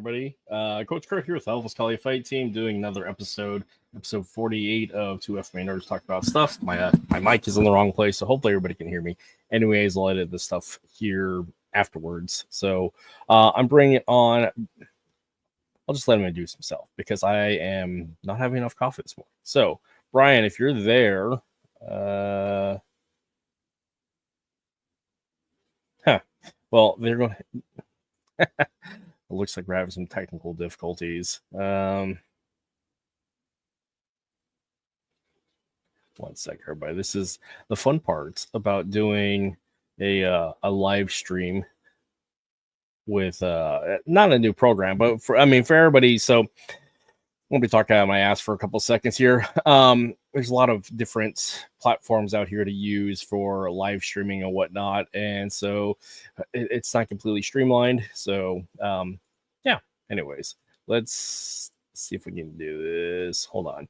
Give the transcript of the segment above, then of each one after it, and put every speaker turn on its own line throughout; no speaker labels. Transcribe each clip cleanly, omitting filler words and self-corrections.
everybody. Coach Kurt here with Elvis Collie Fight Team doing another episode 48 of 2 FMA-Nerds Talk About Stuff. My mic is in the wrong place, so hopefully everybody can hear me. Anyways, I'll edit this stuff here afterwards. So I'm bringing it on. I'll just let him introduce himself because I am not having enough coffee this morning. So, Brian, if you're there, well, they're going to... It looks like we're having some technical difficulties. One sec, everybody. This is the fun part about doing a live stream with not a new program, but for everybody. So we'll be talking out my ass for a couple seconds here. There's a lot of different platforms out here to use for live streaming and whatnot, and so it's not completely streamlined. So yeah. Anyways, let's see if we can do this. Hold on.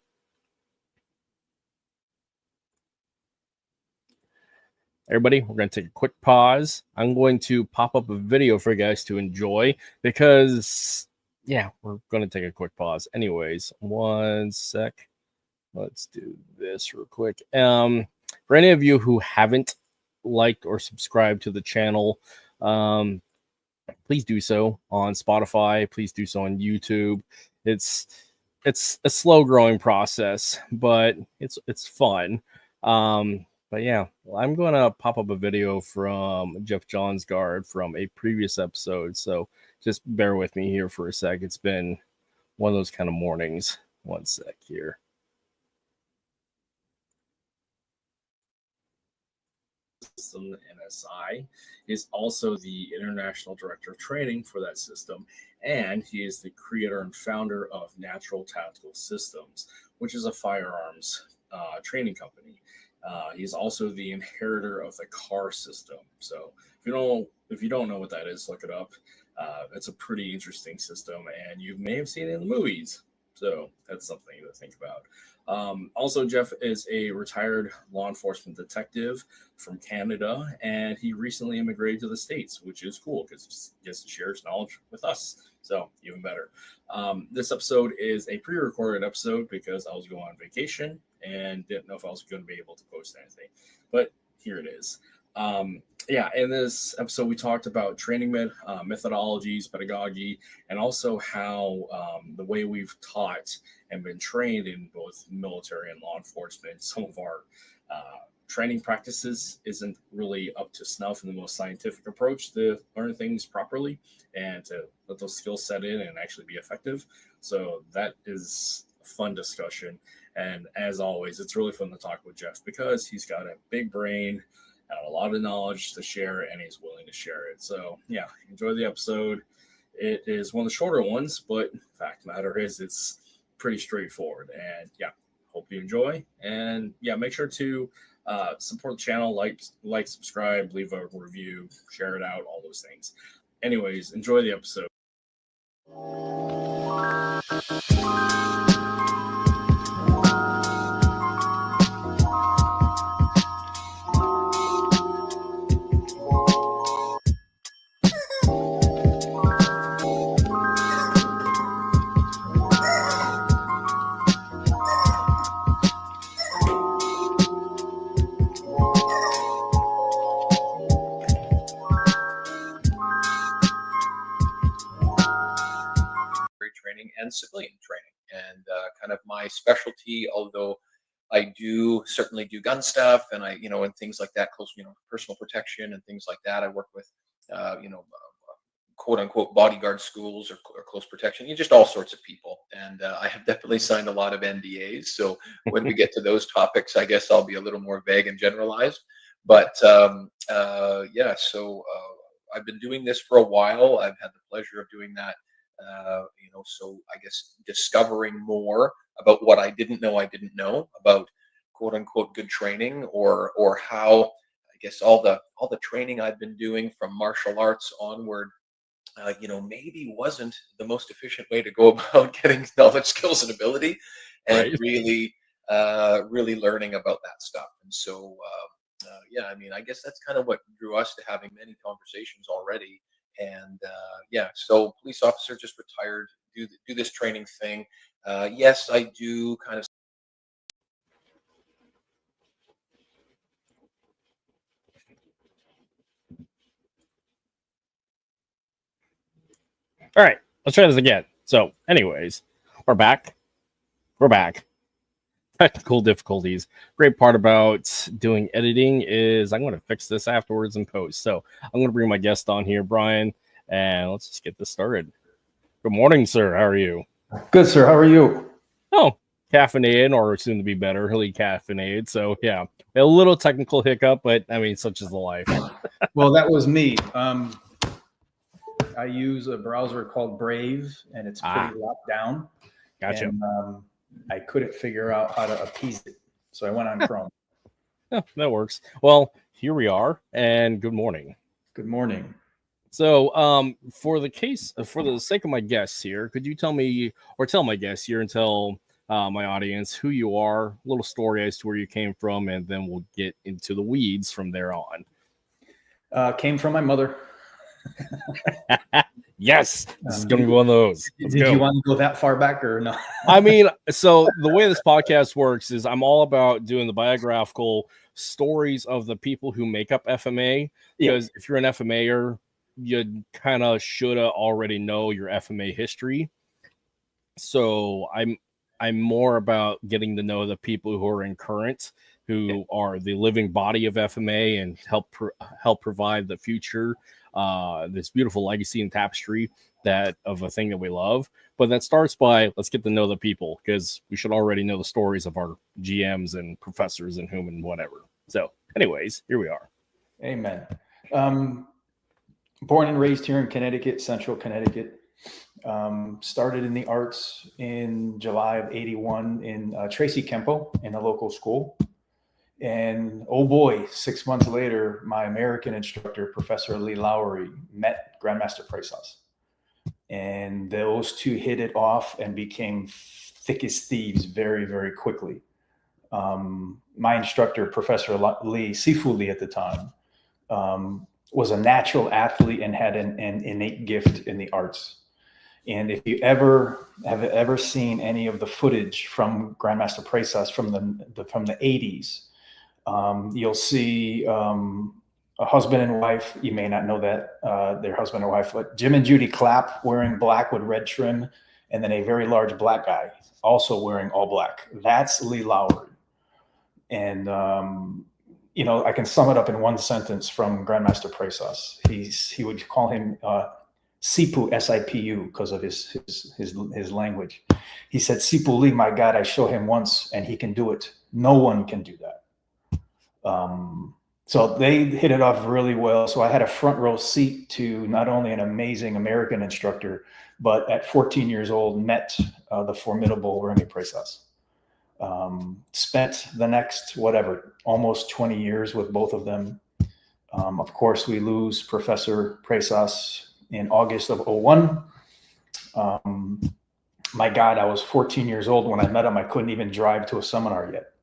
Everybody, we're going to take a quick pause. I'm going to pop up a video for you guys to enjoy because, yeah, we're going to take a quick pause. Anyways, one sec. Let's do this real quick. For any of you who haven't liked or subscribed to the channel, please do so on Spotify. Please do so on YouTube. It's a slow growing process, but it's fun. But yeah, I'm going to pop up a video from Jeff Johnsgaard from a previous episode. So just bear with me here for a sec. It's been one of those kind of mornings. One sec here. System, NSI, is also the International Director of Training for that system. And he is the creator and founder of Natural Tactical Systems, which is a firearms training company. He's also the inheritor of the CAR system. So if you don't know what that is, look it up. It's a pretty interesting system, and you may have seen it in the movies. So that's something to think about. Also, Jeff is a retired law enforcement detective from Canada, and he recently immigrated to the States, which is cool because he gets to share his knowledge with us. So even better. This episode is a pre-recorded episode because I was going on vacation and didn't know if I was going to be able to post anything, but here it is. Yeah, in this episode, we talked about training methodologies, pedagogy, and also how the way we've taught and been trained in both military and law enforcement, some of our training practices isn't really up to snuff in the most scientific approach to learn things properly and to let those skills set in and actually be effective. So that is a fun discussion. And as always, it's really fun to talk with Jeff because he's got a big brain and a lot of knowledge to share, and he's willing to share it. So yeah, enjoy the episode. It is one of the shorter ones, but fact of the matter is it's pretty straightforward. And yeah, hope you enjoy. And yeah, make sure to support the channel, like, subscribe, leave a review, share it out, all those things. Anyways, enjoy the episode.
And civilian training, and kind of my specialty, although I do certainly do gun stuff and and things like that, close, personal protection and things like that. I work with, quote unquote bodyguard schools or close protection, just all sorts of people. And I have definitely signed a lot of NDAs. So when we get to those topics, I guess I'll be a little more vague and generalized. But yeah, so I've been doing this for a while. I've had the pleasure of doing that. So I guess discovering more about what I didn't know about quote unquote good training, or how I guess all the training I've been doing from martial arts onward, maybe wasn't the most efficient way to go about getting knowledge, skills, and ability, and
Right.
really learning about that stuff. And so yeah, I guess that's kind of what drew us to having many conversations already And yeah, so police officer, just retired, do this training thing. Yes, I do kind of.
All right, let's try this again. So, anyways, we're back. We're back. Technical difficulties. Great part about doing editing is I'm going to fix this afterwards in post. So, I'm going to bring my guest on here, Brian, and let's just get this started. Good morning, sir. How are you?
Good, sir. How are you?
Oh, caffeinated, or soon to be better, really caffeinated. So, yeah, a little technical hiccup, but I mean, such is the life.
Well, that was me. I use a browser called Brave, and it's pretty locked down.
Gotcha.
And I couldn't figure out how to appease it, so I went on Chrome.
Yeah, that works. Well, here we are, and good morning.
Good morning.
So, for the sake of my guests here, could you tell me, or tell my guests here, and tell my audience who you are, a little story as to where you came from, and then we'll get into the weeds from there on.
Came from my mother.
Yes, this is going to be one of those.
Did you want to go that far back or no?
I mean, so the way this podcast works is I'm all about doing the biographical stories of the people who make up FMA, because if you're an FMAer, you kind of should already know your FMA history. So I'm more about getting to know the people who are in current, who are the living body of FMA, and help provide the future, this beautiful legacy and tapestry that of a thing that we love. But that starts by, let's get to know the people, because we should already know the stories of our GMs and professors and whom and whatever. So anyways, here we are.
Amen. Born and raised here in Connecticut, Central Connecticut. Started in the arts in July of '81 in Tracy Kenpo in a local school. And oh boy, 6 months later, my American instructor, Professor Lee Lowery, met Grandmaster Presas. And those two hit it off and became thick as thieves very, very quickly. My instructor, Professor Lee, Sifu Lee at the time, was a natural athlete and had an innate gift in the arts. And if you have ever seen any of the footage from Grandmaster Presas from the 80s, you'll see a husband and wife. You may not know that they're husband and wife, but Jim and Judy Clapp wearing black with red trim, and then a very large black guy also wearing all black. That's Lee Lowery. And I can sum it up in one sentence from Grandmaster Presas. He would call him Sipu, S-I-P-U, because of his language. He said, "Sipu Lee, my God, I show him once and he can do it. No one can do that." So they hit it off really well. So I had a front row seat to not only an amazing American instructor, but at 14 years old, met the formidable Remy Presas. Spent the next, almost 20 years with both of them. Of course, we lose Professor Presas in August of '01. My God, I was 14 years old when I met him. I couldn't even drive to a seminar yet.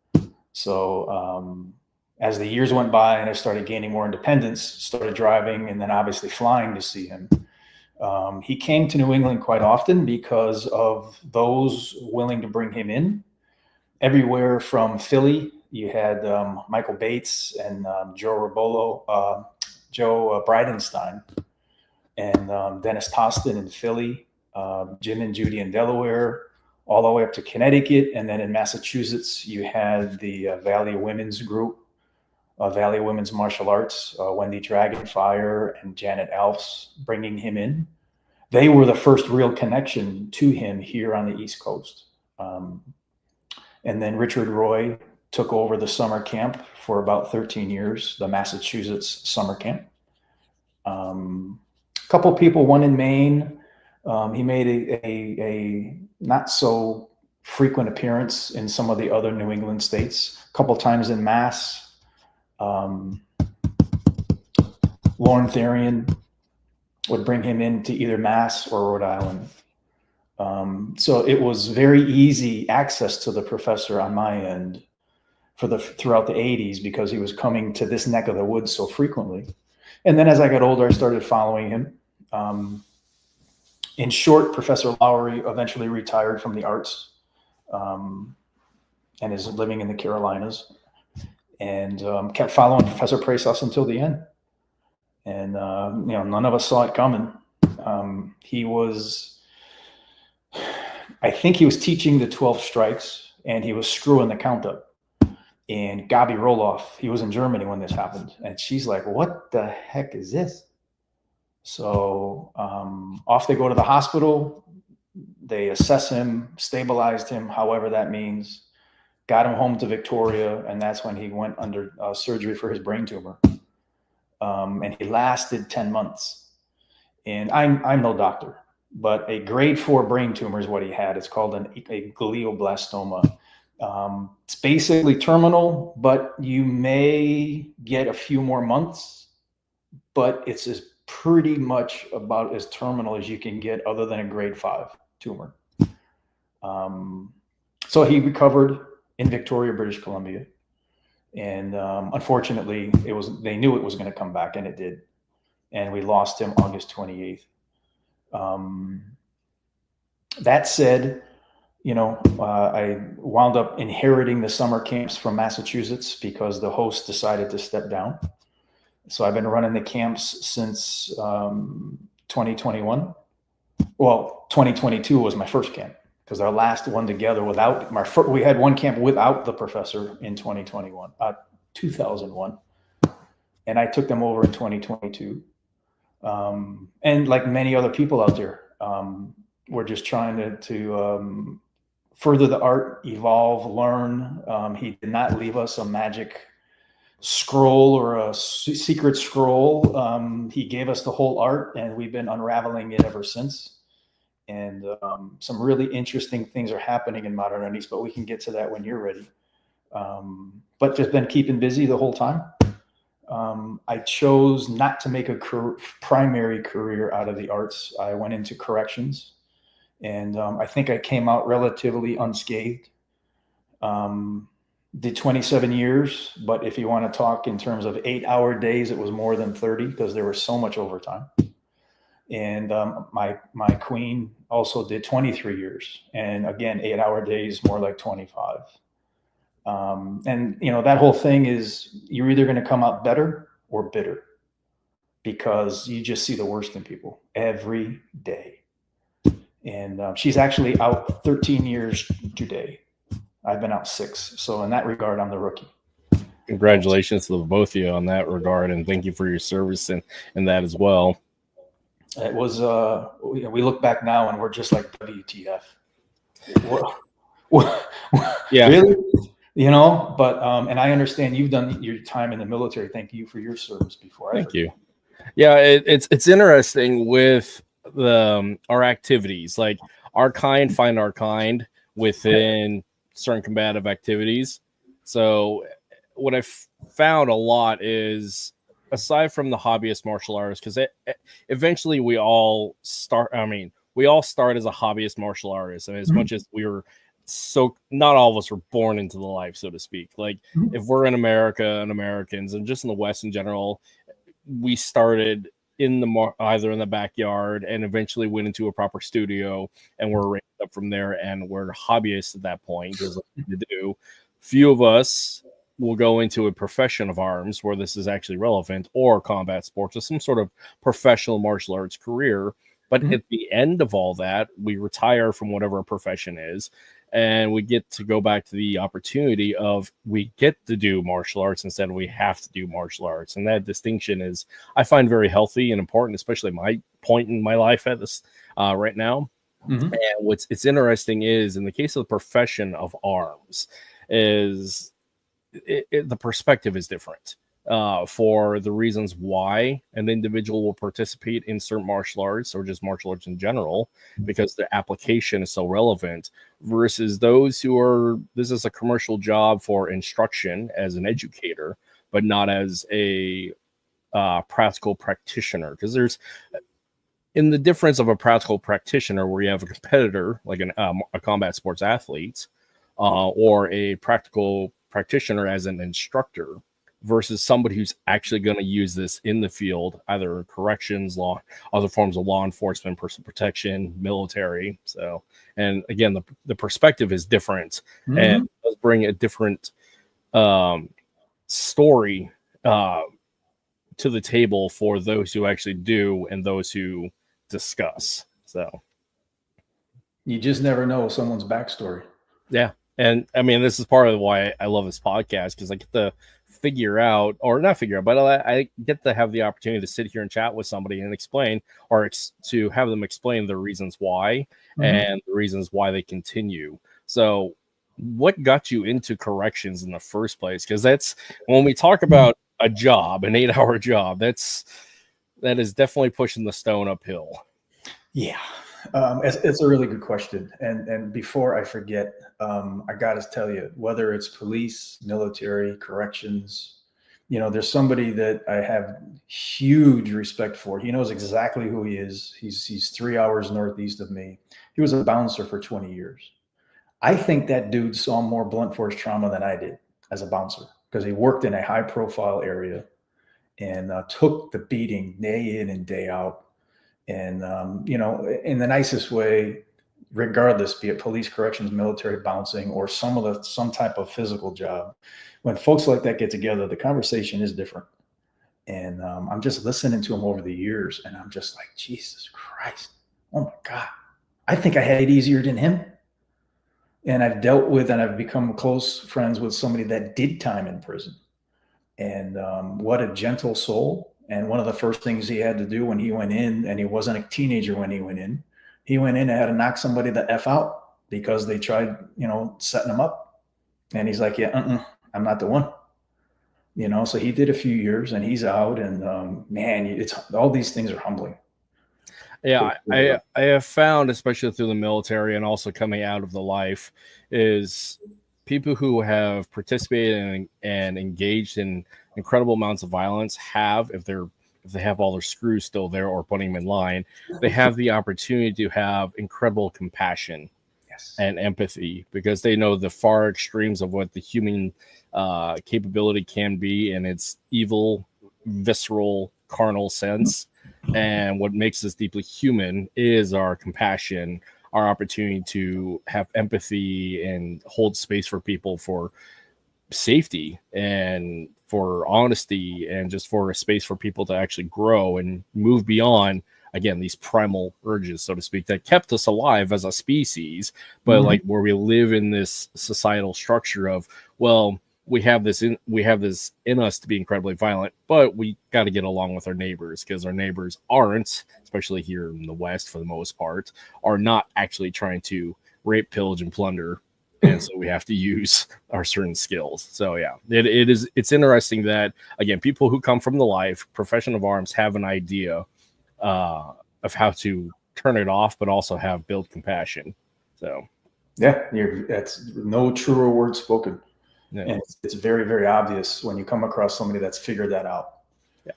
So as the years went by and I started gaining more independence, started driving and then obviously flying to see him. He came to New England quite often because of those willing to bring him in. Everywhere from Philly, you had Michael Bates and Joe Bridenstine, and Dennis Tostin in Philly, Jim and Judy in Delaware, all the way up to Connecticut. And then in Massachusetts, you had the Valley Women's Group, Valley Women's Martial Arts, Wendy Dragonfire and Janet Alfs bringing him in. They were the first real connection to him here on the East Coast. And then Richard Roy took over the summer camp for about 13 years, the Massachusetts summer camp. A couple people, one in Maine. He made a not so frequent appearance in some of the other New England states, a couple times in Mass. Lauren Therian would bring him into either Mass or Rhode Island. So it was very easy access to the professor on my end throughout the 80s because he was coming to this neck of the woods so frequently. And then as I got older, I started following him. In short, Professor Lowery eventually retired from the arts and is living in the Carolinas, and kept following Professor Presas until the end. And none of us saw it coming. I think he was teaching the 12 strikes, and he was screwing the count up. And Gabi Roloff, he was in Germany when this happened, and she's like, "What the heck is this?" So off they go to the hospital. They assess him, stabilized him, however that means, got him home to Victoria, and that's when he went under surgery for his brain tumor. And he lasted 10 months. And I'm no doctor, but a grade 4 brain tumor is what he had. It's called a glioblastoma. It's basically terminal, but you may get a few more months, but it's pretty much about as terminal as you can get other than a grade 5 tumor. So he recovered in Victoria, British Columbia. And unfortunately, they knew it was going to come back, and it did. And we lost him August 28th. That said, I wound up inheriting the summer camps from Massachusetts because the host decided to step down. So I've been running the camps since 2021. Well, 2022 was my first camp because our last one together we had one camp without the professor in 2021, 2001. And I took them over in 2022. And like many other people out there, we're just trying to further the art, evolve, learn. He did not leave us a magic scroll or a secret scroll. He gave us the whole art, and we've been unraveling it ever since. And some really interesting things are happening in Modern Arnis, but we can get to that when you're ready. But just been keeping busy the whole time. I chose not to make a primary career out of the arts. I went into corrections, and I think I came out relatively unscathed. Did 27 years, but if you want to talk in terms of 8-hour days, it was more than 30 because there was so much overtime. And my queen also did 23 years, and again, 8-hour days, more like 25. And that whole thing is you're either going to come out better or bitter because you just see the worst in people every day. And she's actually out 13 years today. I've been out 6. So in that regard, I'm the rookie.
Congratulations to both of you on that regard, and thank you for your service in that as well.
It was we look back now and we're just like WTF.
Yeah.
Really? But and I understand you've done your time in the military. Thank you for your service before.
Thank you. Yeah, it's interesting with our activities. Like our kind find our kind within certain combative activities. So what I've found a lot is, aside from the hobbyist martial artists, because eventually we all start as a hobbyist martial artist. And as much as we were not all of us were born into the life, so to speak. Like if we're in America and Americans and just in the West in general, we started either in the backyard and eventually went into a proper studio and we're raised up from there, and we're hobbyists at that point. There's nothing to do. Few of us will go into a profession of arms where this is actually relevant, or combat sports, or some sort of professional martial arts career. But at the end of all that, we retire from whatever our profession is, and we get to go back to the opportunity of we get to do martial arts instead of we have to do martial arts. And that distinction is, I find, very healthy and important, especially my point in my life at this right now. And it's interesting is, in the case of the profession of arms, is the perspective is different. For the reasons why an individual will participate in certain martial arts or just martial arts in general, because the application is so relevant, versus those who are, this is a commercial job for instruction as an educator, but not as a practical practitioner. Because there's, in the difference of a practical practitioner where you have a competitor, like a combat sports athlete, or a practical practitioner as an instructor, versus somebody who's actually going to use this in the field, either corrections, law, other forms of law enforcement, personal protection, military. So, and again, the perspective is different, and does bring a different story to the table for those who actually do and those who discuss. So
you just never know someone's backstory.
Yeah. And I mean, this is part of why I love this podcast, because I get to figure out, or not figure out, but I get to have the opportunity to sit here and chat with somebody and explain, or to have them explain the reasons why and the reasons why they continue. So what got you into corrections in the first place? Because that's when we talk about a job, an 8-hour job, that is definitely pushing the stone uphill.
Yeah. It's a really good question. And before I forget, I got to tell you, whether it's police, military, corrections, there's somebody that I have huge respect for. He knows exactly who he is. He's 3 hours northeast of me. He was a bouncer for 20 years. I think that dude saw more blunt force trauma than I did as a bouncer, because he worked in a high profile area and took the beating day in and day out. And, in the nicest way, regardless, be it police, corrections, military, bouncing, or some type of physical job, when folks like that get together, the conversation is different. And I'm just listening to him over the years, and I'm just like, Jesus Christ, oh my God, I think I had it easier than him. And I've dealt with, and I've become close friends with somebody that did time in prison. And what a gentle soul. And one of the first things he had to do when he went in, and he wasn't a teenager when he went in and had to knock somebody the F out because they tried, setting him up. And he's like, yeah, I'm not the one. So he did a few years and he's out, and man, it's all these things are humbling.
Yeah, I have found, especially through the military and also coming out of the life, is people who have participated and engaged in incredible amounts of violence have, if they have all their screws still there or putting them in line, they have the opportunity to have incredible compassion and empathy, because they know the far extremes of what the human capability can be in its evil, visceral, carnal sense. And what makes us deeply human is our compassion, our opportunity to have empathy and hold space for people, for safety and for honesty, and just for a space for people to actually grow and move beyond, again, these primal urges, so to speak, that kept us alive as a species. But like, where we live in this societal structure of, well, we have this in us to be incredibly violent, but we got to get along with our neighbors, because our neighbors aren't, especially here in the West for the most part, are not actually trying to rape, pillage, and plunder. And so we have to use our certain skills. So yeah, it's interesting that, again, people who come from the life, profession of arms, have an idea of how to turn it off, but also have build compassion. So
yeah, that's no truer word spoken.
Yeah.
And it's very, very obvious when you come across somebody that's figured that out.
Yeah.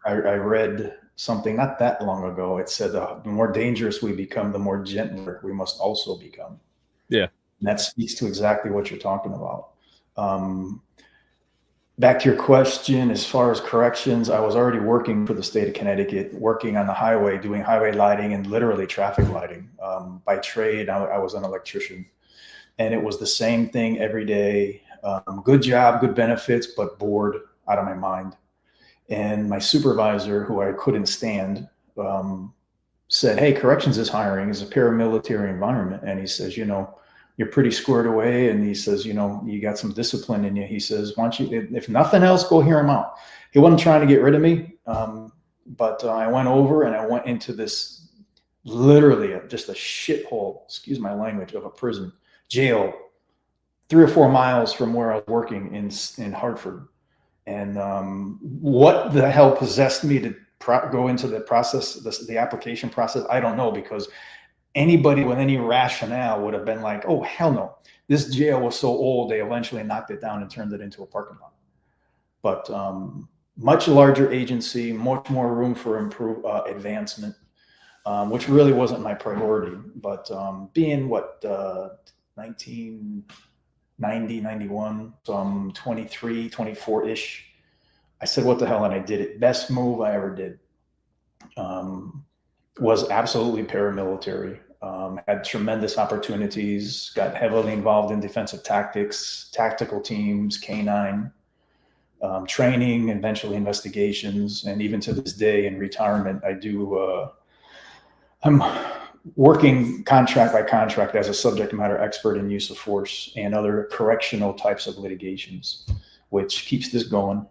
I read something not that long ago. It said the more dangerous we become, the more gentler we must also become.
Yeah.
And that speaks to exactly what you're talking about. Back to your question, as far as corrections, I was already working for the state of Connecticut, working on the highway, doing highway lighting and literally traffic lighting. By trade, I was an electrician. And it was the same thing every day. Good job, good benefits, but bored out of my mind. And my supervisor, who I couldn't stand, said, hey, corrections is hiring. It's a paramilitary environment. And he says, you're pretty squared away. And he says, you got some discipline in you. He says, why don't you, if nothing else, go hear him out. He wasn't trying to get rid of me. But I went over and I went into this literally just a shithole, excuse my language, of a prison. Jail 3 or 4 miles from where I was working in Hartford. And what the hell possessed me to go into the process, the application process, I don't know, because anybody with any rationale would have been like, oh, hell no. This jail was so old, they eventually knocked it down and turned it into a parking lot. But much larger agency, much more room for advancement, which really wasn't my priority. But being 19, 90, 91. So I'm 23, 24-ish. I said, what the hell? And I did it. Best move I ever did. Was absolutely paramilitary. Had tremendous opportunities, got heavily involved in defensive tactics, tactical teams, K9, training, eventually investigations. And even to this day in retirement, I'm working contract by contract as a subject matter expert in use of force and other correctional types of litigations, which keeps this going.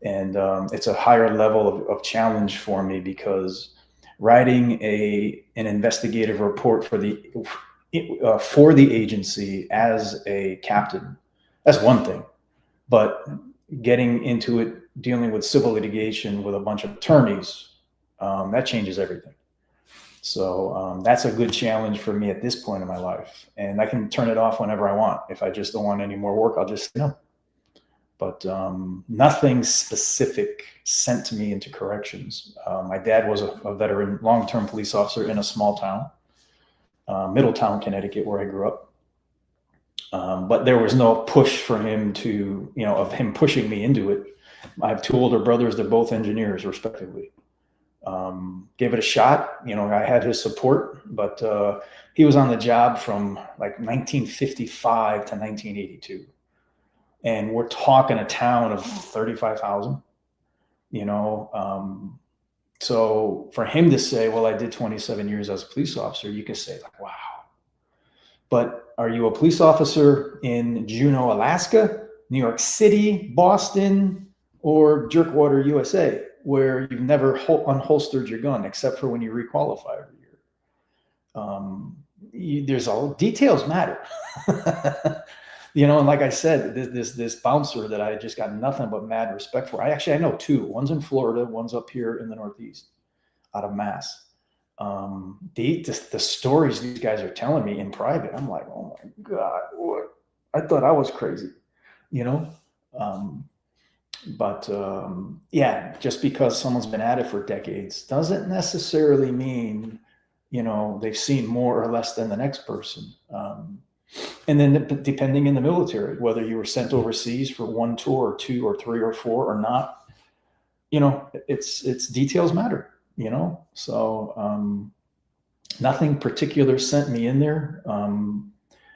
And it's a higher level of challenge for me, because writing an investigative report for the agency as a captain, that's one thing, but getting into it, dealing with civil litigation with a bunch of attorneys, that changes everything. So that's a good challenge for me at this point in my life. And I can turn it off whenever I want. If I just don't want any more work, I'll just say no. But nothing specific sent me into corrections. My dad was a veteran, long-term police officer in a small town, Middletown, Connecticut, where I grew up. But there was no push for him of him pushing me into it. I have two older brothers. They're both engineers, respectively. Gave it a shot. I had his support, but he was on the job from like 1955 to 1982. And we're talking a town of 35,000, so for him to say, well, I did 27 years as a police officer, you can say like, wow. But are you a police officer in Juneau, Alaska, New York City, Boston, or Jerkwater, USA, where you've never unholstered your gun except for when you requalify every year? There's all details matter. And like I said, this bouncer that I just got nothing but mad respect for. I know two. One's in Florida, one's up here in the Northeast, out of Mass. The stories these guys are telling me in private, I'm like, oh my God, what? I thought I was crazy, But just because someone's been at it for decades doesn't necessarily mean, they've seen more or less than the next person. And then depending in the military, whether you were sent overseas for 1 tour or 2 or 3 or 4 or not, it's details matter, So nothing particular sent me in there.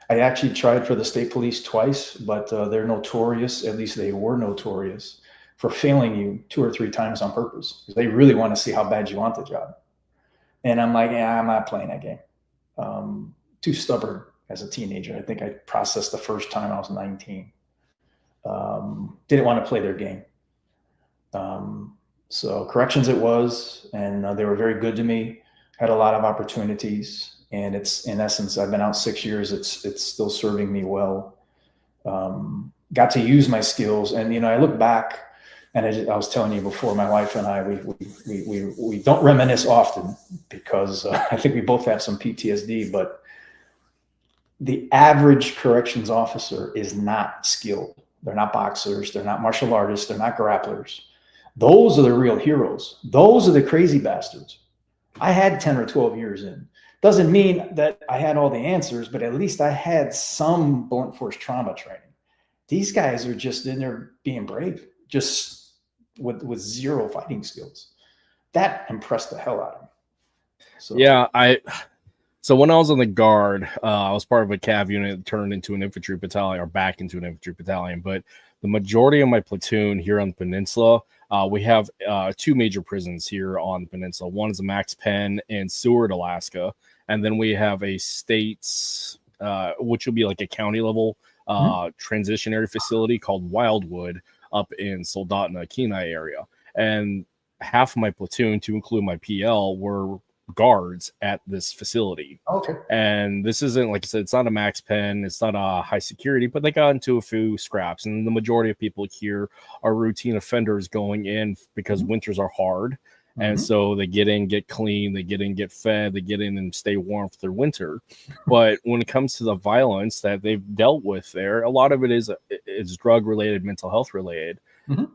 I actually tried for the state police twice, but they're notorious, at least they were notorious, for failing you 2 or 3 times on purpose. They really want to see how bad you want the job. And I'm like, yeah, I'm not playing that game. Too stubborn. As a teenager, I think I processed the first time I was 19. Didn't want to play their game. So corrections it was, and they were very good to me. Had a lot of opportunities, and it's, in essence, I've been out 6 years. It's still serving me well. Got to use my skills, and I look back, and I was telling you before, my wife and I, we don't reminisce often because I think we both have some PTSD, but the average corrections officer is not skilled. They're not boxers. They're not martial artists. They're not grapplers. Those are the real heroes. Those are the crazy bastards. I had 10 or 12 years in. Doesn't mean that I had all the answers, but at least I had some blunt force trauma training. These guys are just in there being brave, just with zero fighting skills. That impressed the hell out of me. So,
yeah, So when I was on the Guard, I was part of a cav unit that turned into an infantry battalion, or back into an infantry battalion. But the majority of my platoon here on the peninsula, we have 2 major prisons here on the peninsula. One is a Max Penn in Seward, Alaska. And then we have a state's, which will be like a county level transitionary facility called Wildwood up in Soldotna, Kenai area. And half of my platoon, to include my PL, were guards at this facility.
Okay.
And this isn't, like I said, it's not a Max Pen, it's not a high security, but they got into a few scraps. And the majority of people here are routine offenders going in because winters are hard. And so they get in, get clean, they get in, get fed, they get in and stay warm for their winter. But when it comes to the violence that they've dealt with there, a lot of it is drug related, mental health related.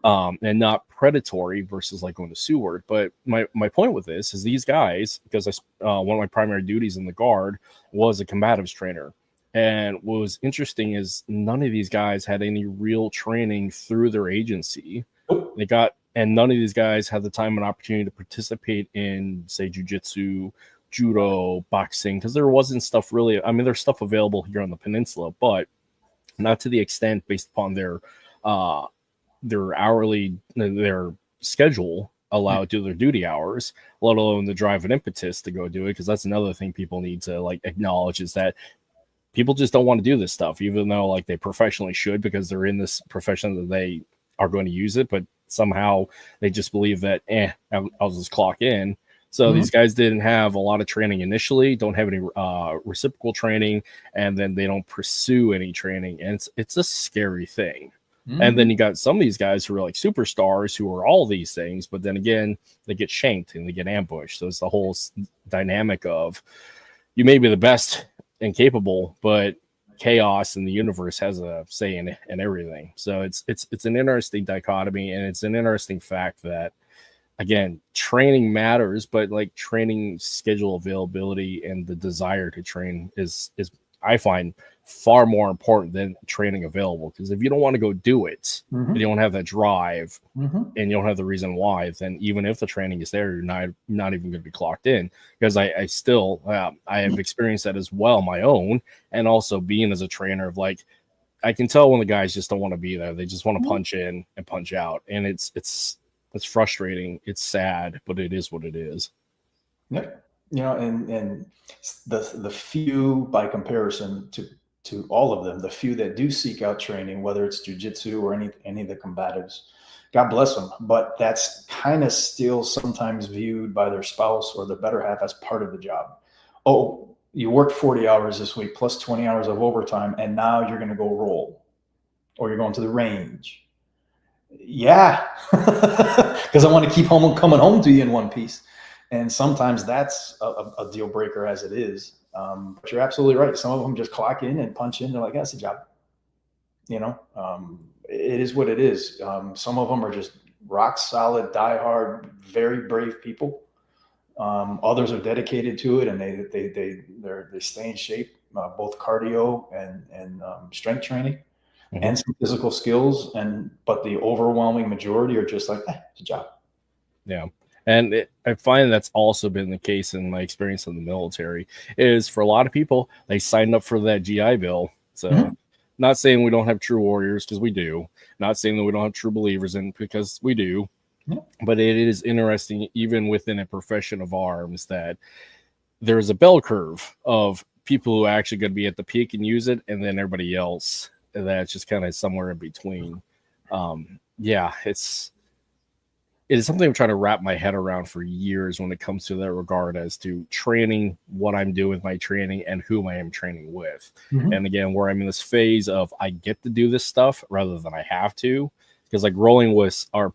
And not predatory versus like going to Seward. But my point with this is these guys, because one of my primary duties in the Guard was a combatives trainer. And what was interesting is none of these guys had any real training through their agency. And none of these guys had the time and opportunity to participate in, say, jiu-jitsu, judo, boxing, because there wasn't stuff really. I mean, there's stuff available here on the peninsula, but not to the extent based upon their hourly, their schedule allowed to their duty hours, let alone the drive and impetus to go do it. Because that's another thing people need to like acknowledge, is that people just don't want to do this stuff, even though like they professionally should, because they're in this profession that they are going to use it, but somehow they just believe that I'll just clock in. So these guys didn't have a lot of training initially, don't have any reciprocal training, and then they don't pursue any training, and it's a scary thing. And then you got some of these guys who are like superstars who are all these things, but then again, they get shanked and they get ambushed. So it's the whole dynamic of, you may be the best and capable, but chaos in the universe has a say in everything. So it's an interesting dichotomy, and it's an interesting fact that, again, training matters, but like training schedule availability and the desire to train is I find far more important than training available. Because if you don't want to go do it, you don't have that drive, and you don't have the reason why, then even if the training is there, you're not even going to be clocked in. Because I still I have experienced that as well, my own, and also being as a trainer of like, I can tell when the guys just don't want to be there. They just want to punch in and punch out, and it's frustrating. It's sad, but it is what it is.
Yeah. You know, and the few, by comparison to all of them, the few that do seek out training, whether it's jiu-jitsu or any of the combatives, God bless them. But that's kind of still sometimes viewed by their spouse or the better half as part of the job. Oh, you worked 40 hours this week plus 20 hours of overtime, and now you're going to go roll, or you're going to the range. Yeah, because I want to keep coming home to you in one piece. And sometimes that's a deal breaker as it is. But you're absolutely right. Some of them just clock in and punch in. They're like, that's a job. You know, it is what it is. Some of them are just rock solid, diehard, very brave people. Others are dedicated to it, and they stay in shape, both cardio and strength training, and some physical skills. But the overwhelming majority are just like, it's a job.
Yeah. And I find that's also been the case in my experience in the military, is for a lot of people, they signed up for that GI Bill. So not saying we don't have true warriors, because we do. Not saying that we don't have true believers in, because we do. But it is interesting, even within a profession of arms, that there's a bell curve of people who are actually going to be at the peak and use it, and then everybody else that's just kind of somewhere in between. It is something I'm trying to wrap my head around for years when it comes to that regard, as to training, what I'm doing with my training, and whom I am training with. And again, where I'm in this phase of I get to do this stuff rather than I have to. Because like rolling with our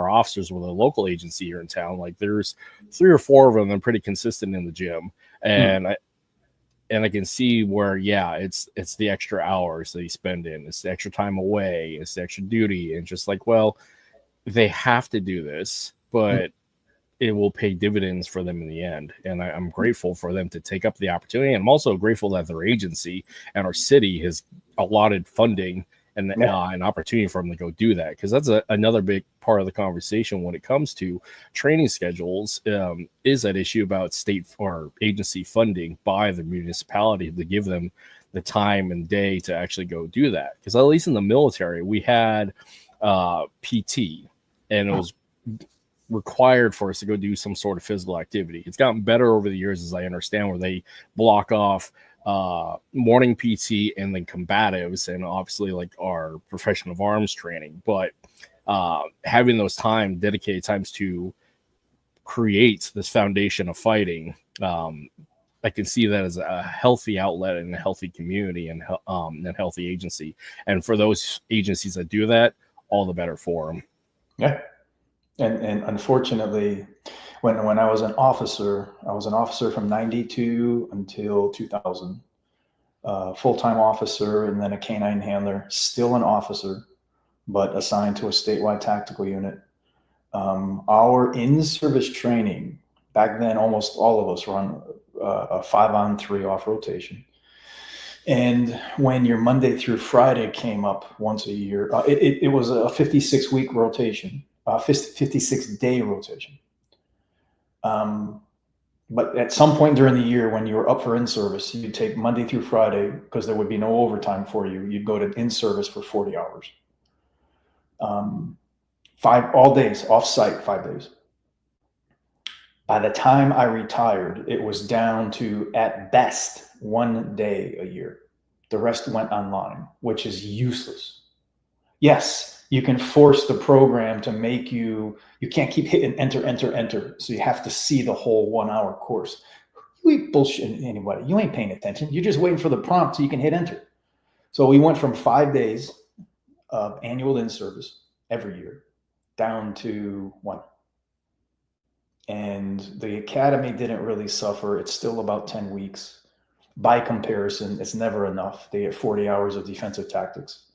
officers with a local agency here in town, like there's 3 or 4 of them that are pretty consistent in the gym. And I can see where, it's the extra hours that you spend in, it's the extra time away, it's the extra duty, and just like, well, they have to do this, but it will pay dividends for them in the end. And I'm grateful for them to take up the opportunity. And I'm also grateful that their agency and our city has allotted funding and an opportunity for them to go do that. Because that's another big part of the conversation when it comes to training schedules, is that issue about state or agency funding by the municipality to give them the time and day to actually go do that. Because at least in the military, we had PT, and it was required for us to go do some sort of physical activity. It's gotten better over the years, as I understand, where they block off morning PT and then combatives, and obviously like our profession of arms training. But having those dedicated times to create this foundation of fighting, I can see that as a healthy outlet and a healthy community and healthy agency. And for those agencies that do that, all the better for them.
Yeah. And unfortunately, when I was an officer from 92 until 2000, full-time officer, and then a canine handler, still an officer, but assigned to a statewide tactical unit. Our in-service training, back then, almost all of us were on a 5-on-3 off rotation. And when your Monday through Friday came up once a year, it was a 56-week rotation, 56-day rotation. But at some point during the year when you were up for in-service, you'd take Monday through Friday because there would be no overtime for you. You'd go to in-service for 40 hours. 5 days, off-site, 5 days. By the time I retired, it was down to, at best, 1 day a year. The rest went online, which is useless. Yes, you can force the program to make you can't keep hitting enter, enter, enter. So you have to see the whole 1 hour course. You ain't bullshitting anybody. You ain't paying attention. You're just waiting for the prompt so you can hit enter. So we went from 5 days of annual in-service every year down to 1. And the academy didn't really suffer. It's still about 10 weeks. By comparison, it's never enough. They get 40 hours of defensive tactics.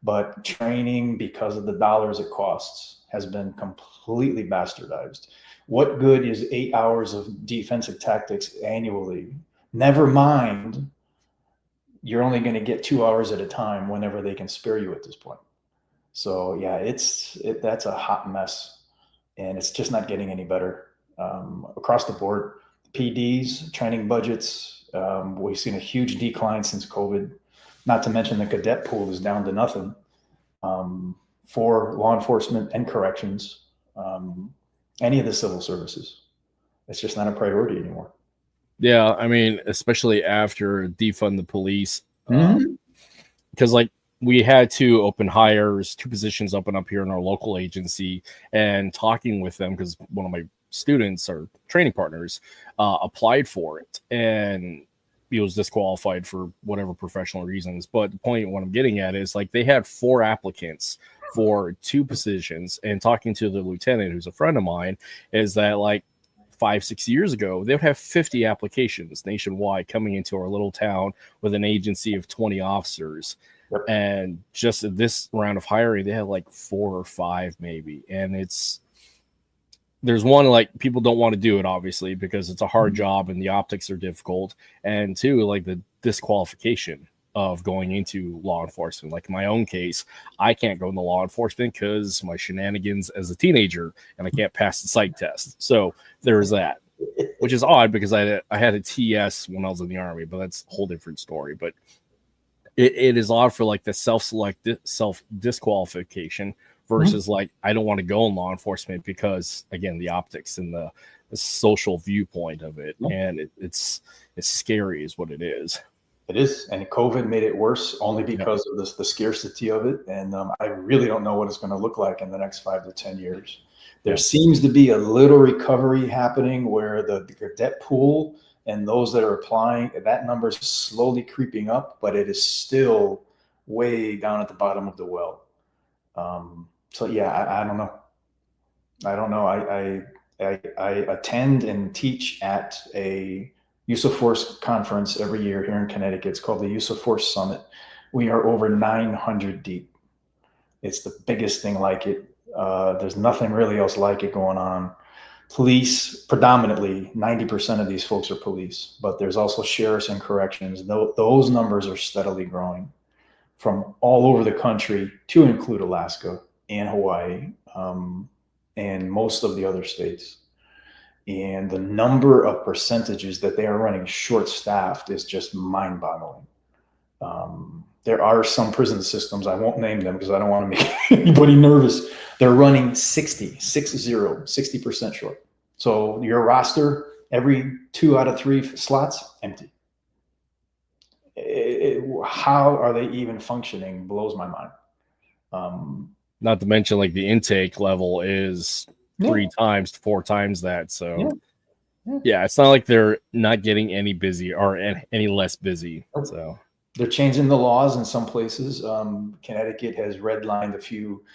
But training, because of the dollars it costs, has been completely bastardized. What good is 8 hours of defensive tactics annually? Never mind, you're only going to get 2 hours at a time whenever they can spare you at this point. So yeah, that's a hot mess, and it's just not getting any better. Across the board, PDs, training budgets, we've seen a huge decline since COVID, not to mention the cadet pool is down to nothing for law enforcement and corrections, any of the civil services. It's just not a priority anymore.
Yeah, I mean, especially after defund the police, because like we had 2 open hires, 2 positions open up here in our local agency, and talking with them because one of my students or training partners applied for it, and he was disqualified for whatever professional reasons. But the point what I'm getting at is like they had 4 applicants for 2 positions, and talking to the lieutenant, who's a friend of mine, is that like 5-6 years ago, they would have 50 applications nationwide coming into our little town with an agency of 20 officers. Yep. And just this round of hiring, they had like 4 or 5 maybe. And there's one, like people don't want to do it, obviously, because it's a hard job and the optics are difficult. And 2, like the disqualification of going into law enforcement. Like in my own case, I can't go into law enforcement because my shenanigans as a teenager, and I can't pass the psych test. So there's that, which is odd because I had a TS when I was in the Army, but that's a whole different story. But it is odd for like the self disqualification versus like I don't want to go in law enforcement because, again, the optics and the social viewpoint of it, and it's scary is what it is.
It is, and COVID made it worse only because of the scarcity of it. And I really don't know what it's going to look like in the next 5 to 10 years. There seems to be a little recovery happening where the cadet pool and those that are applying, that number is slowly creeping up, but it is still way down at the bottom of the well. So yeah, I don't know. I attend and teach at a Use of Force conference every year here in Connecticut. It's called the Use of Force Summit. We are over 900 deep. It's the biggest thing like it. There's nothing really else like it going on. Police, predominantly, 90% of these folks are police, but there's also sheriffs and corrections. Those numbers are steadily growing from all over the country, to include Alaska and Hawaii, and most of the other states. And the number of percentages that they are running short-staffed is just mind-boggling. There are some prison systems, I won't name them because I don't want to make anybody nervous. They're running 60% short. So your roster, every 2 out of 3 slots, empty. How are they even functioning blows my mind.
Not to mention, like, the intake level is 3 times to 4 times that. So yeah, it's not like they're not getting any busy or any less busy. So
they're changing the laws in some places. Connecticut has redlined a few,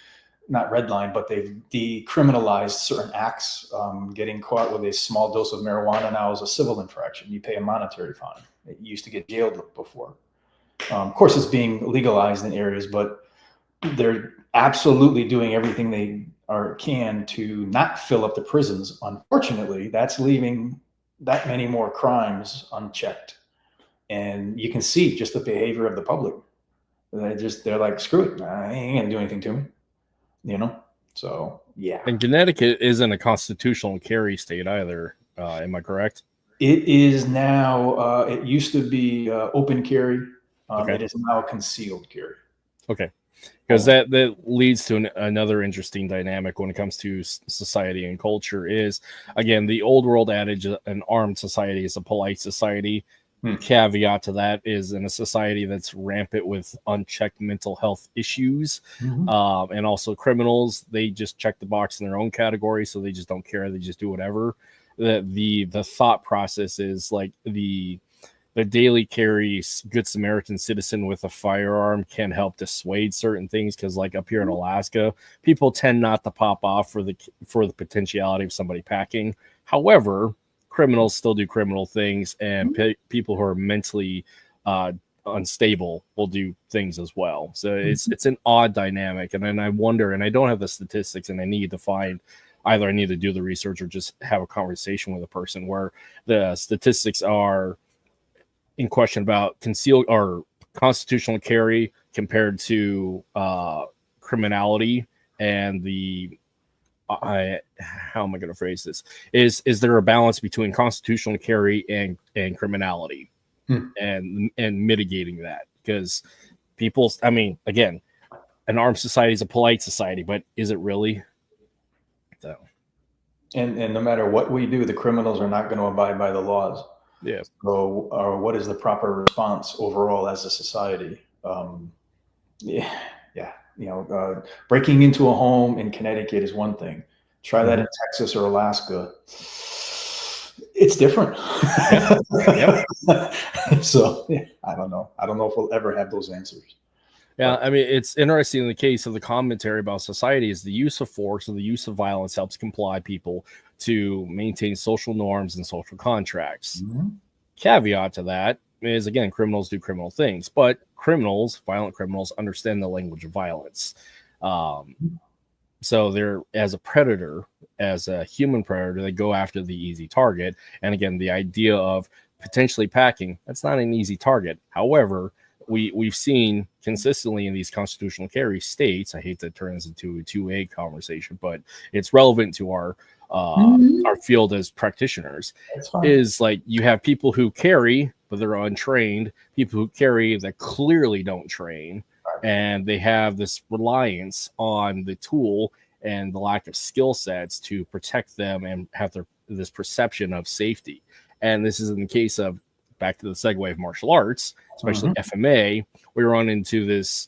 not redlined, but they've decriminalized certain acts. Getting caught with a small dose of marijuana now is a civil infraction. You pay a monetary fine. It used to get jailed before. Of course, it's being legalized in areas, but they're absolutely doing everything they can to not fill up the prisons. Unfortunately, that's leaving that many more crimes unchecked. And you can see just the behavior of the public. They're like, screw it, I ain't gonna do anything to me, you know. So yeah.
And Connecticut isn't a constitutional carry state either. Am I correct?
It is now. It used to be open carry.
Okay.
It is now concealed carry.
Okay. Because that leads to another interesting dynamic when it comes to society and culture is, again, the old world adage, an armed society is a polite society. Caveat to that is, in a society that's rampant with unchecked mental health issues, and also criminals, they just check the box in their own category, so they just don't care. They just do whatever. The thought process is like the daily carry Good Samaritan citizen with a firearm can help dissuade certain things, because like up here in Alaska, people tend not to pop off for the potentiality of somebody packing. However, criminals still do criminal things, and people who are mentally unstable will do things as well. So it's an odd dynamic, and then I wonder, and I don't have the statistics, and I need to find, either I need to do the research or just have a conversation with a person where the statistics are in question about concealed or constitutional carry compared to criminality, and the how am I going to phrase this? Is there a balance between constitutional carry and criminality, and mitigating that? Because people, I mean, again, an armed society is a polite society, but is it really? So,
and no matter what we do, the criminals are not going to abide by the laws.
Yeah.
So, what is the proper response overall as a society? Breaking into a home in Connecticut is one thing. Try that in Texas or Alaska. It's different.
Yep.
So I don't know. I don't know if we'll ever have those answers.
Yeah, I mean, it's interesting in the case of the commentary about society is the use of force and the use of violence helps comply people to maintain social norms and social contracts. Caveat to that is, again, criminals do criminal things, but violent criminals, understand the language of violence. So they're, as a predator, as a human predator, they go after the easy target. And again, the idea of potentially packing, that's not an easy target. However, we've seen consistently in these constitutional carry states, I hate to turn this into a 2A conversation, but it's relevant to our field as practitioners, is like you have people who carry, but they're untrained, people who carry that clearly don't train, and they have this reliance on the tool and the lack of skill sets to protect them and have this perception of safety. And this is in the case of, back to the segue of martial arts, especially FMA, we run into this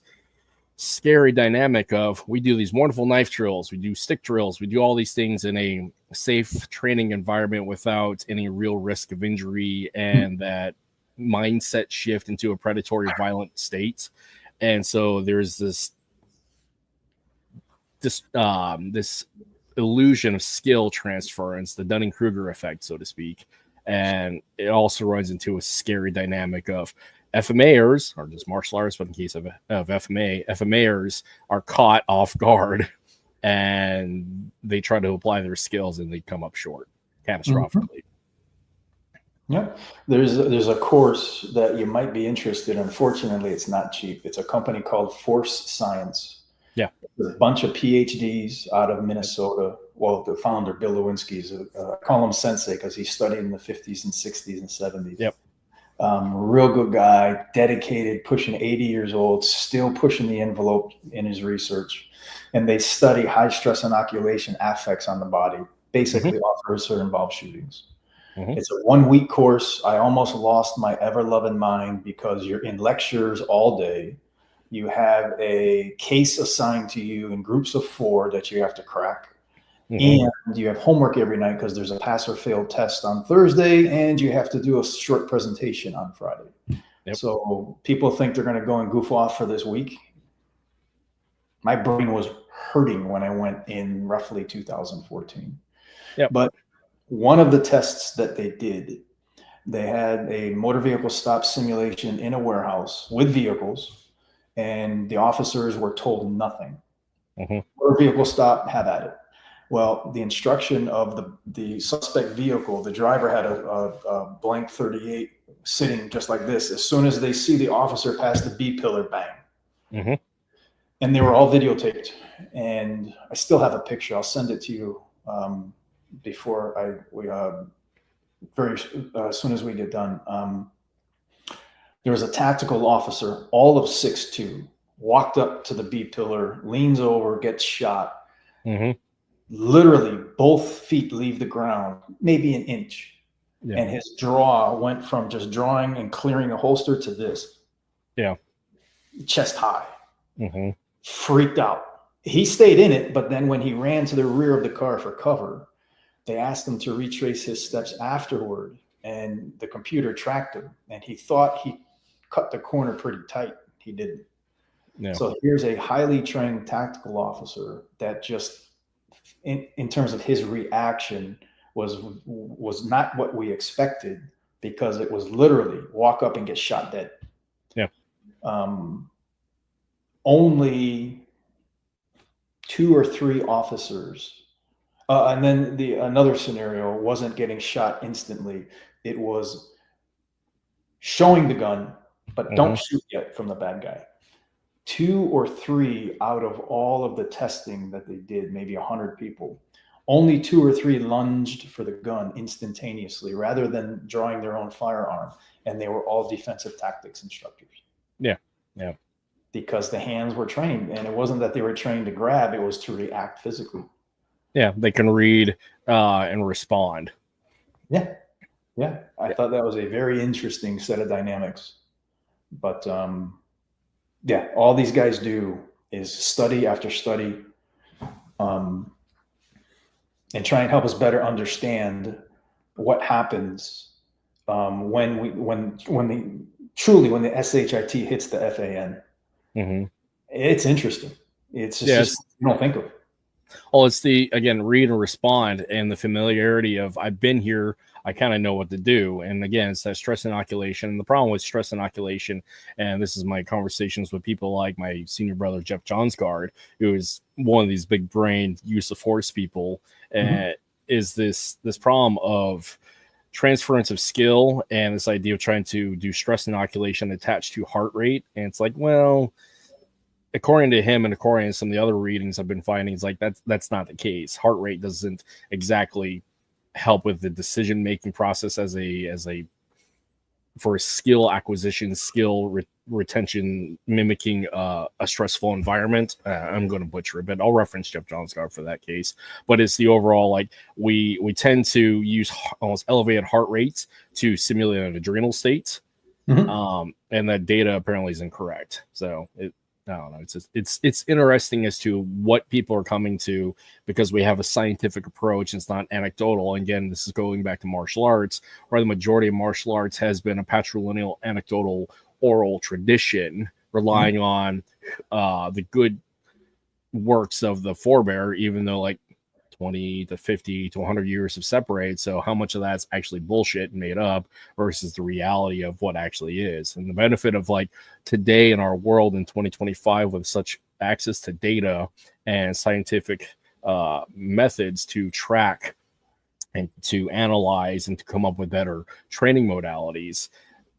scary dynamic of, we do these wonderful knife drills, we do stick drills, we do all these things in a safe training environment without any real risk of injury and that mindset shift into a predatory violent state. And so there's this illusion of skill transference, the Dunning-Kruger effect, so to speak. And it also runs into a scary dynamic of FMAers, or just martial artists, but in case of FMAers are caught off guard and they try to apply their skills and they come up short catastrophically.
Yeah, there's a course that you might be interested in. Unfortunately, it's not cheap. It's a company called Force Science.
Yeah,
there's a bunch of PhDs out of Minnesota. Well, the founder, Bill Lewinsky, I call him Sensei because he studied in the 50s and 60s and 70s.
Yep.
Real good guy, dedicated, pushing 80 years old, still pushing the envelope in his research. And they study high stress inoculation affects on the body, basically offers or involve shootings. It's a 1-week course. I almost lost my ever-loving mind because you're in lectures all day. You have a case assigned to you in groups of 4 that you have to crack. And you have homework every night because there's a pass or fail test on Thursday, and you have to do a short presentation on Friday. So people think they're going to go and goof off for this week. My brain was hurting when I went in roughly 2014. But one of the tests that they did, they had a motor vehicle stop simulation in a warehouse with vehicles, and the officers were told nothing. Motor vehicle stop, have at it. Well, the instruction of the suspect vehicle, the driver had a blank .38 sitting just like this. As soon as they see the officer pass the B pillar, bang.
Mm-hmm.
And they were all videotaped. And I still have a picture. I'll send it to you before as soon as we get done. There was a tactical officer, all of 6'2", walked up to the B pillar, leans over, gets shot.
Mm-hmm.
Literally, both feet leave the ground, maybe an inch.
Yeah.
And his draw went from just drawing and clearing a holster to this.
Yeah.
Chest high.
Mm-hmm.
Freaked out. He stayed in it, but then when he ran to the rear of the car for cover, they asked him to retrace his steps afterward, and the computer tracked him, and he thought he cut the corner pretty tight. He didn't.
Yeah.
So here's a highly trained tactical officer that just, in terms of his reaction, was not what we expected, because it was literally walk up and get shot dead.
Yeah.
Only 2 or 3 officers. And then another scenario wasn't getting shot instantly. It was showing the gun, but don't shoot yet from the bad guy. 2 or 3 out of all of the testing that they did, maybe 100 people, only 2 or 3 lunged for the gun instantaneously rather than drawing their own firearm. And they were all defensive tactics instructors.
Yeah. Yeah.
Because the hands were trained, and it wasn't that they were trained to grab, it was to react physically.
Yeah, they can read and respond.
Yeah. I thought that was a very interesting set of dynamics. But all these guys do is study after study, and try and help us better understand what happens when the SHIT hits the FAN.
Mm-hmm.
It's interesting. It's just you don't think of it.
Well, it's the, again, read and respond, and the familiarity of, I've been here, I kind of know what to do. And again, it's that stress inoculation. And the problem with stress inoculation, and this is my conversations with people like my senior brother, Jeff Johnsgard, who is one of these big brain use of force people, is this problem of transference of skill and this idea of trying to do stress inoculation attached to heart rate. And it's like, well, according to him and according to some of the other readings I've been finding, it's like that's not the case. Heart rate doesn't exactly help with the decision-making process as a for skill acquisition, retention, mimicking a stressful environment. I'm going to butcher it, but I'll reference Jeff Johnsgard for that case. But it's the overall, like, we tend to use almost elevated heart rates to simulate an adrenal state, and that data apparently is incorrect. So I don't know. It's interesting as to what people are coming to, because we have a scientific approach. And it's not anecdotal. And again, this is going back to martial arts, where the majority of martial arts has been a patrilineal, anecdotal, oral tradition, relying on the good works of the forebear, even though like 20 to 50 to 100 years have separated. So how much of that's actually bullshit and made up versus the reality of what actually is? And the benefit of, like, today in our world in 2025 with such access to data and scientific methods to track and to analyze and to come up with better training modalities.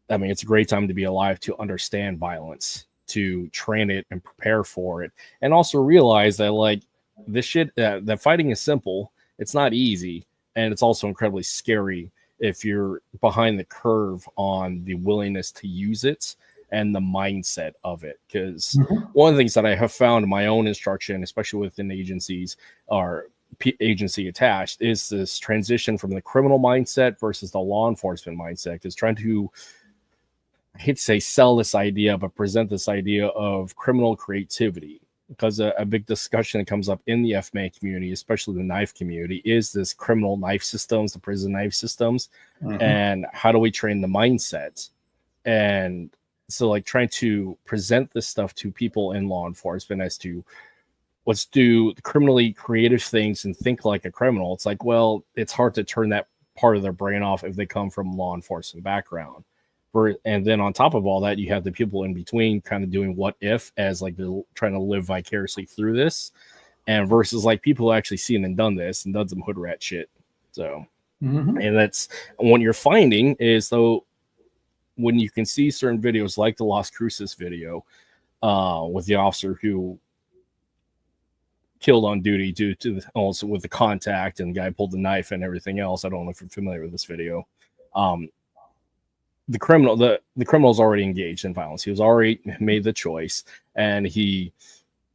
I mean, it's a great time to be alive, to understand violence, to train it and prepare for it, and also realize that, like, this shit, that fighting is simple. It's not easy, and it's also incredibly scary if you're behind the curve on the willingness to use it and the mindset of it. Because one of the things that I have found in my own instruction, especially within agencies or agency attached, is this transition from the criminal mindset versus the law enforcement mindset. Is trying to, I hate to say sell this idea, but present this idea of criminal creativity. Because a big discussion that comes up in the FMA community, especially the knife community, is this criminal knife systems, the prison knife systems, and how do we train the mindset? And so, like, trying to present this stuff to people in law enforcement as to, let's do criminally creative things and think like a criminal. It's like, well, it's hard to turn that part of their brain off if they come from law enforcement background. And then on top of all that, you have the people in between kind of doing what if, as like they're trying to live vicariously through this, and versus like people who actually seen and done this and done some hood rat shit. So, and that's what you're finding is, though, when you can see certain videos like the Las Cruces video with the officer who killed on duty due to also with the contact, and the guy pulled the knife and everything else. I don't know if you're familiar with this video. The criminal's already engaged in violence. He was already made the choice, and he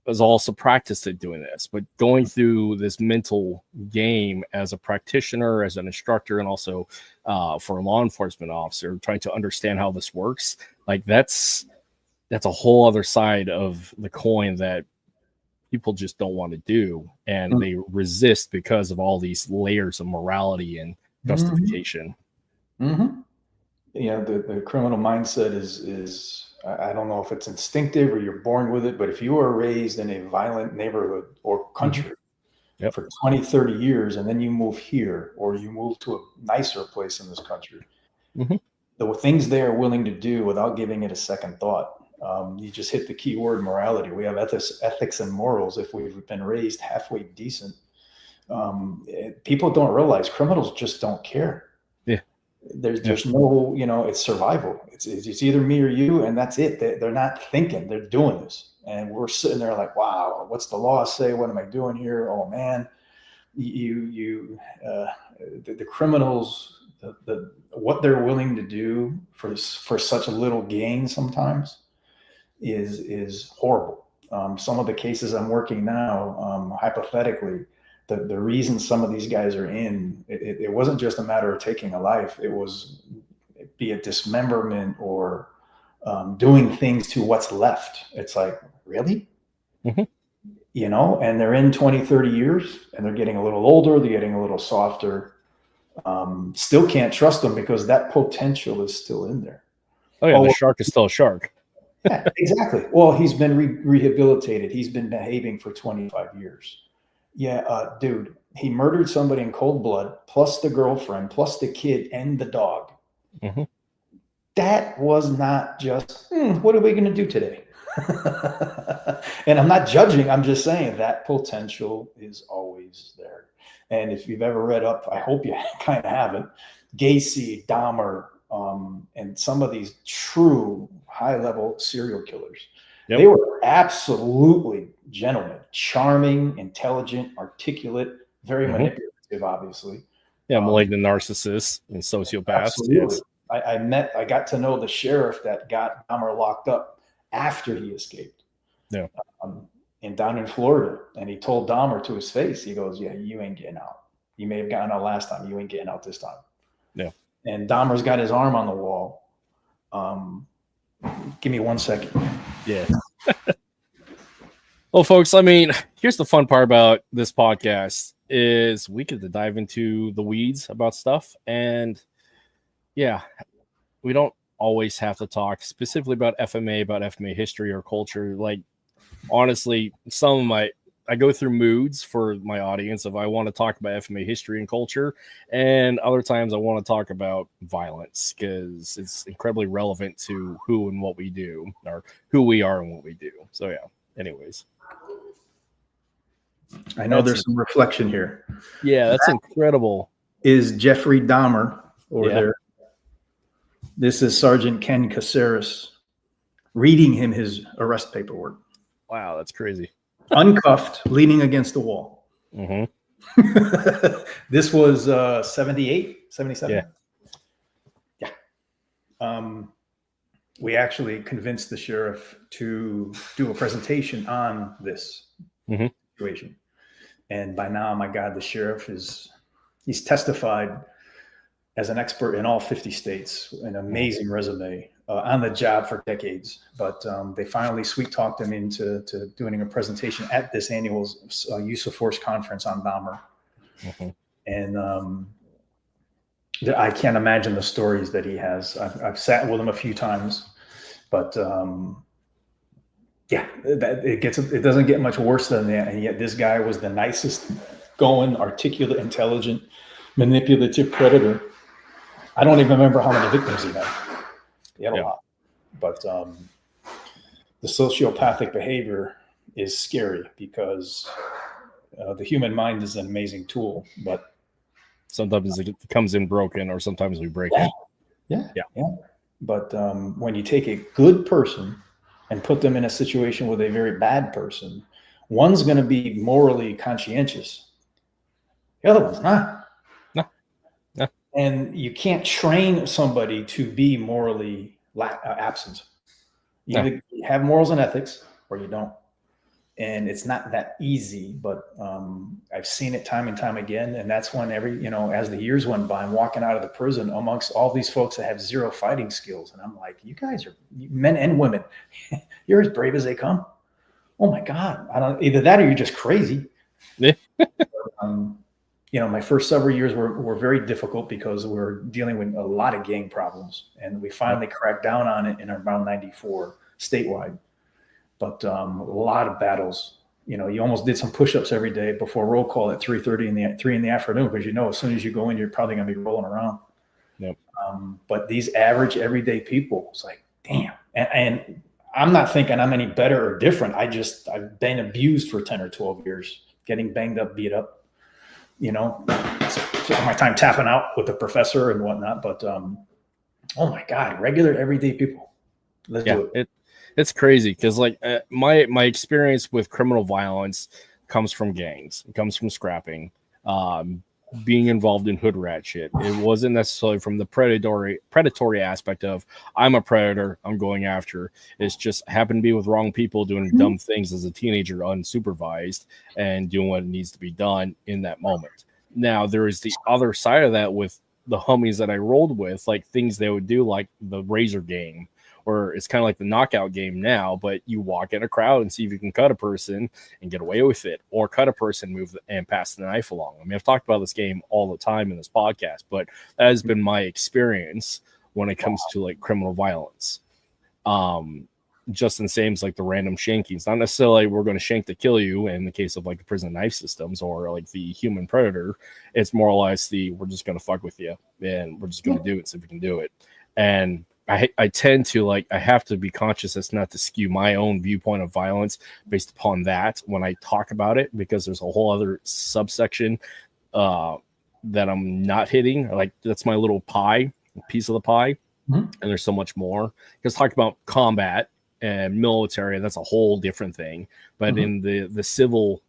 was also practiced at doing this. But going through this mental game as a practitioner, as an instructor, and also for a law enforcement officer, trying to understand how this works, like that's a whole other side of the coin that people just don't want to do, and they resist because of all these layers of morality and justification.
Yeah, the criminal mindset is I don't know if it's instinctive or you're born with it, but if you are raised in a violent neighborhood or country for 20, 30 years, and then you move here or you move to a nicer place in this country, the things they are willing to do without giving it a second thought. You just hit the key word, morality. We have ethics and morals if we've been raised halfway decent. People don't realize criminals just don't care. There's no, it's survival. It's either me or you, and that's it. They're not thinking, they're doing this. And we're sitting there like, wow, what's the law say? What am I doing here? Oh man, the criminals, what they're willing to do for such a little gain sometimes is horrible. Some of the cases I'm working now, hypothetically, the reason some of these guys are in, it wasn't just a matter of taking a life. It was be it dismemberment or doing things to what's left. It's like, really? And they're in 20, 30 years, and they're getting a little older. They're getting a little softer. Still can't trust them because that potential is still in there.
Oh, yeah, the shark is still a shark.
Yeah, exactly. Well, he's been rehabilitated. He's been behaving for 25 years. Yeah, dude, he murdered somebody in cold blood, plus the girlfriend, plus the kid and the dog. That was not just, what are we going to do today? And I'm not judging. I'm just saying that potential is always there. And if you've ever read up, I hope you kind of haven't, Gacy, Dahmer, and some of these true high-level serial killers, they were absolutely gentlemen, charming, intelligent, articulate, very manipulative, obviously.
Yeah, malignant narcissists and sociopaths.
Absolutely. Yes. I got to know the sheriff that got Dahmer locked up after he escaped.
Yeah.
And down in Florida. And he told Dahmer to his face, he goes, yeah, you ain't getting out. You may have gotten out last time. You ain't getting out this time.
Yeah.
And Dahmer's got his arm on the wall. Give me 1 second.
Yeah. Well, folks, I mean, here's the fun part about this podcast is we get to dive into the weeds about stuff. And yeah, we don't always have to talk specifically about FMA history or culture. Like, honestly, I go through moods for my audience if I want to talk about FMA history and culture, and other times I want to talk about violence because it's incredibly relevant to who and what we do, or who we are and what we do. So yeah, anyways.
I know there's some reflection here.
Yeah, that's incredible.
Is Jeffrey Dahmer over there. This is Sergeant Ken Caceres reading him his arrest paperwork.
Wow, that's crazy.
Uncuffed, leaning against the wall. This was 78, 77. Yeah. We actually convinced the sheriff to do a presentation on this situation. And by now, my God, the sheriff he's testified as an expert in all 50 states, an amazing resume, on the job for decades. But they finally sweet-talked him into doing a presentation at this annual use of force conference on Dahmer. And I can't imagine the stories that he has. I've sat with him a few times, but it doesn't get much worse than that. And yet this guy was the nicest going, articulate, intelligent, manipulative predator. I don't even remember how many victims he had. He had a lot. But the sociopathic behavior is scary because the human mind is an amazing tool, but
sometimes it comes in broken, or sometimes we break it.
Yeah. But when you take a good person and put them in a situation with a very bad person, one's going to be morally conscientious. The other one's not.
No.
And you can't train somebody to be morally absent. You either have morals and ethics or you don't. And it's not that easy, but I've seen it time and time again. And that's when as the years went by, I'm walking out of the prison amongst all these folks that have zero fighting skills. And I'm like, you guys are men and women. You're as brave as they come. Oh my God. Either that or you're just crazy.
Yeah.
My first several years were very difficult because we're dealing with a lot of gang problems. And we finally cracked down on it in around 94 statewide. But a lot of battles. You almost did some push-ups every day before roll call at 3:30 in the afternoon, because as soon as you go in, you're probably going to be rolling around.
Yep.
But these average everyday people, it's like, damn. And I'm not thinking I'm any better or different. I've been abused for 10 or 12 years, getting banged up, beat up. My time tapping out with the professor and whatnot. But oh my God, regular everyday people. Let's do it.
It's crazy because my experience with criminal violence comes from gangs. It comes from scrapping, being involved in hood rat shit. It wasn't necessarily from the predatory aspect of I'm a predator, I'm going after. It's just happened to be with wrong people doing dumb things as a teenager, unsupervised, and doing what needs to be done in that moment. Now there is the other side of that with the homies that I rolled with, like things they would do, like the razor game. Or it's kind of like the knockout game now, but you walk in a crowd and see if you can cut a person and get away with it, or cut a person, move and pass the knife along. I mean, I've talked about this game all the time in this podcast, but that has been my experience when it comes to like criminal violence. Just the same as like the random shankings, not necessarily we're going to shank to kill you in the case of like the prison knife systems or like the human predator. It's more or less we're just going to fuck with you and we're just going to do it, see if we can do it. And I tend to I have to be conscious as not to skew my own viewpoint of violence based upon that when I talk about it, because there's a whole other subsection that I'm not hitting. Like that's my little piece of the pie. And there's so much more, because talk about combat and military, that's a whole different thing. But in the civil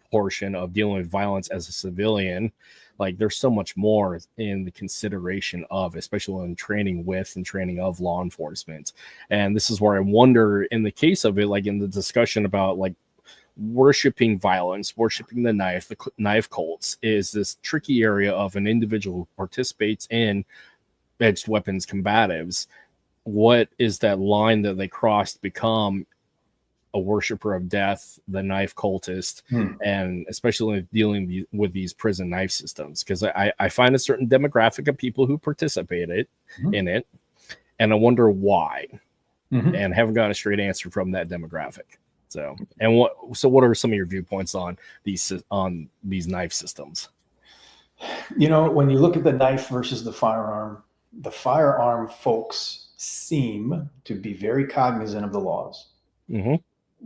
portion of dealing with violence as a civilian, there's so much more in the consideration of, especially when training with and training of law enforcement. And this is where I wonder, in the case of it, in the discussion about worshiping violence, worshiping the knife cults, is this tricky area of an individual who participates in edged weapons combatives. What is that line that they cross to become a worshiper of death, the knife cultist, and especially dealing with these prison knife systems? Because I find a certain demographic of people who participate in it, and I wonder why, and haven't got a straight answer from that demographic. So what are some of your viewpoints on these knife systems?
When you look at the knife versus the firearm folks seem to be very cognizant of the laws.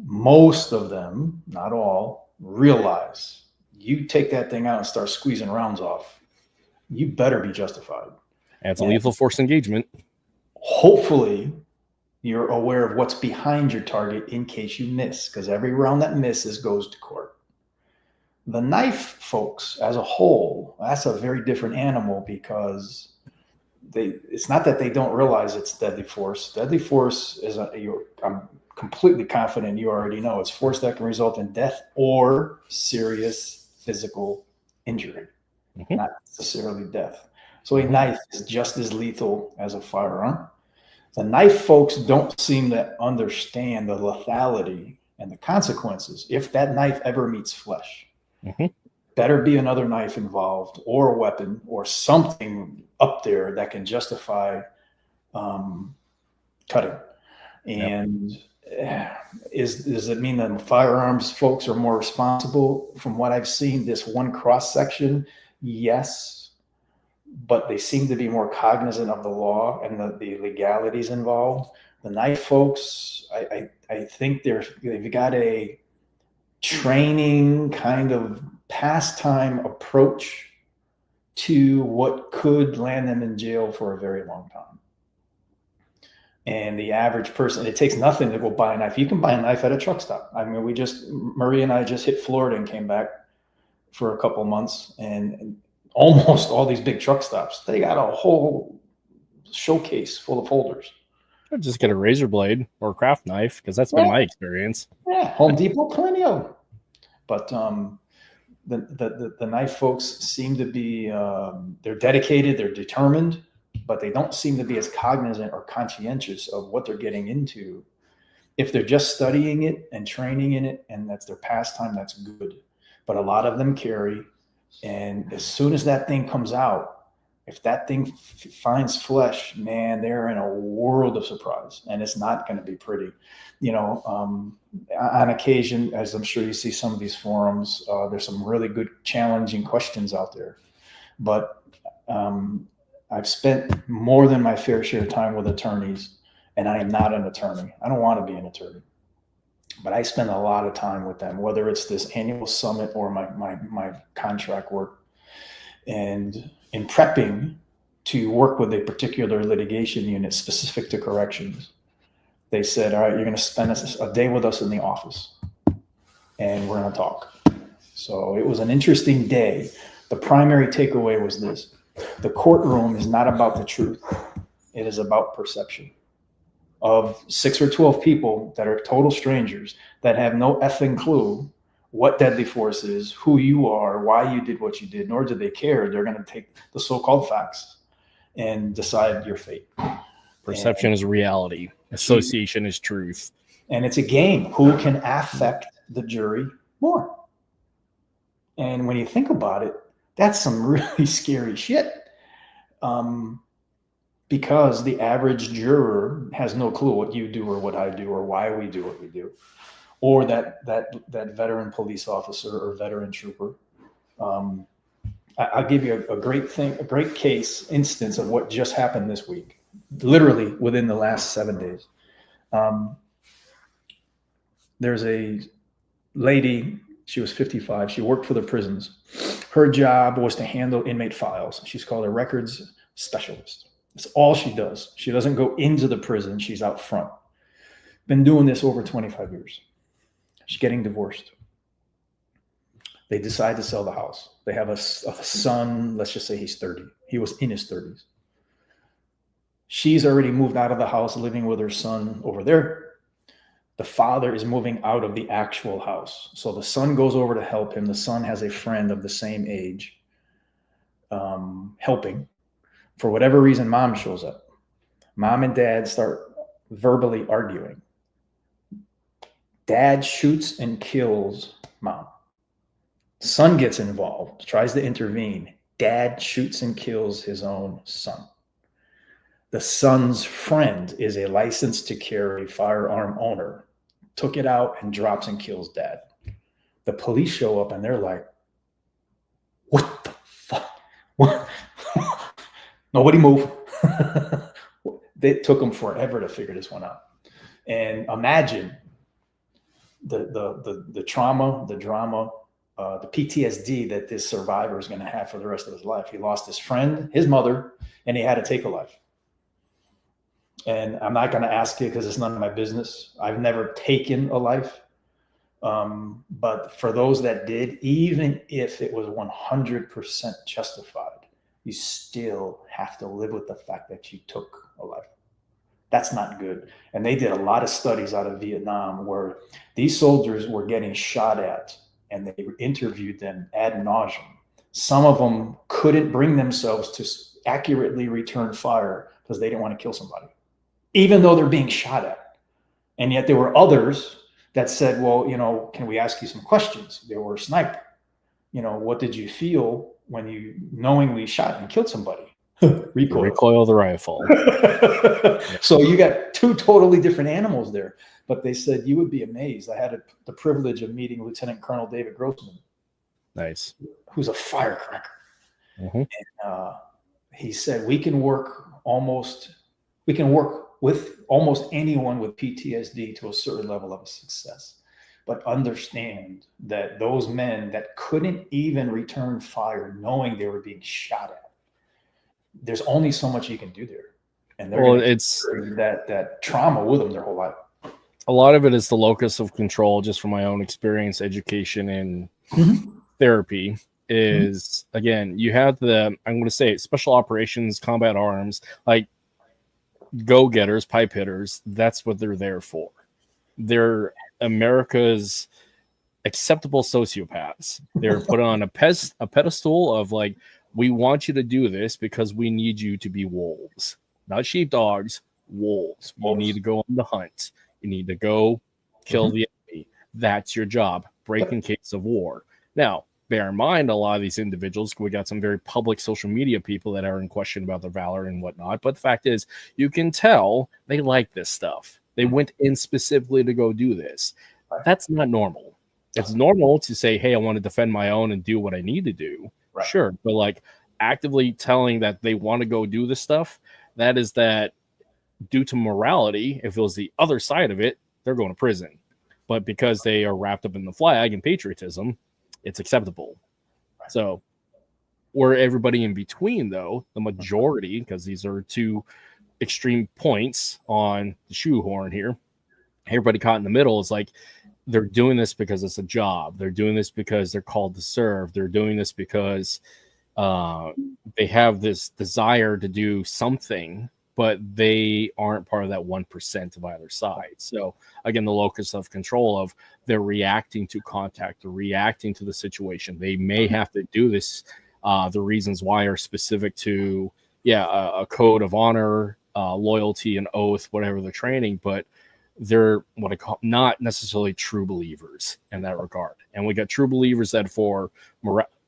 Most of them, not all, realize you take that thing out and start squeezing rounds off, you better be justified.
And it's a lethal force engagement.
Hopefully you're aware of what's behind your target in case you miss, because every round that misses goes to court. The knife folks as a whole, that's a very different animal, because it's not that they don't realize it's deadly force. Deadly force is I'm completely confident you already know it's force that can result in death or serious physical injury, not necessarily death. So a knife is just as lethal as a firearm. The knife folks don't seem to understand the lethality and the consequences if that knife ever meets flesh. Better be another knife involved, or a weapon, or something up there that can justify cutting. And does it mean that firearms folks are more responsible? From what I've seen, this one cross section, yes, but they seem to be more cognizant of the law and the legalities involved. The knife folks, I think they've got a training kind of pastime approach to what could land them in jail for a very long time. And the average person, it takes nothing to go buy a knife. You can buy a knife at a truck stop. I mean, Murray and I just hit Florida and came back for a couple of months, and almost all these big truck stops, they got a whole showcase full of folders.
I'd just get a razor blade or a craft knife, because that's been my experience.
Yeah, Home Depot, plenty of them. But the knife folks seem to be, they're dedicated, they're determined, but they don't seem to be as cognizant or conscientious of what they're getting into. If they're just studying it and training in it, and that's their pastime, that's good. But a lot of them carry, and as soon as that thing comes out, if that thing finds flesh, man, they're in a world of surprise, and it's not going to be pretty. You know, on occasion, as I'm sure you see some of these forums, there's some really good challenging questions out there. But I've spent more than my fair share of time with attorneys, and I am not an attorney. I don't want to be an attorney. But I spend a lot of time with them, whether it's this annual summit or my contract work. And in prepping to work with a particular litigation unit specific to corrections, they said, all right, you're going to spend a day with us in the office, and we're going to talk. So it was an interesting day. The primary takeaway was this: the courtroom is not about the truth. It is about perception. Of 6 or 12 people that are total strangers that have no effing clue what deadly force is, who you are, why you did what you did, nor do they care. They're going to take the so-called facts and decide your fate.
Perception is reality. Association is truth.
And it's a game. Who can affect the jury more? And when you think about it, that's some really scary shit. Because the average juror has no clue what you do or what I do or why we do what we do, or that veteran police officer or veteran trooper. I'll give you a great case instance of what just happened this week, literally within the last 7 days. There's a lady, she was 55. She worked for the prisons. Her job was to handle inmate files. She's called a records specialist. That's all she does. She doesn't go into the prison. She's out front. Been doing this over 25 years. She's getting divorced. They decide to sell the house. They have a son. Let's just say he's 30. He was in his 30s. She's already moved out of the house, living with her son over there. The father is moving out of the actual house. So the son goes over to help him. The son has a friend of the same age helping. For whatever reason, mom shows up. Mom and dad start verbally arguing. Dad shoots and kills mom. Son gets involved, tries to intervene. Dad shoots and kills his own son. The son's friend is a licensed to carry firearm owner. Took it out and drops and kills dad. The police show up and they're like, what the fuck? What? Nobody move. It took them forever to figure this one out. And imagine the trauma, the drama, the PTSD that this survivor is going to have for the rest of his life. He lost his friend, his mother, and he had to take a life. And I'm not going to ask you because it's none of my business. I've never taken a life. But for those that did, even if it was 100% justified, you still have to live with the fact that you took a life. That's not good. And they did a lot of studies out of Vietnam where these soldiers were getting shot at, and they interviewed them ad nauseum. Some of them couldn't bring themselves to accurately return fire because they didn't want to kill somebody, even though they're being shot at. And yet there were others that said, well, can we ask you some questions? They were a sniper. What did you feel when you knowingly shot and killed somebody? Recoil
of the rifle.
So you got two totally different animals there. But they said you would be amazed. I had the privilege of meeting Lieutenant Colonel David Grossman.
Nice.
Who's a firecracker.
Mm-hmm.
And he said we can work with almost anyone with PTSD to a certain level of success. But understand that those men that couldn't even return fire knowing they were being shot at, there's only so much you can do there. and they're
Well,
going to
it's
carry that trauma with them their whole life.
a lot of it is the locus of control, just from my own experience, education, and therapy. Is again, you have I'm going to say it, special operations, combat arms, like go-getters, pipe hitters. That's what they're there for. They're America's acceptable sociopaths. They're put on a pedestal of like, we want you to do this because we need you to be wolves, not sheepdogs, wolves. You need to go on the hunt. You need to go kill the enemy. That's your job. Break in case of war. Now, bear in mind, a lot of these individuals, we got some very public social media people that are in question about their valor and whatnot. But the fact is, you can tell they like this stuff. They went in specifically to go do this. That's not normal. It's normal to say, hey, I want to defend my own and do what I need to do. Right. Sure. But like actively telling that they want to go do this stuff, that is that due to morality, if it was the other side of it, they're going to prison. But because they are wrapped up in the flag and patriotism, it's acceptable. Right. So where everybody in between, though, the majority, because these are two extreme points on the shoehorn here, everybody caught in the middle is like, they're doing this because it's a job. They're doing this because they're called to serve. They're doing this because they have this desire to do something, but they aren't part of that 1% of either side. So again, the locus of control of they're reacting to contact, they're reacting to the situation. They may have to do this. The reasons why are specific to, a code of honor, loyalty, and oath, whatever the training, but they're what I call not necessarily true believers in that regard. And we got true believers that for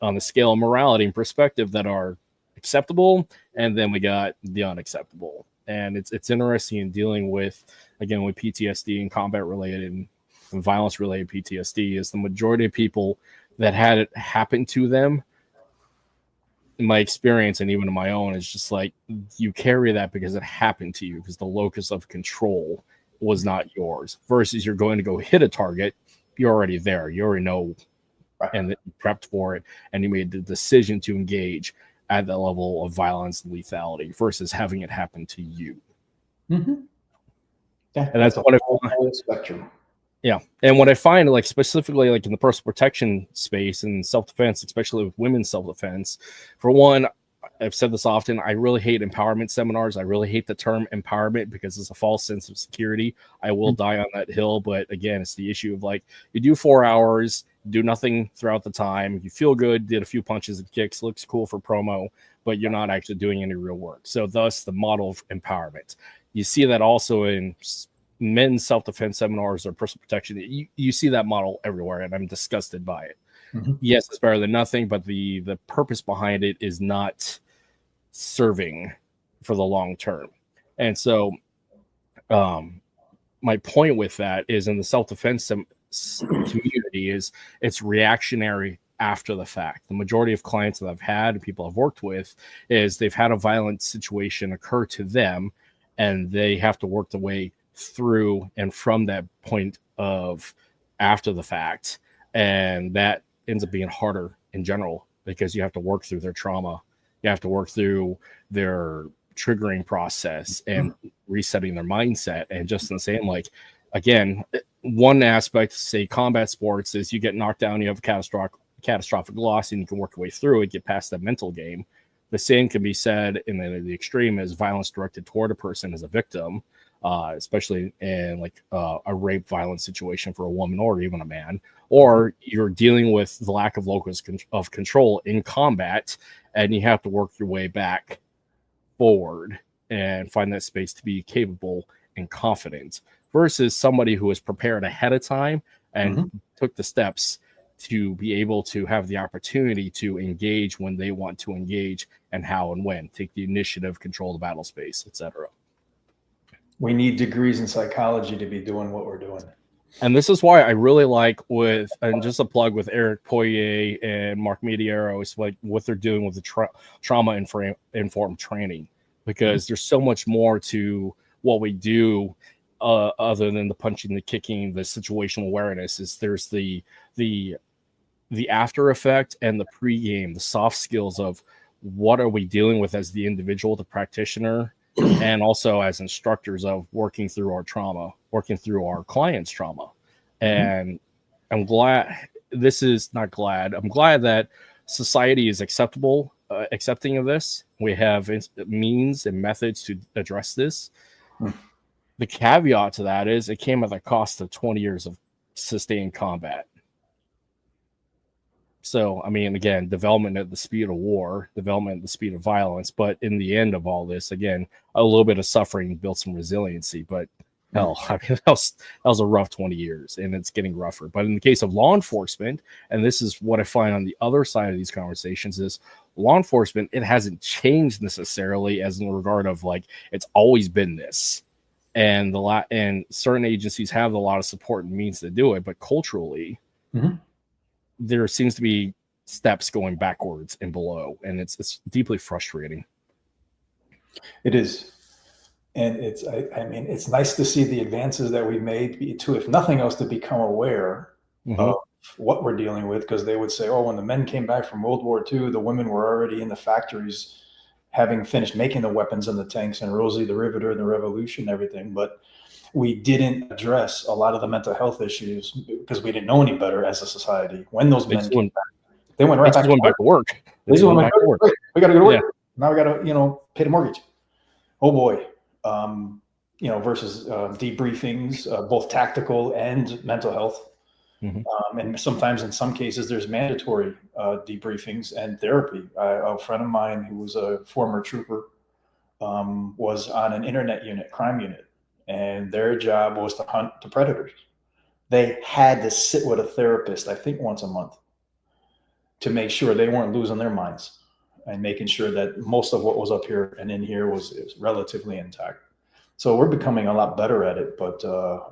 on the scale of morality and perspective that are acceptable, and then we got the unacceptable. And it's interesting in dealing with, again, with PTSD and combat related and violence related PTSD is the majority of people that had it happen to them, in my experience and even in my own, is just like you carry that because it happened to you, because the locus of control was not yours, versus you're going to go hit a target. You're already there. You already know, and you prepped for it, and you made the decision to engage at that level of violence and lethality versus having it happen to you.
Yeah,
and that's what
spectrum.
Yeah, and what I find, like specifically, like in the personal protection space and self-defense, especially with women's self-defense, for one, I've said this often, I really hate empowerment seminars. I really hate the term empowerment because it's a false sense of security. I will die on that hill. But again, it's the issue of like, you do 4 hours, do nothing throughout the time. You feel good, did a few punches and kicks, looks cool for promo, but you're not actually doing any real work. So thus the model of empowerment. You see that also in men's self-defense seminars or personal protection. You see that model everywhere, and I'm disgusted by it. Yes, it's better than nothing, but the purpose behind it is not serving for the long term. And so my point with that is, in the self-defense community, is it's reactionary after the fact. The majority of clients that I've had and people I've worked with is they've had a violent situation occur to them, and they have to work the way through and from that point of after the fact. And that ends up being harder in general because you have to work through their trauma. You have to work through their triggering process and resetting their mindset. And just in the same, like, again, one aspect, say combat sports, is you get knocked down, you have a catastrophic loss, and you can work your way through it, get past that mental game. The same can be said in the extreme as violence directed toward a person as a victim, especially in like a rape violence situation for a woman or even a man, or you're dealing with the lack of locus of control in combat, and you have to work your way back forward and find that space to be capable and confident, versus somebody who was prepared ahead of time and took the steps to be able to have the opportunity to engage when they want to engage and how and when, take the initiative, control the battle space, etc.
We need degrees in psychology to be doing what we're doing.
And this is why I really like with, and just a plug with Eric Poirier and Mark Mediero, is like what they're doing with the trauma informed training, because there's so much more to what we do other than the punching, the kicking, the situational awareness. Is there's the after effect and the pregame, the soft skills of what are we dealing with as the individual, the practitioner, and also as instructors of working through our trauma, working through our clients' trauma. And I'm glad I'm glad that society is accepting of this. We have means and methods to address this. The caveat to that is it came at the cost of 20 years of sustained combat. So, I mean, again, development at the speed of war, development at the speed of violence. But in the end of all this, again, a little bit of suffering built some resiliency. But hell, I mean, that was a rough 20 years, and it's getting rougher. But in the case of law enforcement, and this is what I find on the other side of these conversations, is law enforcement, it hasn't changed necessarily as in regard of like, it's always been this. And and certain agencies have a lot of support and means to do it. But culturally, there seems to be steps going backwards and below, and it's deeply frustrating.
It is. And I mean, it's nice to see the advances that we made to, if nothing else, to become aware of what we're dealing with, because they would say, oh, when the men came back from World War II, the women were already in the factories having finished making the weapons and the tanks, and Rosie the Riveter and the Revolution and everything. But we didn't address a lot of the mental health issues because we didn't know any better as a society. When those men came back, they went right back to work. They just went back to work. We got to go to work. Yeah. Now we got to, pay the mortgage. Oh boy. Versus debriefings, both tactical and mental health. And sometimes in some cases, there's mandatory debriefings and therapy. A friend of mine who was a former trooper was on an internet unit, crime unit, and their job was to hunt the predators. They had to sit with a therapist, I think once a month, to make sure they weren't losing their minds and making sure that most of what was up here and in here was relatively intact. So we're becoming a lot better at it, but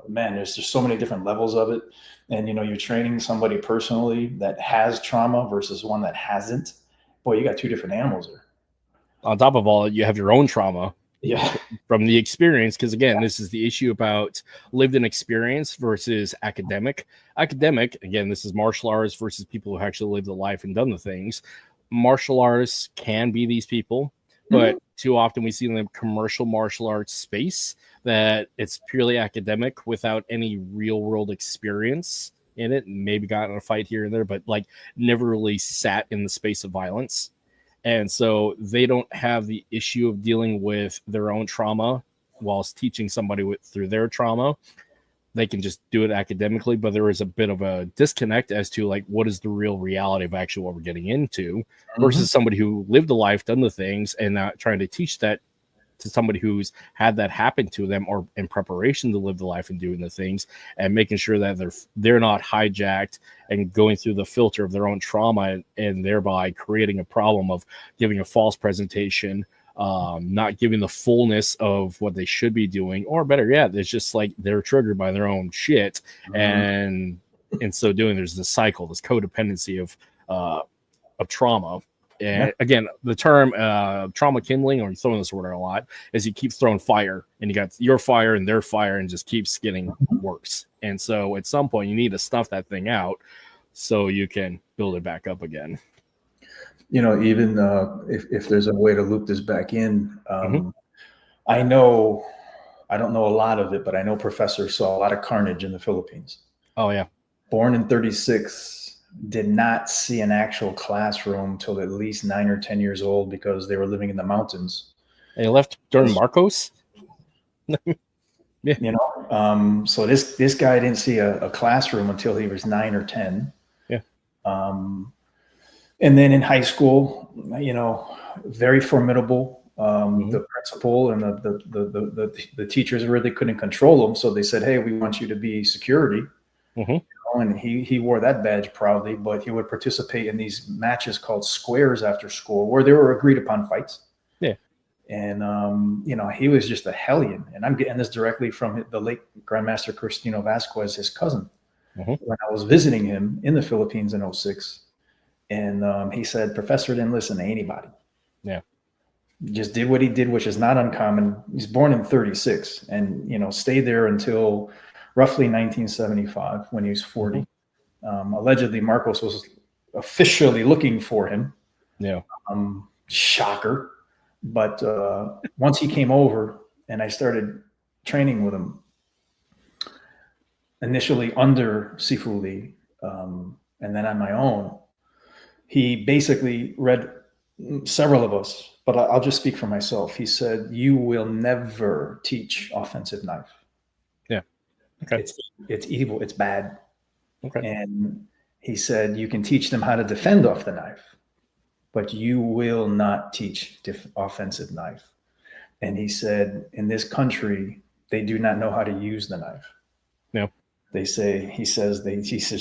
man, there's just so many different levels of it. And, you're training somebody personally that has trauma versus one that hasn't. Boy, you got two different animals there.
On top of all, you have your own trauma.
Yeah.
From the experience, because again, this is the issue about lived-in experience versus academic. Academic, again, this is martial arts versus people who actually lived the life and done the things. Martial artists can be these people, but too often we see in the commercial martial arts space that it's purely academic without any real world experience in it. Maybe got in a fight here and there, but like never really sat in the space of violence. And so they don't have the issue of dealing with their own trauma whilst teaching somebody through their trauma. They can just do it academically, but there is a bit of a disconnect as to like, what is the real reality of actually what we're getting into versus somebody who lived a life, done the things, and not trying to teach that to somebody who's had that happen to them or in preparation to live the life and doing the things, and making sure that they're not hijacked and going through the filter of their own trauma and thereby creating a problem of giving a false presentation, not giving the fullness of what they should be doing, or better yet, it's just like they're triggered by their own shit, and in so doing, there's this cycle, this codependency of trauma. And again, the term trauma kindling, or throwing this word a lot, is you keep throwing fire, and you got your fire and their fire, and just keeps getting worse. And so at some point, you need to snuff that thing out so you can build it back up again.
Even if there's a way to loop this back in, I don't know a lot of it, but I know Professor saw a lot of carnage in the Philippines.
Oh, yeah.
Born in 1936, did not see an actual classroom till at least 9 or 10 years old because they were living in the mountains.
They left during Marcos?
So this guy didn't see a classroom until he was 9 or 10.
Yeah.
And then in high school, very formidable. The principal and the teachers really couldn't control him, so they said, "Hey, we want you to be security." And he wore that badge proudly, but he would participate in these matches called squares after school, where there were agreed upon fights. Yeah. And he was just a hellion. And I'm getting this directly from the late Grandmaster Cristino Vasquez, his cousin, when I was visiting him in the Philippines in 2006. And he said, Professor didn't listen to anybody.
Yeah.
Just did what he did, which is not uncommon. He's born in 1936 and, stayed there until roughly 1975 when he was 40. Allegedly, Marcos was officially looking for him.
Yeah.
Shocker. But once he came over and I started training with him, initially under Sifu Lee, and then on my own, he basically read several of us, but I'll just speak for myself. He said, "You will never teach offensive knife.
Yeah. Okay.
It's evil. It's bad."
Okay.
And he said, "You can teach them how to defend off the knife, but you will not teach offensive knife." And he said, "In this country, they do not know how to use the knife.
No.
He says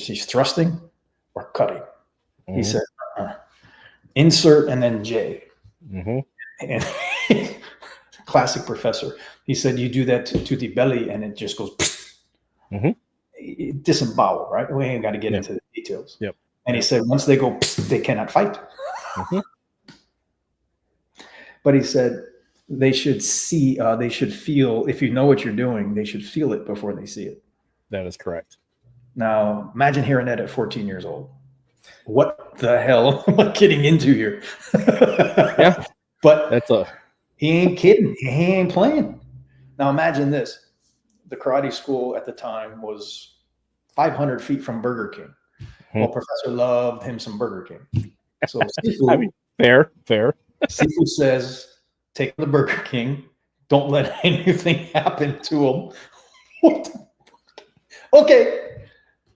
she's thrusting or cutting."
Mm-hmm.
He said, insert and then J.
Mm-hmm.
And classic professor. He said, you do that to the belly and it just goes
mm-hmm.
disembowel, right? We ain't got to get into the details.
Yep.
And he said, once they go, they cannot fight.
Mm-hmm.
But he said, they should see, they should feel, if you know what you're doing, they should feel it before they see it.
That is correct.
Now, imagine hearing that at 14 years old. What the hell am I getting into here?
Yeah.
But he ain't kidding. He ain't playing. Now, imagine this. The karate school at the time was 500 feet from Burger King. Mm-hmm. Well, Professor loved him some Burger King. So Sifu,
I mean, fair.
Sifu says, take the Burger King. Don't let anything happen to him. What the fuck? Okay.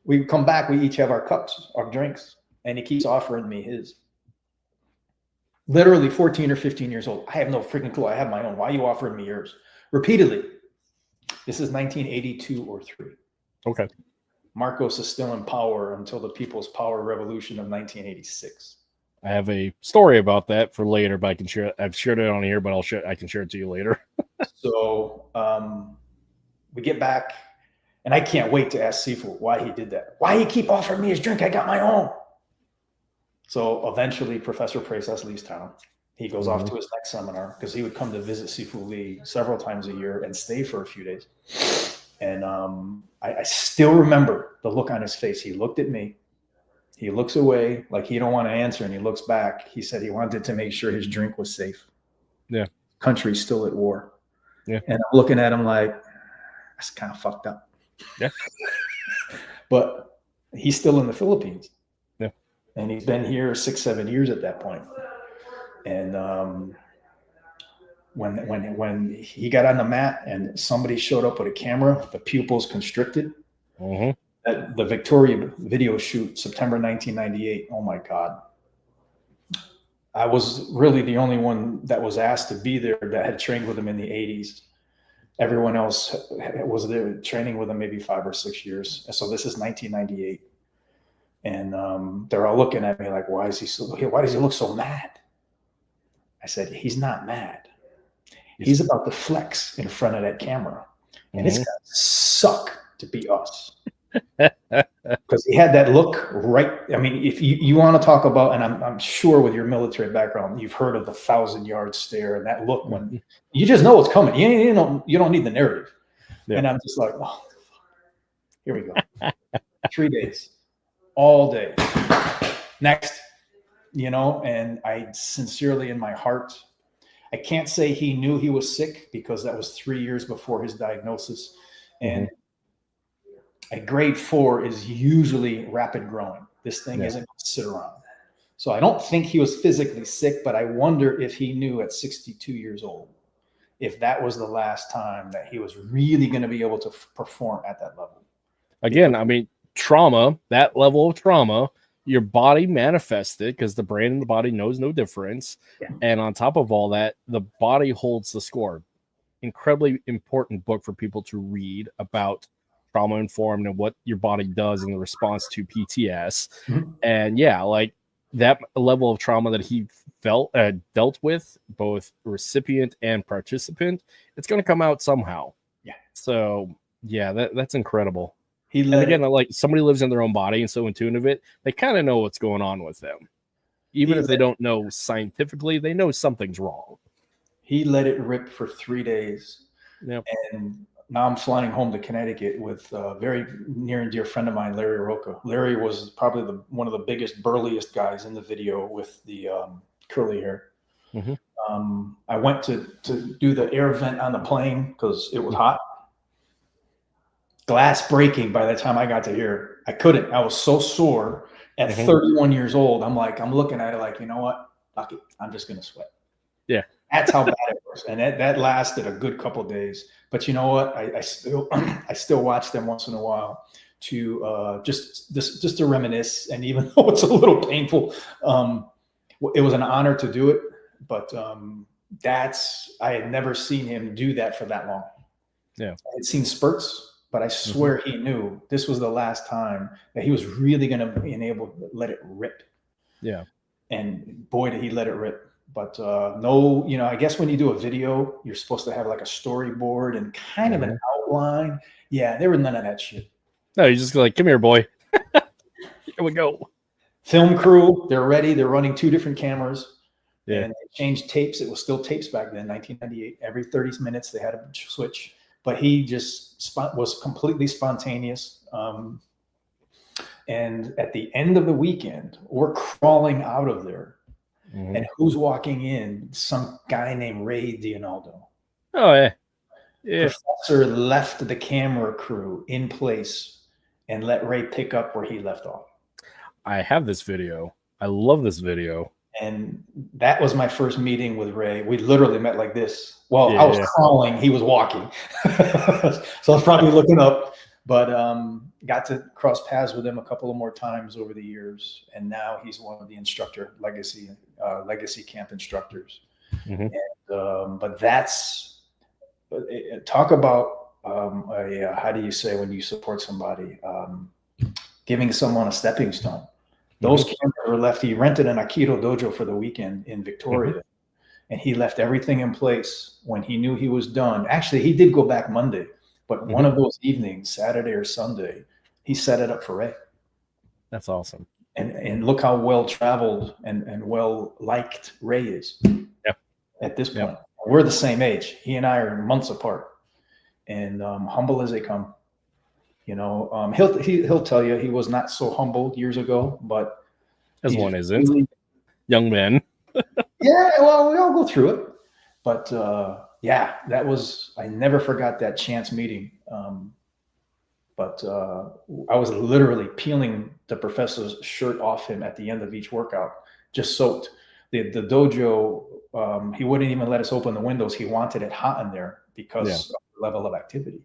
We come back. We each have our cups, our drinks. And he keeps offering me his. Literally 14 or 15 years old. I have no freaking clue. I have my own. Why are you offering me yours? Repeatedly. This is 1982 or 3. Okay. Marcos is still in power until the People's Power Revolution of 1986.
I have a story about that for later, but I can share it. I've shared it on here, but I can share it to you later.
So we get back, and I can't wait to ask Sifu why he did that. Why he keep offering me his drink? I got my own. So eventually, Professor Presas leaves town. He goes off to his next seminar because he would come to visit Sifu Lee several times a year and stay for a few days. And I still remember the look on his face. He looked at me. He looks away like he don't want to answer, and he looks back. He said he wanted to make sure his drink was safe.
Yeah.
Country's still at war.
Yeah.
And I'm looking at him like, that's kind of fucked up.
Yeah.
But he's still in the Philippines.
Yeah.
And he's been here 6-7 years at that point. And when he got on the mat and somebody showed up with a camera, the pupils constricted.
Mm-hmm.
At the Victoria video shoot, September 1998. Oh my God. I was really the only one that was asked to be there that had trained with him in the 80s. Everyone else was there training with him maybe 5 or 6 years. And so this is 1998. And they're all looking at me like, why does he look so mad? I said, he's not mad. He's about to flex in front of that camera. And it's going to suck to be us. Because he had that look right. I mean, if you want to talk about, and I'm sure with your military background, you've heard of the 1,000-yard stare and that look when you just know what's coming. You don't need the narrative. Yeah. And I'm just like, oh, here we go. 3 days, all day. Next, and I sincerely in my heart, I can't say he knew he was sick because that was 3 years before his diagnosis. And a grade 4 is usually rapid growing. This thing isn't going to sit around. So I don't think he was physically sick, but I wonder if he knew at 62 years old, if that was the last time that he was really going to be able to perform at that level.
Again, I mean, trauma, that level of trauma, your body manifests it because the brain and the body knows no difference. Yeah. And on top of all that, the body holds the score. Incredibly important book for people to read about trauma informed and what your body does in the response to PTS. And like that level of trauma that he dealt with, both recipient and participant, it's going to come out somehow. Yeah. So that's incredible. And again, like somebody lives in their own body and so in tune of it, they kind of know what's going on with them. Even if they don't know scientifically, they know something's wrong. He let it rip for 3 days. Yep. And now I'm flying home to Connecticut with a very near and dear friend of mine, Larry Roca. Larry was probably one of the biggest, burliest guys in the video with the curly hair. Mhm.
I went to do the air vent on the plane because it was hot. Glass breaking by the time I got to here. I couldn't. I was so sore at 31 years old. I'm looking at it like, you know what? Fuck it. I'm just going to sweat.
Yeah.
That's how bad it was. And that lasted a good couple of days. But you know what? I still I still watch them once in a while to just to reminisce. And even though it's a little painful, it was an honor to do it. But I had never seen him do that for that long.
Yeah.
I had seen spurts, but I swear he knew this was the last time that he was really going to be able to let it rip.
Yeah.
And boy, did he let it rip. But no, I guess when you do a video, you're supposed to have like a storyboard and kind of an outline. Yeah, there was none of that shit.
No, you're just like, come here, boy. Here we go.
Film crew, they're ready. They're running 2 different cameras.
Yeah.
And they changed tapes. It was still tapes back then, 1998. Every 30 minutes, they had a switch. But he just was completely spontaneous. And at the end of the weekend, we're crawling out of there. And who's walking in? Some guy named Ray Dionaldo.
Oh, yeah. Yeah.
Professor left the camera crew in place and let Ray pick up where he left off.
I have this video. I love this video.
And that was my first meeting with Ray. We literally met like this. Well, I was crawling. He was walking. So I was probably looking up. But got to cross paths with him a couple of more times over the years. And now he's one of the instructor legacy camp instructors. And, but that's talk about how do you say when you support somebody, giving someone a stepping stone. Those cameras were left. He rented an Aikido dojo for the weekend in Victoria. And he left everything in place when he knew he was done. Actually, he did go back Monday. But one of those evenings, Saturday or Sunday, he set it up for Ray.
That's awesome.
And look how well traveled and well liked Ray is. At this point. We're the same age. He and I are months apart. And humble as they come. He'll tell you he was not so humble years ago, but
as one isn't. Really, young man.
Yeah, well, we all go through it. But that was, I never forgot that chance meeting. But I was literally peeling the professor's shirt off him at the end of each workout, just soaked. The dojo, he wouldn't even let us open the windows. He wanted it hot in there because of the level of activity.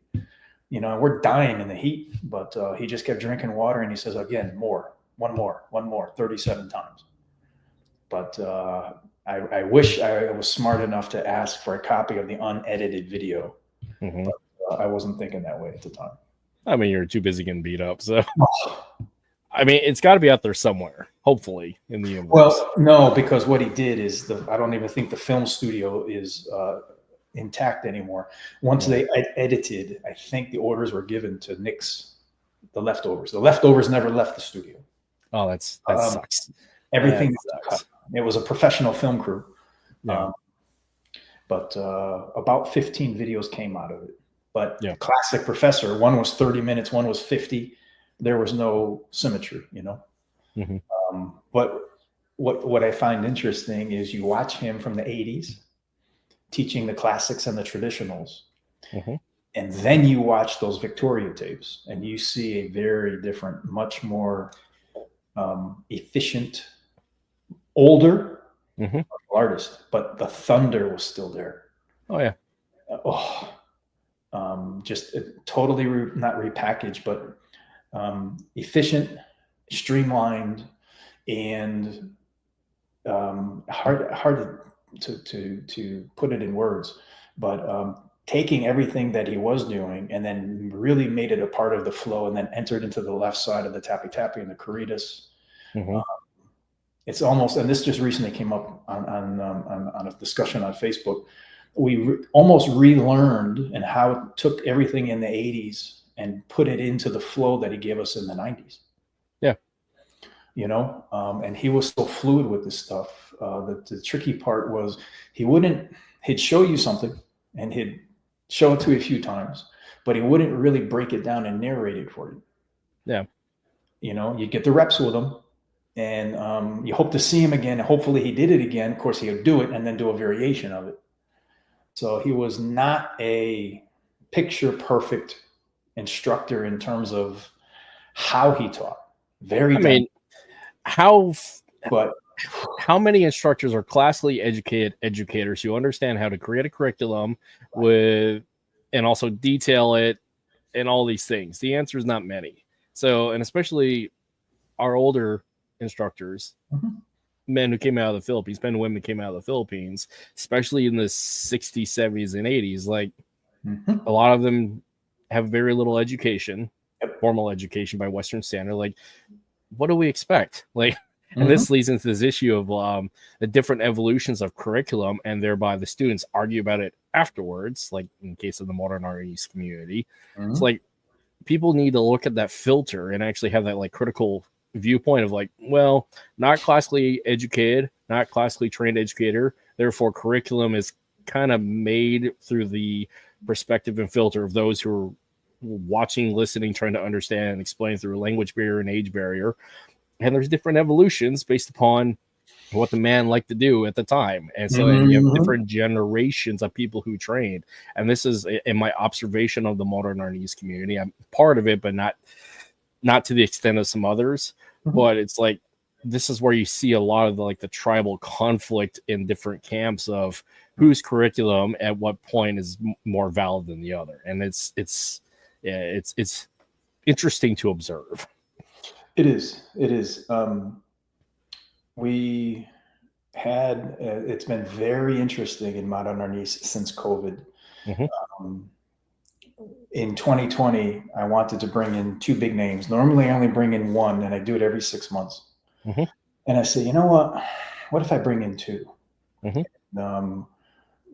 And we're dying in the heat, but he just kept drinking water and he says, again, one more, 37 times. But I wish I was smart enough to ask for a copy of the unedited video. But I wasn't thinking that way at the time.
I mean, you're too busy getting beat up. So, I mean, it's got to be out there somewhere, hopefully, in the universe.
Well, no, because what he did is I don't even think the film studio is intact anymore. Once they edited, I think the orders were given to nix the leftovers. The leftovers never left the studio.
Oh, that sucks.
Everything cut. It was a professional film crew. But about 15 videos came out of it. But classic Professor, one was 30 minutes, one was 50. There was no symmetry, But what I find interesting is you watch him from the 80s teaching the classics and the traditionals. And then you watch those Victoria tapes and you see a very different, much more efficient, older artist, but the thunder was still there.
Oh yeah.
Just totally not repackaged, but efficient, streamlined, and hard to put it in words. But taking everything that he was doing and then really made it a part of the flow, and then entered into the left side of the tappy tappy and the corridas. It's almost, and this just recently came up on a discussion on Facebook. We almost relearned and how it took everything in the 80s and put it into the flow that he gave us in the 90s.
Yeah.
And he was so fluid with this stuff. The tricky part was he'd show you something and he'd show it to you a few times, but he wouldn't really break it down and narrate it for you.
Yeah.
You'd get the reps with him, And you hope to see him again. Hopefully he did it again. Of course, he'll do it and then do a variation of it. So he was not a picture perfect instructor in terms of how he taught. Very,
I mean, how many instructors are classically educated educators who understand how to create a curriculum and also detail it and all these things? The answer is not many. So, and especially our older instructors, men who came out of the Philippines, men and women who came out of the Philippines, especially in the 60s, 70s, and 80s, like a lot of them have very little education, formal education by Western standard. Like, what do we expect? Like, and this leads into this issue of the different evolutions of curriculum, and thereby the students argue about it afterwards, like in case of the Modern Arnis community. It's like people need to look at that filter and actually have that like critical viewpoint of like, well, not classically educated, not classically trained educator, therefore curriculum is kind of made through the perspective and filter of those who are watching, listening, trying to understand and explain through a language barrier and age barrier. And there's different evolutions based upon what the man liked to do at the time. And so and you have different generations of people who trained. And this is in my observation of the Modern Arnis community. I'm part of it, but not to the extent of some others. But it's like, this is where you see a lot of the tribal conflict in different camps of whose curriculum at what point is more valid than the other. And it's interesting to observe.
It is. We had, it's been very interesting in Modern Arnis since COVID. In 2020, I wanted to bring in 2 big names. Normally, I only bring in 1, and I do it every 6 months. And I said, you know what? What if I bring in 2?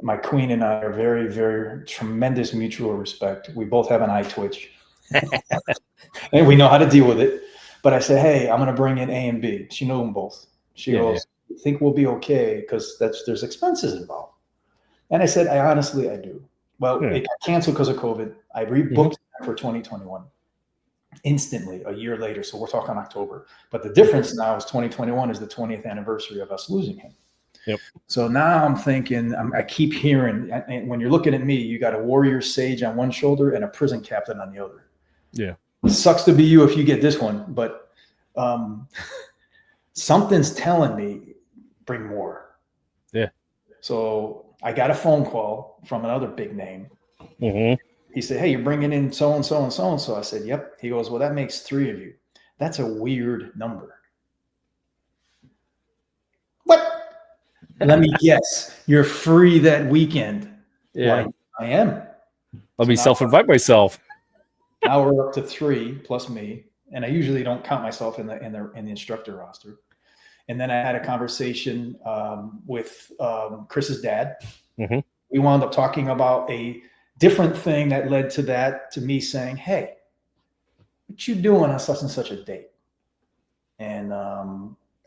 My queen and I are very, very tremendous mutual respect. We both have an eye twitch, and we know how to deal with it. But I said, hey, I'm going to bring in A and B. She knew them both. She goes, I think we'll be okay because there's expenses involved. And I said, I do. Well, it got canceled because of COVID. I rebooked for 2021 instantly a year later. So we're talking October. But the difference now is 2021 is the 20th anniversary of us losing him. So now I'm thinking, I keep hearing, and when you're looking at me, you got a warrior sage on one shoulder and a prison captain on the other. It sucks to be you if you get this one, but something's telling me bring more. So I got a phone call from another big name. He said, hey, you're bringing in so-and-so and so-and-so. I said, yep. He goes, well, that makes 3 of you. That's a weird number. What? Let me guess. You're free that weekend. Well, I am.
Let me self-invite myself.
Now we're up to 3 plus me. And I usually don't count myself in the instructor roster. And then I had a conversation with Chris's dad. We wound up talking about a different thing that led to that, to me saying, hey, what you doing on such and such a date? And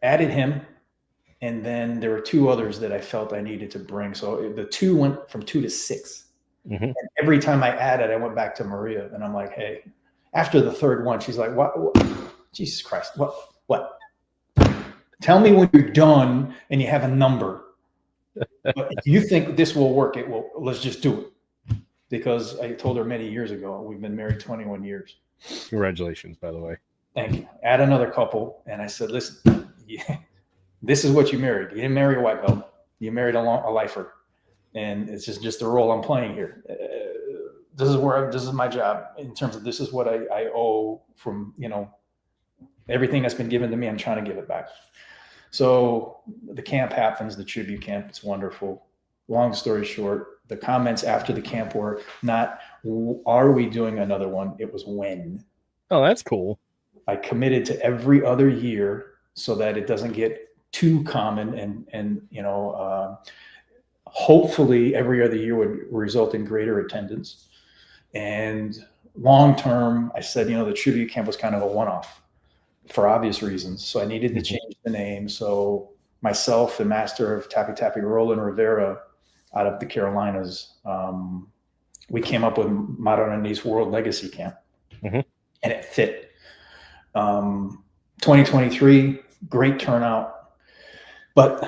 added him. And then there were 2 others that I felt I needed to bring. So the 2 went from 2 to 6. And every time I added, I went back to Maria. And I'm like, hey, after the 3rd one, she's like, what? Jesus Christ, what? Tell me when you're done and you have a number. But if you think this will work, it will. Let's just do it. Because I told her many years ago, we've been married 21 years.
Congratulations, by the way.
Thank you. Add another couple. And I said, listen, this is what you married. You didn't marry a white belt. You married a lifer. And it's just the role I'm playing here. This is my job in terms of this is what I owe from, everything that's been given to me. I'm trying to give it back. So the camp happens, the tribute camp. It's wonderful. Long story short, the comments after the camp were not, are we doing another one? It was when.
Oh, that's cool.
I committed to every other year so that it doesn't get too common and hopefully every other year would result in greater attendance. And long term, I said, the tribute camp was kind of a one-off for obvious reasons. So I needed to change the name. So myself, the master of Tappy Tappy, Roland Rivera out of the Carolinas, we came up with Modern Arnis World Legacy Camp. And it fit. 2023, great turnout. But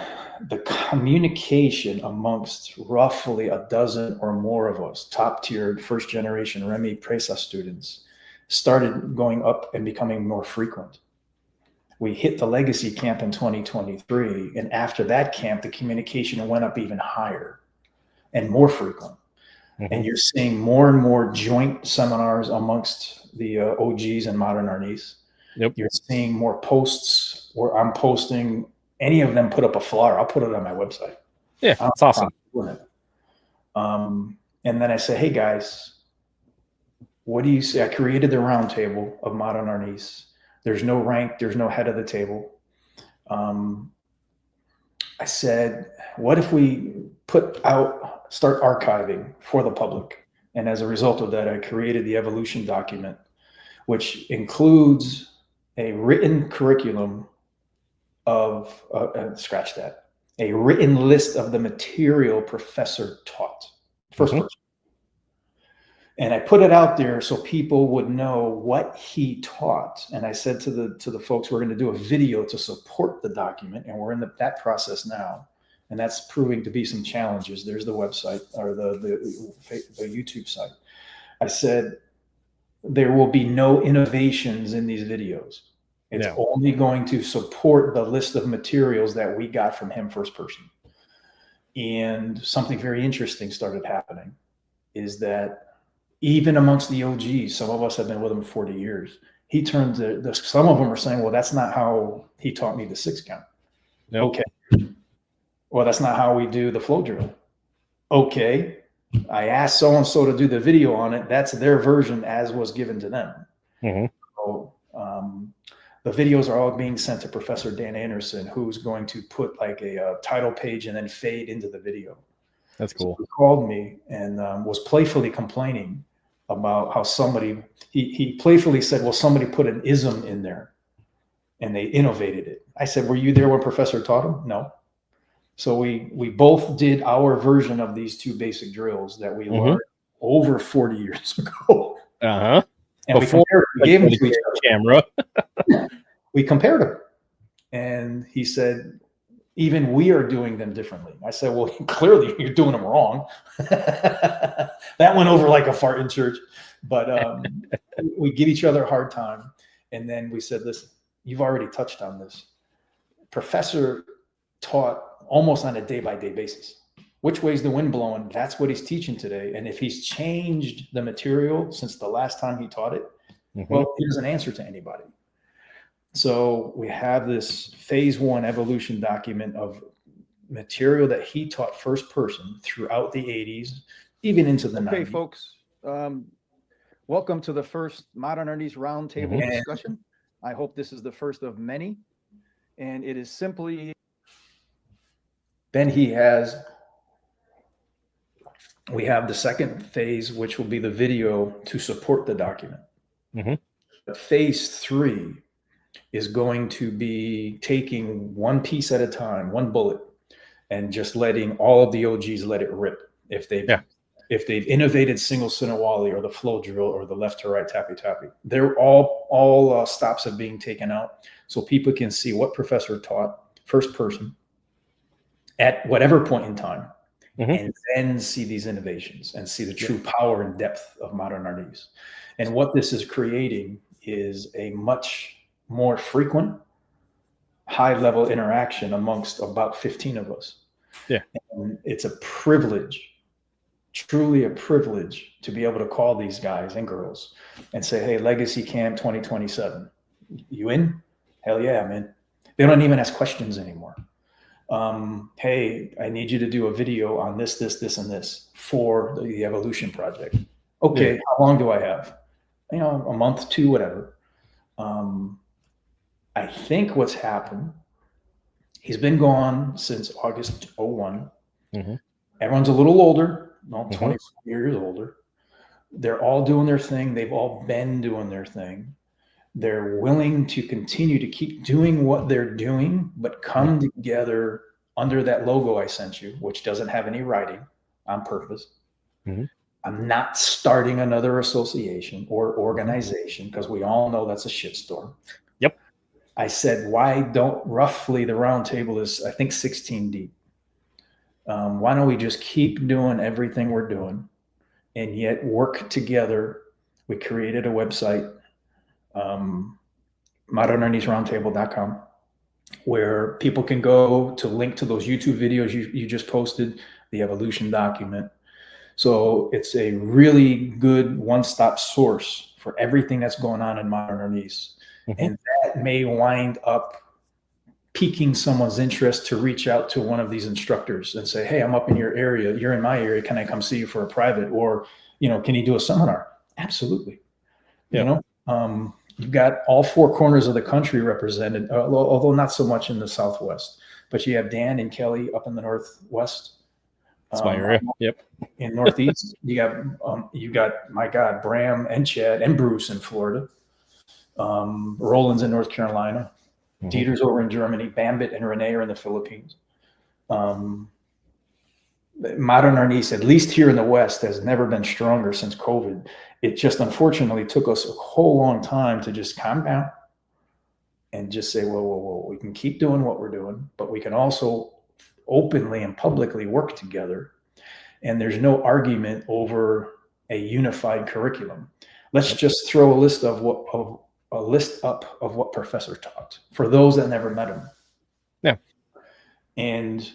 the communication amongst roughly a dozen or more of us, top-tiered first-generation Remy Presas students, started going up and becoming more frequent. We hit the legacy camp in 2023, and after that camp, the communication went up even higher and more frequent. And you're seeing more and more joint seminars amongst the OGs and Modern Arnis.
Yep.
You're seeing more posts where I'm posting. Any of them put up a flyer, I'll put it on my website.
Yeah, that's awesome.
And then I say, hey guys, what do you say? I created the round table of Modern Arnis. There's no rank, there's no head of the table. I said, what if we start archiving for the public? And as a result of that, I created the evolution document, which includes a written curriculum of, a written list of the material professor taught, first person. And I put it out there so people would know what he taught. And I said to the folks, we're going to do a video to support the document. And we're in that process now. And that's proving to be some challenges. There's the website or the YouTube site. I said, there will be no innovations in these videos. It's only going to support the list of materials that we got from him first person. And something very interesting started happening is that even amongst the OGs, some of us have been with him 40 years. He turned some of them are saying, well, that's not how he taught me the 6 count.
Nope.
Okay. Well, that's not how we do the flow drill. Okay. I asked so-and-so to do the video on it. That's their version as was given to them. So, the videos are all being sent to Professor Dan Anderson, who's going to put like a title page and then fade into the video.
That's cool.
So he called me and was playfully complaining about how he playfully said, well, somebody put an ism in there and they innovated it. I said, were you there when Professor taught him? No. So we both did our version of these 2 basic drills that we learned over 40 years ago. And we gave them to each other.
Camera.
We compared them. And he said, even we are doing them differently. I said, well, clearly you're doing them wrong. That went over like a fart in church. But we give each other a hard time. And then we said, listen, you've already touched on this. Professor taught almost on a day-by-day basis. Which way's the wind blowing? That's what he's teaching today. And if he's changed the material since the last time he taught it, well, he doesn't answer to anybody. So we have this phase 1 evolution document of material that he taught first person throughout the 80s, even into the 90s.
Okay, folks, welcome to the first Modern Arnis Roundtable discussion. I hope this is the first of many. And it is simply...
Then we have the second phase, which will be the video to support the document. Phase 3 is going to be taking one piece at a time, one bullet, and just letting all of the OGs let it rip. If they've innovated single Sinawali or the flow drill or the left to right tappy tappy, they're all stops are being taken out so people can see what professor taught first person at whatever point in time. And then see these innovations and see the true power and depth of Modern Arnis. And what this is creating is a much more frequent, high-level interaction amongst about 15 of us. And it's a privilege, truly a privilege, to be able to call these guys and girls and say, hey, Legacy Camp 2027, you in? Hell yeah, I'm in. They don't even ask questions anymore. Hey, I need you to do a video on this, and this for the evolution project. Okay, how long do I have? A month, 2, whatever. I think what's happened, he's been gone since August 01. Everyone's a little older, 24 years older. They're all doing their thing. They've all been doing their thing. They're willing to continue to keep doing what they're doing, but come together under that logo I sent you, which doesn't have any writing on purpose. I'm not starting another association or organization because we all know that's a shitstorm. I said, why don't, roughly the round table is, I think, 16 deep. Why don't we just keep doing everything we're doing and yet work together? We created a website, modernarnisroundtable.com, where people can go to link to those YouTube videos you just posted, the evolution document. So it's a really good one-stop source for everything that's going on in Modern Arnis. And that may wind up piquing someone's interest to reach out to one of these instructors and say, hey, I'm up in your area. You're in my area. Can I come see you for a private? Or, can you do a seminar? Absolutely.
Yeah.
You've got all four corners of the country represented, although not so much in the Southwest. But you have Dan and Kelly up in the Northwest.
That's my area. Yep.
In Northeast, you got my God, Bram and Chad and Bruce in Florida. Roland's in North Carolina. Dieter's over in Germany. Bambit and Renee are in the Philippines. Modern Arnis, at least here in the West, has never been stronger since COVID. It just unfortunately took us a whole long time to just calm down and just say, whoa, we can keep doing what we're doing, but we can also openly and publicly work together. And there's no argument over a unified curriculum. Let's just throw a list up of what Professor taught for those that never met him.
Yeah.
And,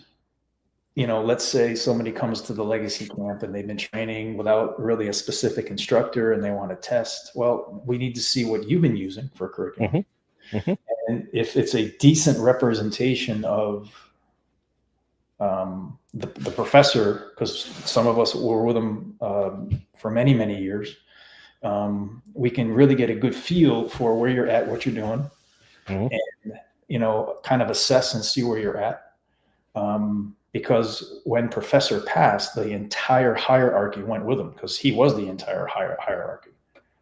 let's say somebody comes to the legacy camp and they've been training without really a specific instructor and they want to test. Well, we need to see what you've been using for curriculum. And if it's a decent representation of the professor, because some of us were with him for many, many years, we can really get a good feel for where you're at, what you're doing, and, kind of assess and see where you're at. Because when Professor passed, the entire hierarchy went with him because he was the entire hierarchy.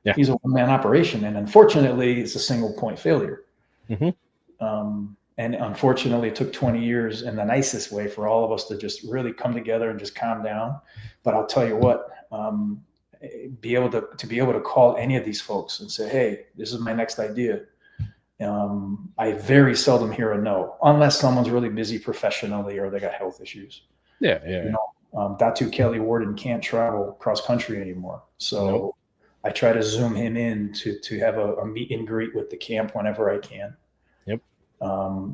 Yeah.
He's a one-man operation, and unfortunately, it's a single-point failure. And unfortunately, it took 20 years in the nicest way for all of us to just really come together and just calm down. But I'll tell you what, be able to call any of these folks and say, hey, this is my next idea. I very seldom hear a no, unless someone's really busy professionally or they got health issues. Datu Kelly Warden can't travel cross country anymore. So I try to zoom him in to have a meet and greet with the camp whenever I can.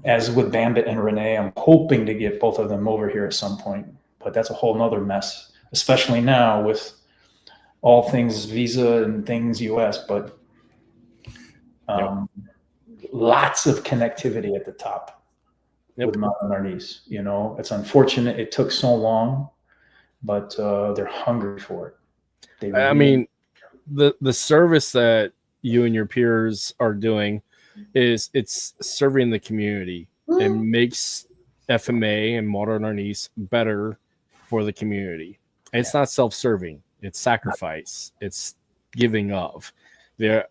As with Bambit and Renee, I'm hoping to get both of them over here at some point, but that's a whole nother mess, especially now with all things visa and things US, but lots of connectivity at the top with Modern Arnis. It's unfortunate it took so long, but they're hungry for it.
I mean, the service that you and your peers are doing it's serving the community and makes FMA and Modern Arnis better for the community. It's not self-serving. It's sacrifice. It's giving of. There,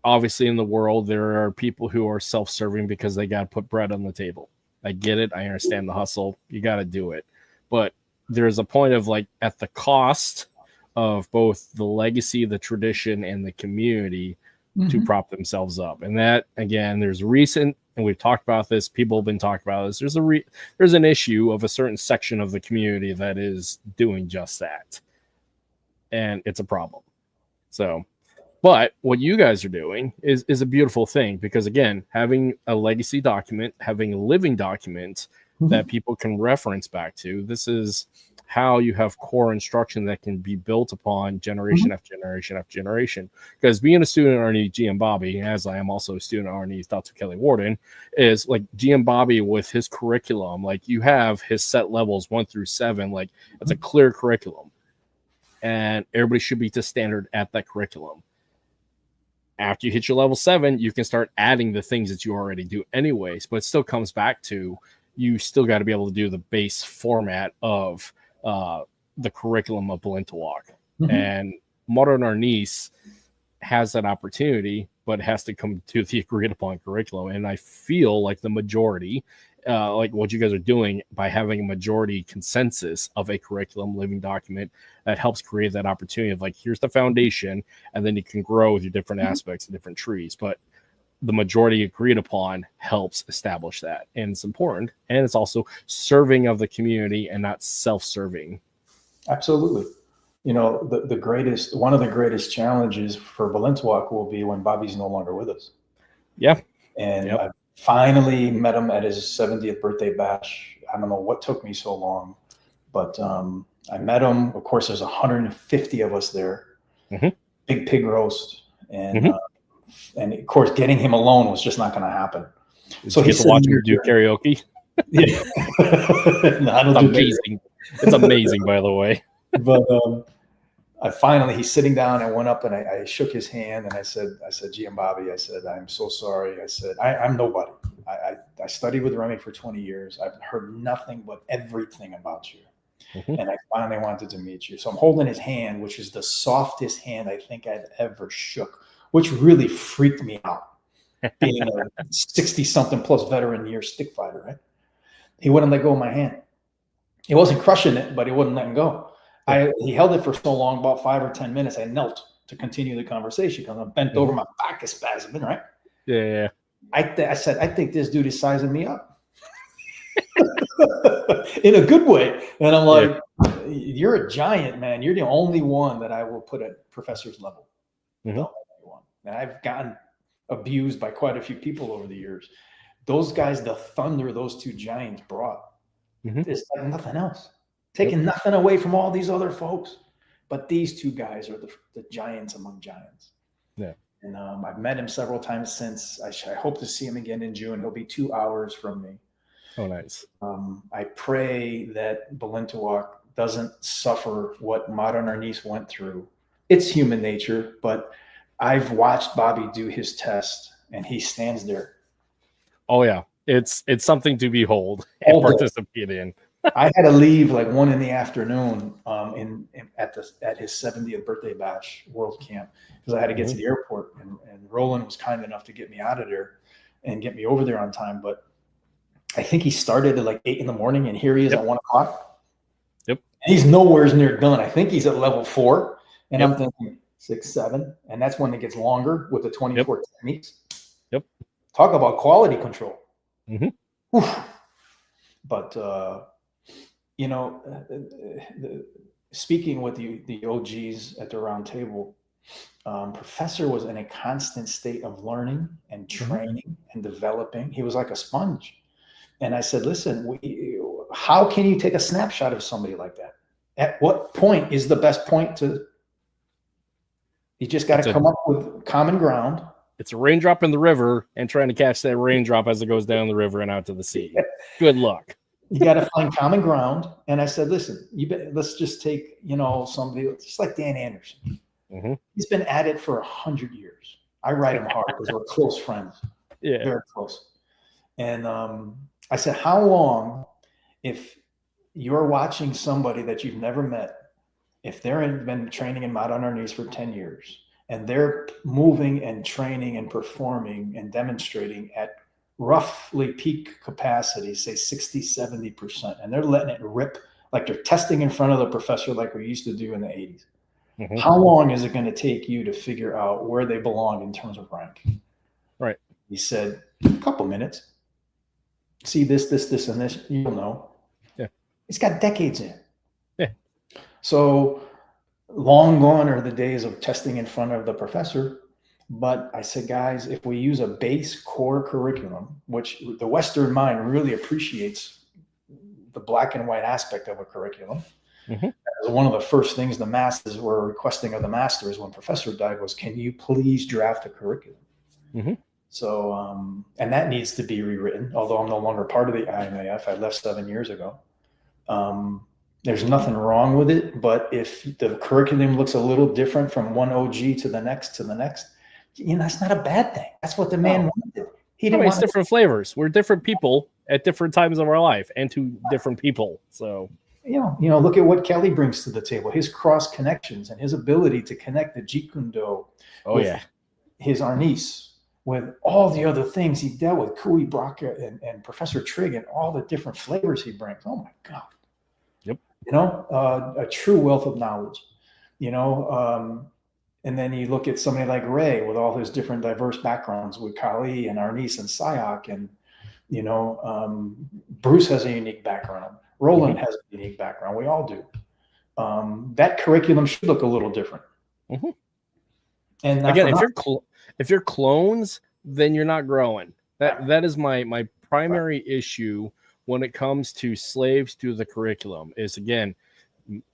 obviously, in the world, there are people who are self-serving because they got to put bread on the table. I get it. I understand the hustle. You got to do it. But there's a point of at the cost of both the legacy, the tradition, and the community to prop themselves up. And that, again, there's recent, and we've talked about this, people have been talking about this, there's an issue of a certain section of the community that is doing just that. And it's a problem. So, but what you guys are doing is a beautiful thing because, again, having a legacy document, having a living document that people can reference back to, this is how you have core instruction that can be built upon generation after generation after generation. Because being a student at Arnie GM Bobby, as I am also a student at Arnie Dr. Kelly Warden, is GM Bobby with his curriculum, you have his set levels 1 through 7, it's a clear curriculum. And everybody should be to standard at that curriculum. After you hit your level 7, you can start adding the things that you already do anyways, but it still comes back to you still got to be able to do the base format of the curriculum of Balintawak. And Modern Arnis has that opportunity, but it has to come to the agreed upon curriculum. And I feel like the majority, what you guys are doing by having a majority consensus of a curriculum living document that helps create that opportunity of here's the foundation, and then you can grow with your different aspects and different trees. But the majority agreed upon helps establish that. And it's important. And it's also serving of the community and not self-serving.
Absolutely. You know, one of the greatest challenges for Balintawak will be when Bobby's no longer with us.
Yeah.
And I finally met him at his 70th birthday bash. I don't know what took me so long, but I met him. Of course, there's 150 of us there. Big pig roast. And and of course, getting him alone was just not going to happen.
So he's to watch him do karaoke.
Yeah. No, I don't
it's amazing. It's amazing, by the way.
But he's sitting down. I went up and I shook his hand and I said, GM Bobby, I said, I'm so sorry. I said, I'm nobody. I studied with Remy for 20 years. I've heard nothing but everything about you. And I finally wanted to meet you. So I'm holding his hand, which is the softest hand I think I've ever shook, which really freaked me out. Being a 60-something plus veteran year stick fighter, right? He wouldn't let go of my hand. He wasn't crushing it, but he wouldn't let go. He held it for so long, about 5 or 10 minutes. I knelt to continue the conversation because I'm bent over, my back is spasming, right?
Yeah.
I said, I think this dude is sizing me up. In a good way. And I'm like, you're a giant, man. You're the only one that I will put at professor's level. And I've gotten abused by quite a few people over the years. Those guys, the thunder those two giants brought, it's like nothing else. Taking nothing away from all these other folks. But these two guys are the giants among giants.
Yeah.
And I've met him several times since. I hope to see him again in June. He'll be 2 hours from me.
Oh, nice.
I pray that Balintawak doesn't suffer what Modern Arnis went through. It's human nature, but I've watched Bobby do his test, and he stands there.
Oh, yeah. It's something to behold and participate in.
I had to leave like 1 PM at his 70th birthday bash world camp because I had to get to the airport, and Roland was kind enough to get me out of there and get me over there on time. But I think he started at like 8 in the morning, and here he is at 1 o'clock.
Yep.
And he's nowhere near done. I think he's at level 4, and I'm thinking 6, 7, and that's when it gets longer with the 24 techniques.
Yep.
Talk about quality control. But you know, speaking with the OGs at the round table, Professor was in a constant state of learning and training and developing. He was like a sponge. And I said, listen, how can you take a snapshot of somebody like that? At what point is the best point to? You just got to come up with common ground.
It's a raindrop in the river and trying to catch that raindrop as it goes down the river and out to the sea. Good luck.
You got to find common ground. And I said, listen, let's just take, somebody just like Dan Anderson. He's been at it for 100 years. I write him hard because we're close friends. Yeah. Very close. And I said, how long, if you're watching somebody that you've never met, if they've been training in Modern Arnis for 10 years and they're moving and training and performing and demonstrating at roughly peak capacity, say 60, 70%, and they're letting it rip like they're testing in front of the professor like we used to do in the 80s. How long is it going to take you to figure out where they belong in terms of rank?
Right.
He said, a couple minutes. See this, and this, you'll know.
Yeah.
It's got decades in.
Yeah. So
long gone are the days of testing in front of the professor. But I said, guys, if we use a base core curriculum, which the Western mind really appreciates the black and white aspect of a curriculum. One of the first things the masters were requesting of the masters when Professor died was, can you please draft a curriculum? So, and that needs to be rewritten, although I'm no longer part of the IMAF. I left 7 years ago. There's nothing wrong with it, but if the curriculum looks a little different from one OG to the next, that's not a bad thing. That's what the man wanted. He didn't want
different flavors. We're different people at different times of our life and to different people. So,
look at what Kelly brings to the table, his cross connections and his ability to connect the Jeet Kune Do with his Arnis, with all the other things he dealt with, Kui Braka and Professor Trigg and all the different flavors he brings. Oh my God.
Yep.
A true wealth of knowledge. And then you look at somebody like Ray with all his different diverse backgrounds with Kali and Arnis and Sayak, and Bruce has a unique background. Roland has a unique background. We all do. That curriculum should look a little different. And
again, if you're clones, then you're not growing. That is my primary issue when it comes to slaves to the curriculum. Is, again,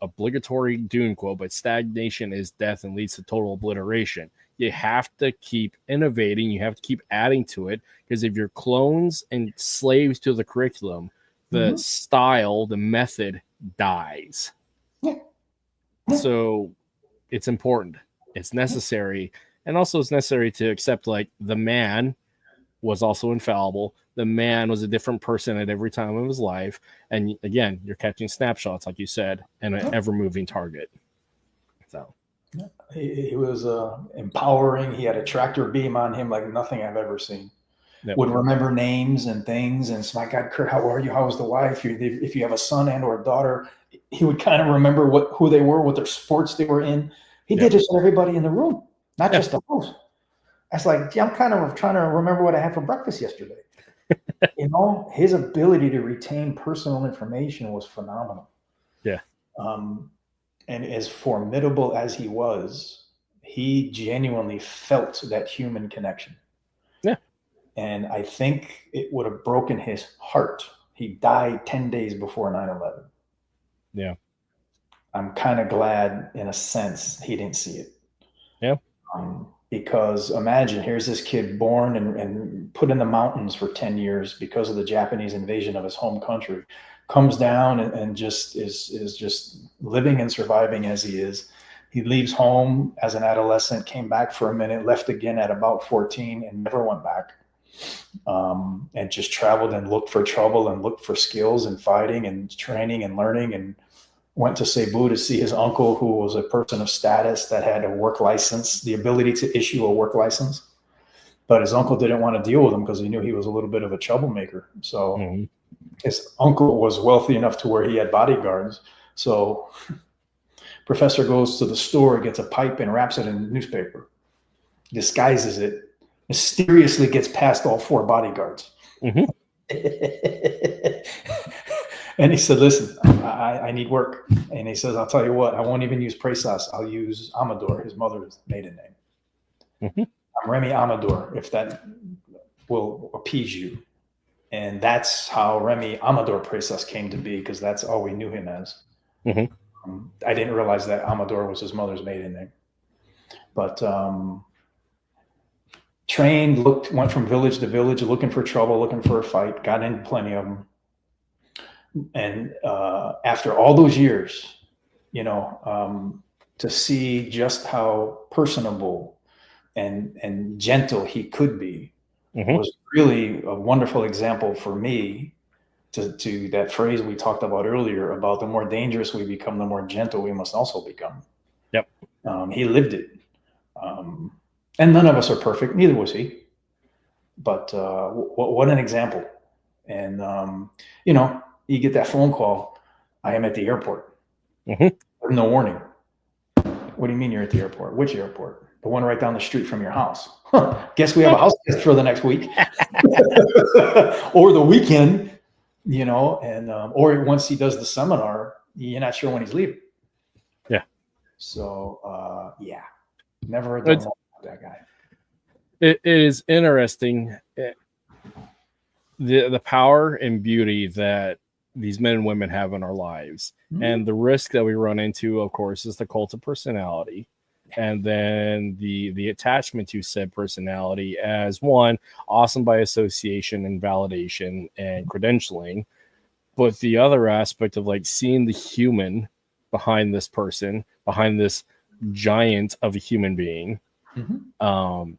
obligatory doom quote, but stagnation is death and leads to total obliteration. You have to keep innovating. You have to keep adding to it, because if you're clones and slaves to the curriculum, the style, the method dies. So it's important. It's necessary. And also it's necessary to accept, like, the man was also infallible. The man was a different person at every time of his life. And again, you're catching snapshots, like you said, and an ever-moving target. So
he was empowering. He had a tractor beam on him like nothing I've ever seen. Yep. Would remember names and things. And so, my God, Kurt, how are you? How was the wife? If you have a son and or a daughter, he would kind of remember who they were, what their sports they were in. He did this with everybody in the room, not just the host. I was like, I'm kind of trying to remember what I had for breakfast yesterday. His ability to retain personal information was phenomenal. Yeah. And as formidable as he was, he genuinely felt that human connection. Yeah. And I think it would have broken his heart. He died 10 days before 9/11. Yeah. I'm kind of glad, in a sense, he didn't see it. Yeah. Because imagine, here's this kid born and put in the mountains for 10 years because of the Japanese invasion of his home country, comes down and just is just living and surviving as he is. He leaves home as an adolescent, came back for a minute, left again at about 14, and never went back. And just traveled and looked for trouble and looked for skills and fighting and training and learning, and went to Cebu to see his uncle, who was a person of status that had a work license, the ability to issue a work license. But his uncle didn't want to deal with him because he knew he was a little bit of a troublemaker. So his uncle was wealthy enough to where he had bodyguards. So Professor goes to the store, gets a pipe and wraps it in newspaper, disguises it, mysteriously gets past all 4 bodyguards. And he said, listen, I need work. And he says, I'll tell you what, I won't even use Presas. I'll use Amador, his mother's maiden name. I'm Remy Amador, if that will appease you. And that's how Remy Amador Presas came to be, because that's all we knew him as. I didn't realize that Amador was his mother's maiden name. But trained, went from village to village, looking for trouble, looking for a fight, got in plenty of them. And after all those years, to see just how personable and gentle he could be was really a wonderful example for me to that phrase we talked about earlier about the more dangerous we become, the more gentle we must also become. Yep. He lived it. And none of us are perfect. Neither was he. But what an example. And, you get that phone call, I am at the airport. No warning. What do you mean you're at the airport? Which airport? The one right down the street from your house. Guess we have a house guest for the next week. Or the weekend, and or once he does the seminar, you're not sure when he's leaving. Yeah. So, never heard that guy.
It is interesting, the power and beauty that these men and women have in our lives. And the risk that we run into, of course, is the cult of personality. And then the attachment to said personality as one, awesome by association and validation and credentialing. But the other aspect of like seeing the human behind this person, behind this giant of a human being. That's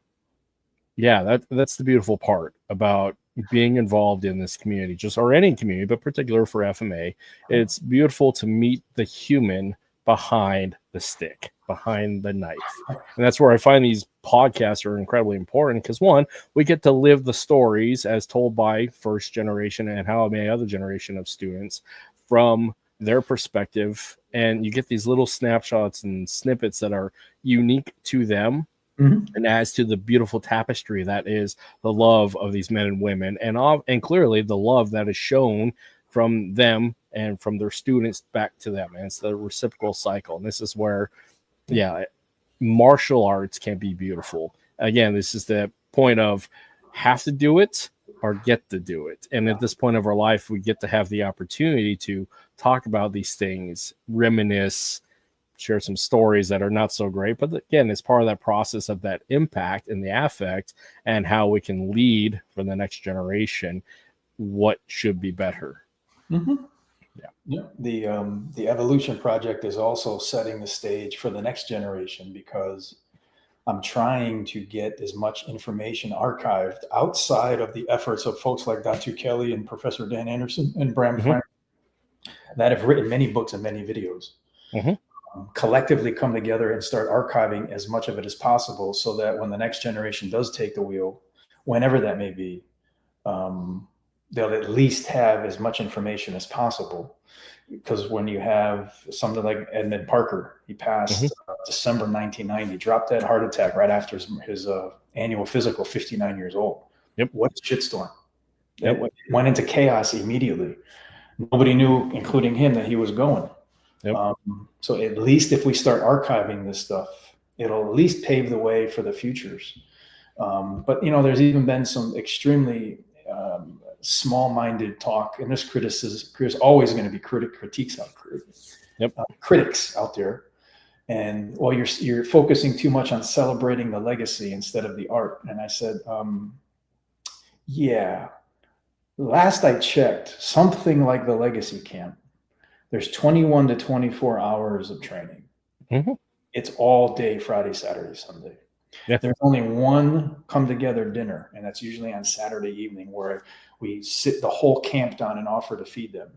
the beautiful part about being involved in this community, or any community, but particular for FMA. It's beautiful to meet the human behind the stick, behind the knife. And that's where I find these podcasts are incredibly important, because one, we get to live the stories as told by first generation and how many other generation of students from their perspective, and you get these little snapshots and snippets that are unique to them, and adds to the beautiful tapestry that is the love of these men and women, and clearly the love that is shown from them and from their students back to them. And it's the reciprocal cycle. And this is where, martial arts can be beautiful. Again, this is the point of have to do it or get to do it. And at this point of our life, we get to have the opportunity to talk about these things, reminisce, share some stories that are not so great. But again, it's part of that process of that impact and the affect and how we can lead for the next generation what should be better.
The Evolution Project is also setting the stage for the next generation, because I'm trying to get as much information archived outside of the efforts of folks like Dr. Kelly and Professor Dan Anderson and Bram Frank that have written many books and many videos. Collectively come together and start archiving as much of it as possible, so that when the next generation does take the wheel, whenever that may be, they'll at least have as much information as possible. Because when you have something like Edmund Parker, he passed December 1990, dropped that heart attack right after his annual physical, 59 years old. What a shitstorm. It went into chaos immediately. Nobody knew, including him, that he was going. So at least if we start archiving this stuff, it'll at least pave the way for the futures. But, there's even been some extremely small-minded talk, and this there's always going to be critics out there. And you're focusing too much on celebrating the legacy instead of the art. And I said, last I checked, something like the legacy camp, there's 21 to 24 hours of training. It's all day, Friday, Saturday, Sunday. There's only one come together dinner, and that's usually on Saturday evening, where we sit the whole camp down and offer to feed them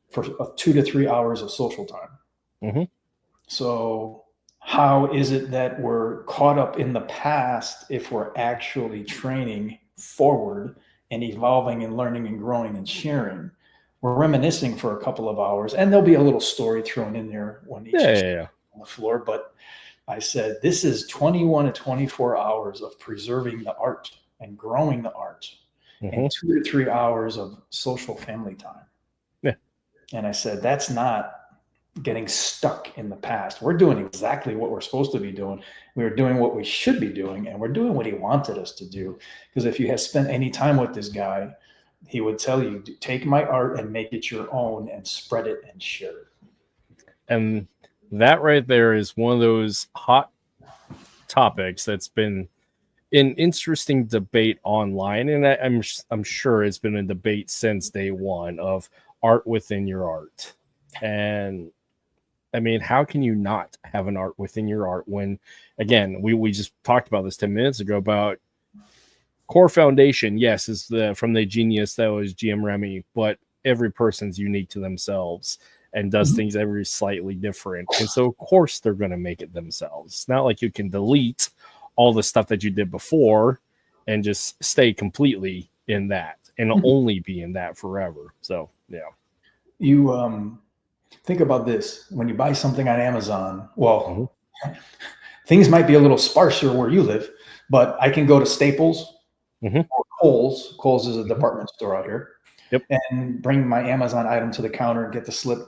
for 2 to 3 hours of social time. So how is it that we're caught up in the past if we're actually training forward and evolving and learning and growing and sharing? We're reminiscing for a couple of hours, and there'll be a little story thrown in there when each on the floor. But I said, this is 21 to 24 hours of preserving the art and growing the art, and 2 to 3 hours of social family time. And I said, that's not getting stuck in the past. We're doing exactly what we're supposed to be doing. We're doing what we should be doing, and we're doing what he wanted us to do. Because if you had spent any time with this guy, he would tell you, take my art and make it your own and spread it and share it. And
that right there is one of those hot topics that's been an interesting debate online. And I'm sure it's been a debate since day one of art within your art. And I mean, how can you not have an art within your art when, again, we just talked about this 10 minutes ago about core foundation, yes, is from the genius that was GM Remy, but every person's unique to themselves and does things every slightly different. And so, of course, they're going to make it themselves. It's not like you can delete all the stuff that you did before and just stay completely in that and only be in that forever. So,
You think about this. When you buy something on Amazon, things might be a little sparser where you live, but I can go to Staples or Kohl's. Kohl's is a department store out here. And bring my Amazon item to the counter and get the slip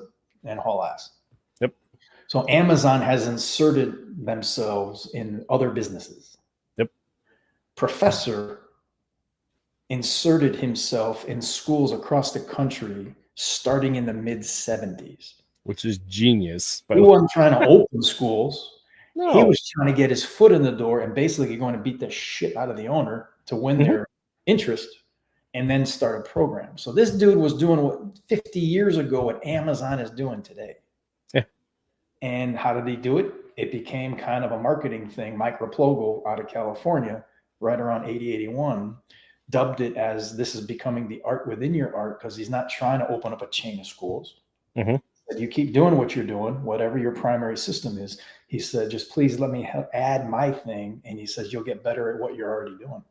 and haul ass. So Amazon has inserted themselves in other businesses. Professor inserted himself in schools across the country starting in the mid-70s.
Which is genius.
He wasn't trying to open schools. No. He was trying to get his foot in the door and basically going to beat the shit out of the owner to win their interest and then start a program. So this dude was doing what 50 years ago what Amazon is doing today. And how did he do it? It became kind of a marketing thing. Mike Raplogo out of California, right around 80-81, dubbed it as this is becoming the art within your art, because he's not trying to open up a chain of schools. But you keep doing what you're doing, whatever your primary system is. He said, just please let me add my thing. And he says, you'll get better at what you're already doing.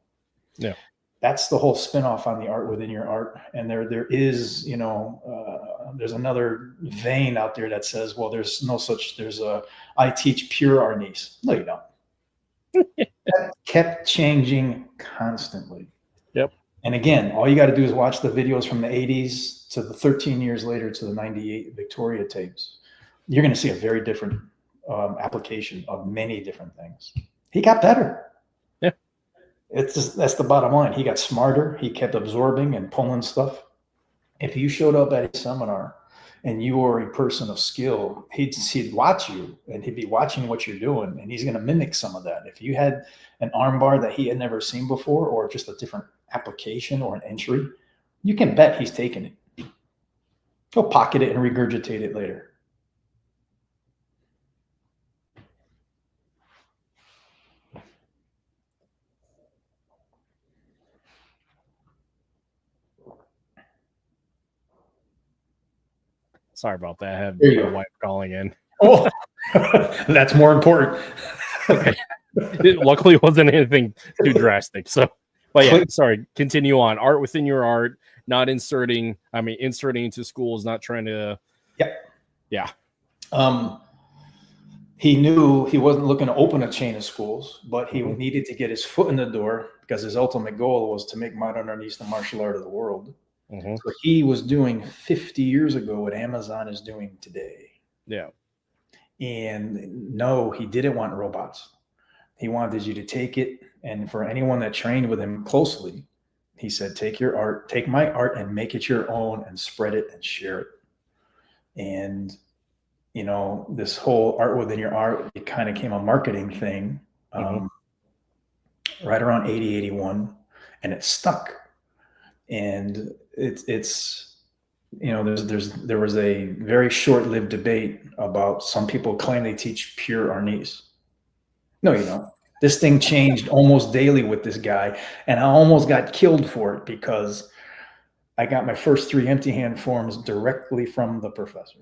that's the whole spinoff on the art within your art. And there is, there's another vein out there that says, well, I teach pure Arnis. No, you don't. That kept changing constantly.
Yep.
And again, all you got to do is watch the videos from the 80s to the 13 years later to the 98 Victoria tapes. You're going to see a very different application of many different things. He got better.
Yeah.
That's the bottom line. He got smarter. He kept absorbing and pulling stuff. If you showed up at a seminar and you were a person of skill, he'd watch you and he'd be watching what you're doing, and he's going to mimic some of that. If you had an armbar that he had never seen before, or just a different application or an entry, you can bet he's taking it. He'll pocket it and regurgitate it later.
Sorry about that. I have
There
my wife calling in.
Oh, that's more important.
Okay. Luckily, it wasn't anything too drastic. So, but yeah, sorry. Continue on. Art within your art, not inserting. Inserting into schools, not trying to. Yeah.
He knew he wasn't looking to open a chain of schools, but he needed to get his foot in the door because his ultimate goal was to make Modern Arnis the martial art of the world. So he was doing 50 years ago what Amazon is doing today.
Yeah. And
no, he didn't want robots. He wanted you to take it. And for anyone that trained with him closely, he said, take my art and make it your own and spread it and share it. And, this whole art within your art, it kind of became a marketing thing right around 80, 81, and it stuck. And there was a very short-lived debate about some people claim they teach pure Arnis. No, you don't. This thing changed almost daily with this guy, and I almost got killed for it because I got my first 3 empty hand forms directly from the professor.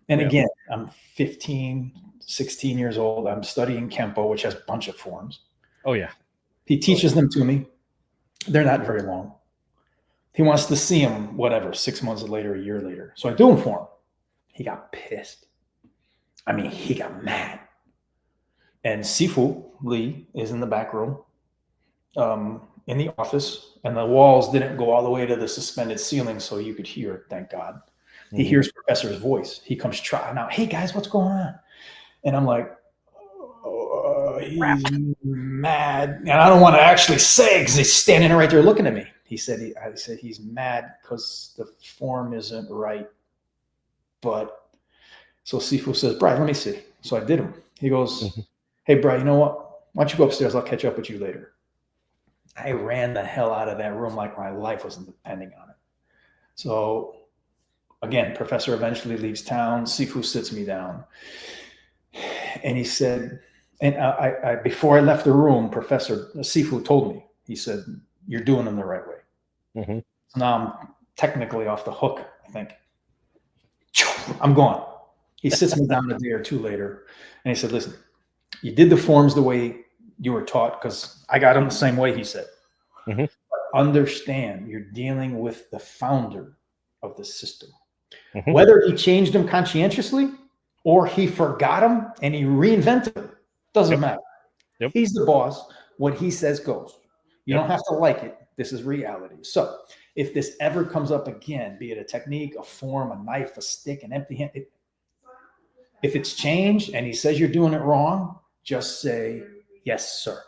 And again, I'm 15, 16 years old. I'm studying Kenpo, which has a bunch of forms.
Oh, yeah.
He teaches them to me. They're not very long. He wants to see him, 6 months later, a year later. So I do them for him. He got pissed. He got mad. And Sifu Lee is in the back room in the office, and the walls didn't go all the way to the suspended ceiling so you could hear it, thank God. He hears Professor's voice. He comes trotting out, hey, guys, what's going on? And I'm like, he's mad. And I don't want to actually say because he's standing right there looking at me. I said he's mad because the form isn't right. But so Sifu says, Brian, let me see. So I did him. He goes, hey, Brian, you know what? Why don't you go upstairs? I'll catch up with you later. I ran the hell out of that room like my life wasn't depending on it. So again, Professor eventually leaves town. Sifu sits me down. And he said, and I before I left the room, Professor Sifu told me, he said, you're doing them the right way. So now I'm technically off the hook, I think. I'm gone. He sits me down a day or two later, and he said, listen, you did the forms the way you were taught, because I got them the same way, he said. But understand, you're dealing with the founder of the system. Whether he changed them conscientiously or he forgot them and he reinvented them, doesn't matter. He's the boss. What he says goes. You don't have to like it. This is reality. So if this ever comes up again, be it a technique, a form, a knife, a stick, an empty hand, if it's changed and he says you're doing it wrong, just say, yes, sir.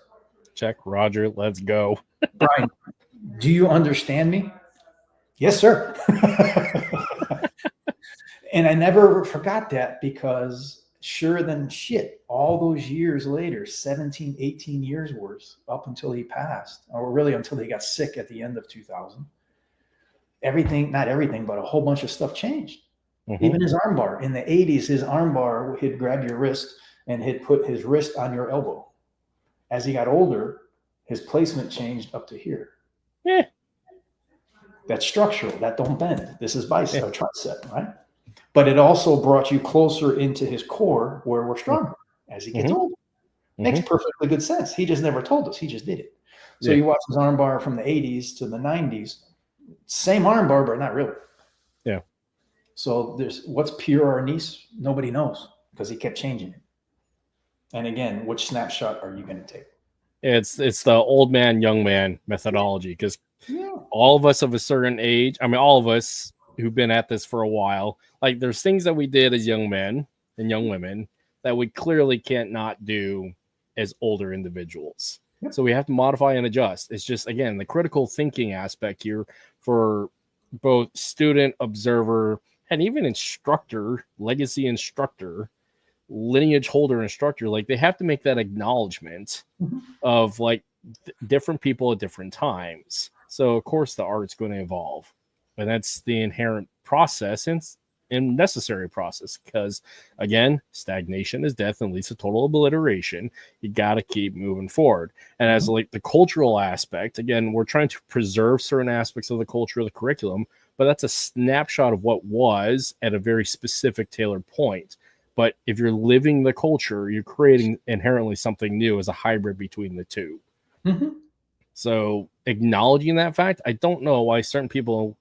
Check, Roger, let's go.
Brian, do you understand me? Yes, sir. And I never forgot that, because sure than shit, all those years later, 17, 18 years worth, up until he passed, or really until he got sick at the end of 2000, everything, not everything, but a whole bunch of stuff changed. Even his armbar. In the 80s, his armbar, he'd grab your wrist and he'd put his wrist on your elbow. As he got older, his placement changed up to here. That's structural. That don't bend. This is bicep or tricep, right? But it also brought you closer into his core, where we're stronger as he gets older. Makes perfectly good sense. He just never told us. He just did it. So
Yeah.
you watch his armbar from the 80s to the 90s, same armbar, but not really.
Yeah.
So there's what's pure Arnis, nobody knows because he kept changing it. And again, which snapshot are you going to take?
It's the old man, young man methodology, because all of us of a certain age, I mean, all of us who've been at this for a while, like there's things that we did as young men and young women that we clearly can't not do as older individuals.
Yep.
So we have to modify and adjust. It's just, again, the critical thinking aspect here for both student, observer, and even instructor, legacy instructor, lineage holder instructor. Like they have to make that acknowledgement of like different people at different times. So of course the art's going to evolve, and that's the inherent process and necessary process, because again, stagnation is death and leads to total obliteration. You got to keep moving forward. And as like the cultural aspect, again, we're trying to preserve certain aspects of the culture of the curriculum, but that's a snapshot of what was at a very specific tailored point. But if you're living the culture, you're creating inherently something new as a hybrid between the two.
Mm-hmm.
So acknowledging that fact, I don't know why certain people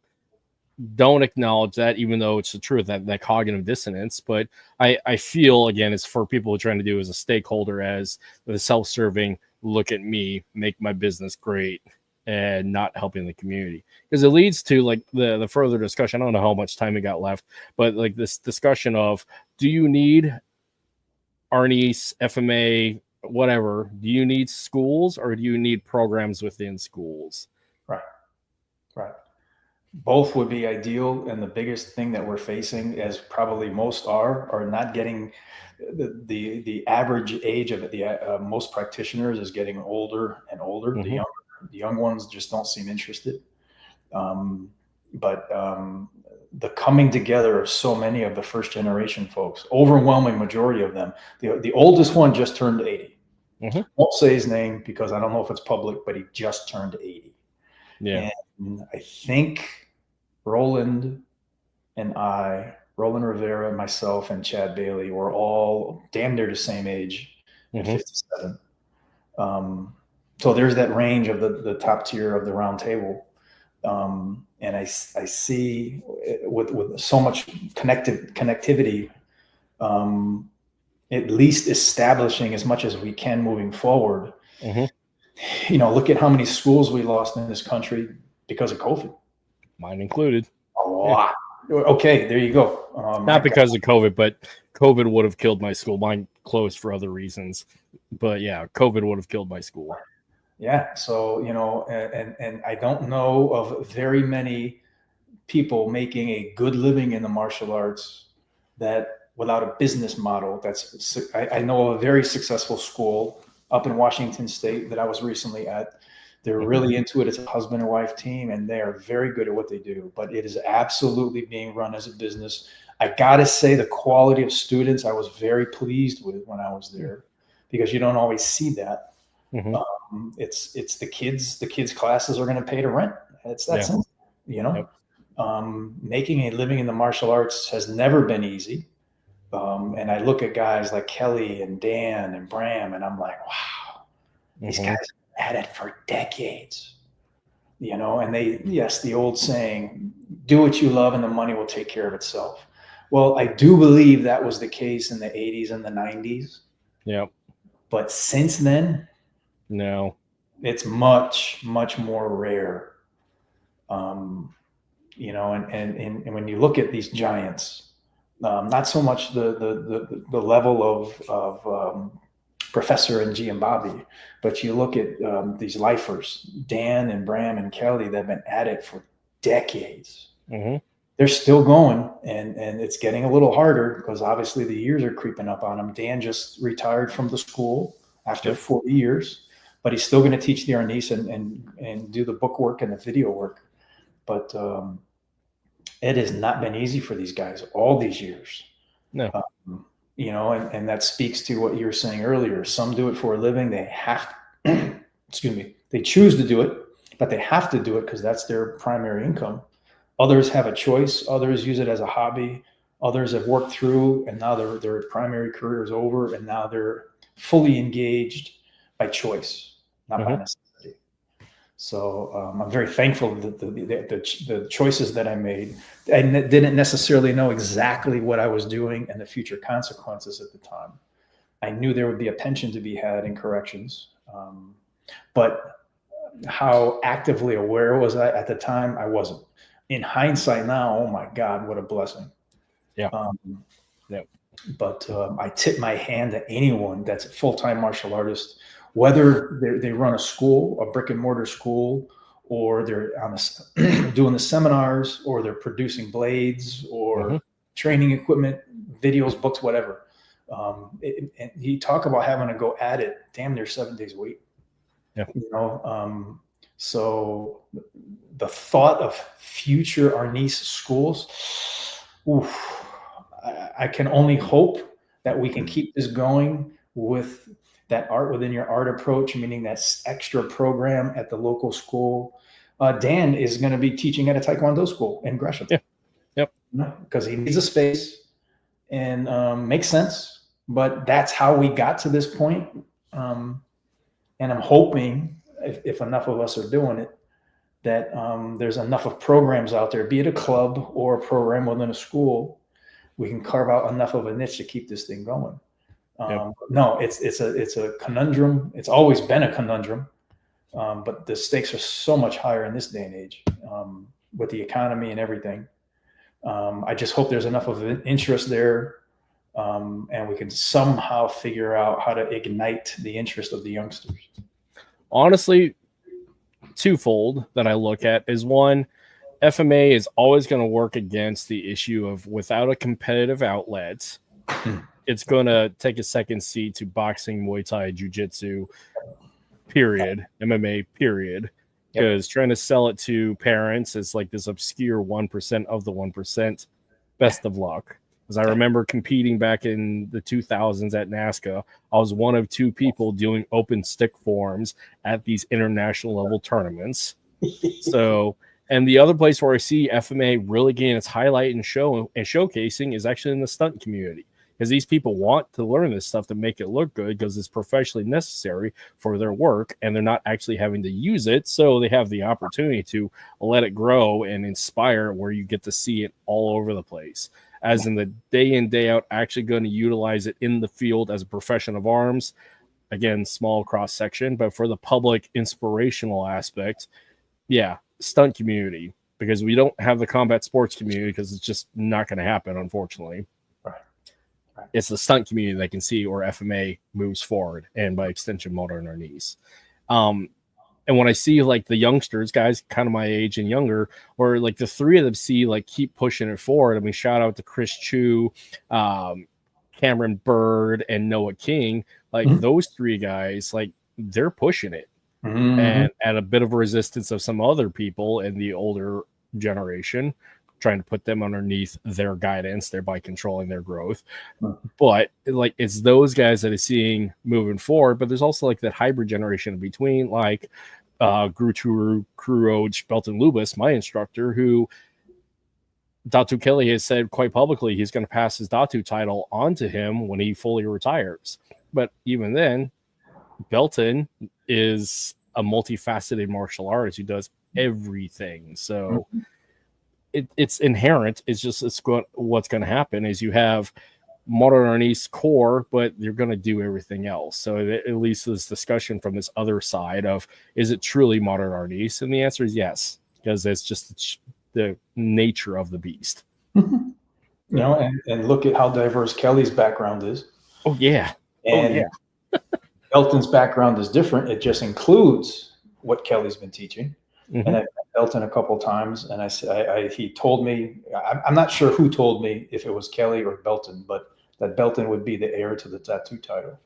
don't acknowledge that, even though it's the truth, that cognitive dissonance. But I feel, again, it's for people who are trying to do as a stakeholder, as the self-serving, look at me, make my business great, and not helping the community. Because it leads to like the further discussion. I don't know how much time we got left, but like this discussion of, do you need Arnis, FMA, whatever? Do you need schools, or do you need programs within schools?
Right. Both would be ideal. And the biggest thing that we're facing, as probably most are not getting the average age of the most practitioners is getting older and older.
Mm-hmm.
The young ones just don't seem interested. But the coming together of so many of the first generation folks, overwhelming majority of them, the oldest one just turned 80.
Mm-hmm.
Won't say his name because I don't know if it's public, but he just turned 80.
Yeah.
And I think Roland Rivera, myself, and Chad Bailey were all damn near the same age at 57. So there's that range of the top tier of the round table. And I see with so much connectivity, at least establishing as much as we can moving forward. You know, look at how many schools we lost in this country because of COVID.
Mine included.
A lot. Yeah. Okay, there you go.
Not because of COVID, but COVID would have killed my school. Mine closed for other reasons. But yeah, COVID would have killed my school.
Yeah. So, you know, and I don't know of very many people making a good living in the martial arts that without a business model. I know a very successful school up in Washington State that I was recently at. They're really into it. It's a husband and wife team, and they are very good at what they do, but it is absolutely being run as a business. I got to say the quality of students I was very pleased with when I was there, because you don't always see that. It's the kids classes are going to pay the rent. It's that simple, you know. Making a living in the martial arts has never been easy. And I look at guys like Kelly and Dan and Bram, and I'm like, wow, these guys at it for decades, you know. And the old saying, do what you love and the money will take care of itself. Well, I do believe that was the case in the 80s and the 90s.
Yeah.
But since then,
no,
it's much, much more rare. You know, and when you look at these giants, not so much the level of Professor and GM Bobby, but you look at these lifers, Dan and Bram and Kelly, that have been at it for decades. They're still going, and it's getting a little harder because obviously the years are creeping up on them. Dan just retired from the school after 40 years, but he's still going to teach the Arnis and do the book work and the video work. But it has not been easy for these guys all these years.
No.
You know, and that speaks to what you were saying earlier. Some do it for a living. They have to, excuse me, they choose to do it, but they have to do it because that's their primary income. Others have a choice. Others use it as a hobby. Others have worked through, and now their primary career is over, and now they're fully engaged by choice, not by necessity. So I'm very thankful that the choices that I made. I didn't necessarily know exactly what I was doing and the future consequences at the time. I knew there would be a pension to be had in corrections, but how actively aware was I at the time? I wasn't. In hindsight now, oh my God, what a blessing.
Yeah.
But I tip my hand to anyone that's a full-time martial artist, whether they run a school, a brick and mortar school, or they're on doing the seminars, or they're producing blades or training equipment, videos, books, whatever. And you talk about having to go at it damn near 7 days a week.
Yeah.
So the thought of future Arnis schools, I can only hope that we can keep this going with that art within your art approach, meaning that extra program at the local school. Dan is going to be teaching at a Taekwondo school in Gresham.
Yeah. Yep.
Because he needs a space, and makes sense. But that's how we got to this point. And I'm hoping if enough of us are doing it, that there's enough of programs out there, be it a club or a program within a school, we can carve out enough of a niche to keep this thing going. No, it's a conundrum. It's always been a conundrum, but the stakes are so much higher in this day and age with the economy and everything. I just hope there's enough of an interest there, and we can somehow figure out how to ignite the interest of the youngsters.
Honestly, twofold that I look at is one, FMA is always going to work against the issue of without a competitive outlet, it's going to take a second seat to boxing, Muay Thai, Jiu-Jitsu, period, MMA, period. Because trying to sell it to parents is like this obscure 1% of the 1%. Best of luck. Because I remember competing back in the 2000s at NASCA. I was one of two people doing open stick forms at these international level tournaments. So, and the other place where I see FMA really gain its highlight and showcasing is actually in the stunt community. Because these people want to learn this stuff to make it look good because it's professionally necessary for their work, and they're not actually having to use it. So they have the opportunity to let it grow and inspire, where you get to see it all over the place. As in the day in, day out, actually going to utilize it in the field as a profession of arms. Again, small cross section, but for the public inspirational aspect, yeah, stunt community, because we don't have the combat sports community because it's just not going to happen, unfortunately.
Right.
It's the stunt community that can see where FMA moves forward, and by extension, Modern Arnis. And when I see like the youngsters, guys kind of my age and younger, or like the three of them keep pushing it forward. I mean, shout out to Chris Chu, Cameron Bird, and Noah King. Like those three guys, like they're pushing it. And at a bit of a resistance of some other people in the older generation, trying to put them underneath their guidance, thereby controlling their growth. But like it's those guys that are seeing moving forward. But there's also like that hybrid generation in between, like Gruturu, Kuroj, Belton Lubis, my instructor, who Datu Kelly has said quite publicly he's going to pass his Datu title on to him when he fully retires. But even then, Belton is a multifaceted martial artist who does everything. So it's inherent. What's going to happen is you have Modern Arnis core, but you're going to do everything else. So at least this discussion from this other side of, is it truly Modern Arnis? And the answer is yes, because it's just the nature of the beast.
You know, and look at how diverse Kelly's background is.
Oh yeah.
And Belton's background is different. It just includes what Kelly's been teaching. And I met Belton a couple of times, and he told me, I'm not sure who told me, if it was Kelly or Belton, but that Belton would be the heir to the tattoo title.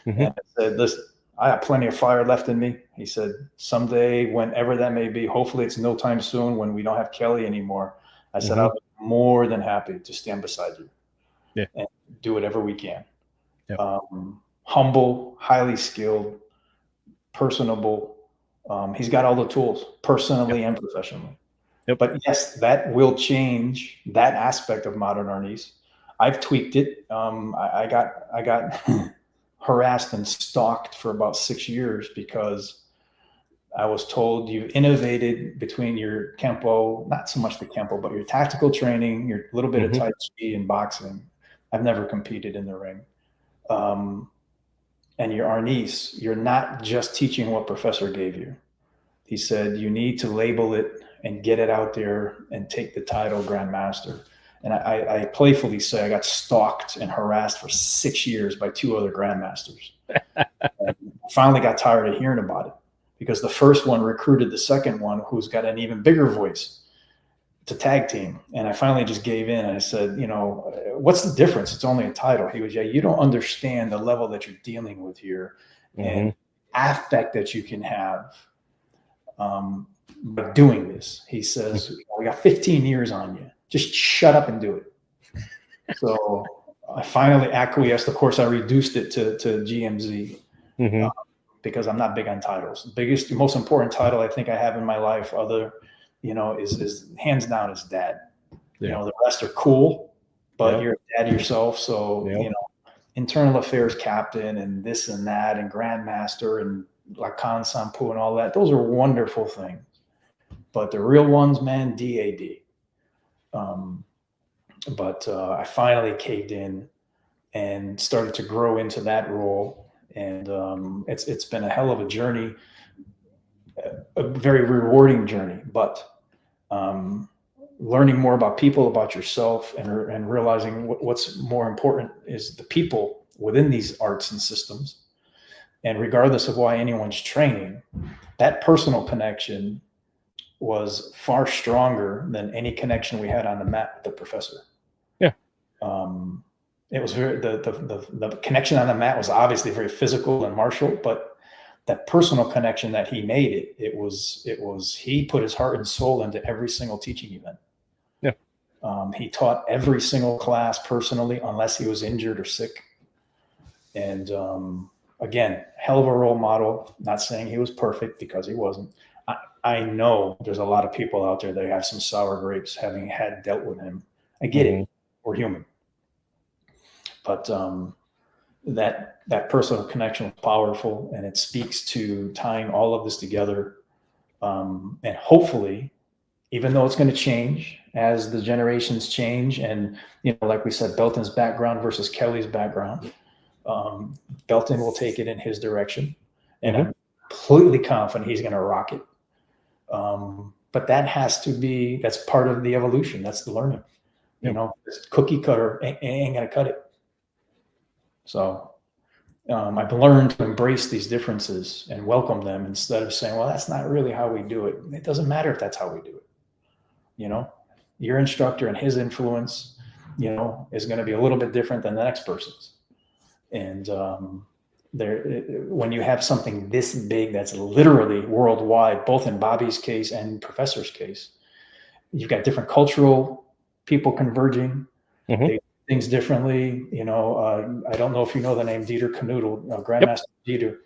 And I said, listen, I have plenty of fire left in me. He said, someday, whenever that may be, hopefully it's no time soon when we don't have Kelly anymore. I said, I'll be more than happy to stand beside you and do whatever we can. Humble, highly skilled, personable. He's got all the tools, personally and professionally. But yes, that will change that aspect of Modern Arnis. I've tweaked it. I got harassed and stalked for about 6 years because I was told you've innovated between your Kenpo, not so much the Kenpo, but your tactical training, your little bit of Tai Chi and boxing. I've never competed in the ring. And your Arnis, you're not just teaching what Professor gave you. He said, you need to label it and get it out there and take the title Grandmaster. And I playfully say I got stalked and harassed for 6 years by 2 other Grandmasters. And finally got tired of hearing about it because the first one recruited the second one who's got an even bigger voice to tag team. And I finally just gave in. I said, you know, what's the difference? It's only a title. He goes, yeah, you don't understand the level that you're dealing with here and affect that you can have by doing this. He says, we got 15 years on you. Just shut up and do it. So I finally acquiesced. Of course, I reduced it to GMZ because I'm not big on titles. The biggest, most important title I think I have in my life, is hands down is dad. You know, the rest are cool, but you're a dad yourself. So, you know, internal affairs captain and this and that and grandmaster and Lakan, Sampu and all that. Those are wonderful things. But the real ones, man, DAD. But I finally caved in and started to grow into that role. And it's been a hell of a journey, a very rewarding journey, but learning more about people, about yourself, and realizing what's more important is the people within these arts and systems. And regardless of why anyone's training, that personal connection was far stronger than any connection we had on the mat with the professor. Yeah. It was very, the connection on the mat was obviously very physical and martial, but that personal connection that he made, it was, he put his heart and soul into every single teaching event. Yeah. He taught every single class personally, unless he was injured or sick. And again, hell of a role model, not saying he was perfect because he wasn't. I know there's a lot of people out there that have some sour grapes having had dealt with him. I get it. We're human. But that personal connection was powerful, and it speaks to tying all of this together. And hopefully, even though it's going to change as the generations change, and, you know, like we said, Belton's background versus Kelly's background, Belton will take it in his direction. And I'm completely confident he's going to rock it. But that has to be, that's part of the evolution. That's the learning. You know, this cookie cutter ain't going to cut it. So I've learned to embrace these differences and welcome them instead of saying, well, that's not really how we do it. It doesn't matter if that's how we do it. You know, your instructor and his influence, you know, is going to be a little bit different than the next person's. And when you have something this big that's literally worldwide, both in Bobby's case and Professor's case, you've got different cultural people converging. They do things differently. You know, I don't know if you know the name Dieter Knuddel, Grandmaster Dieter.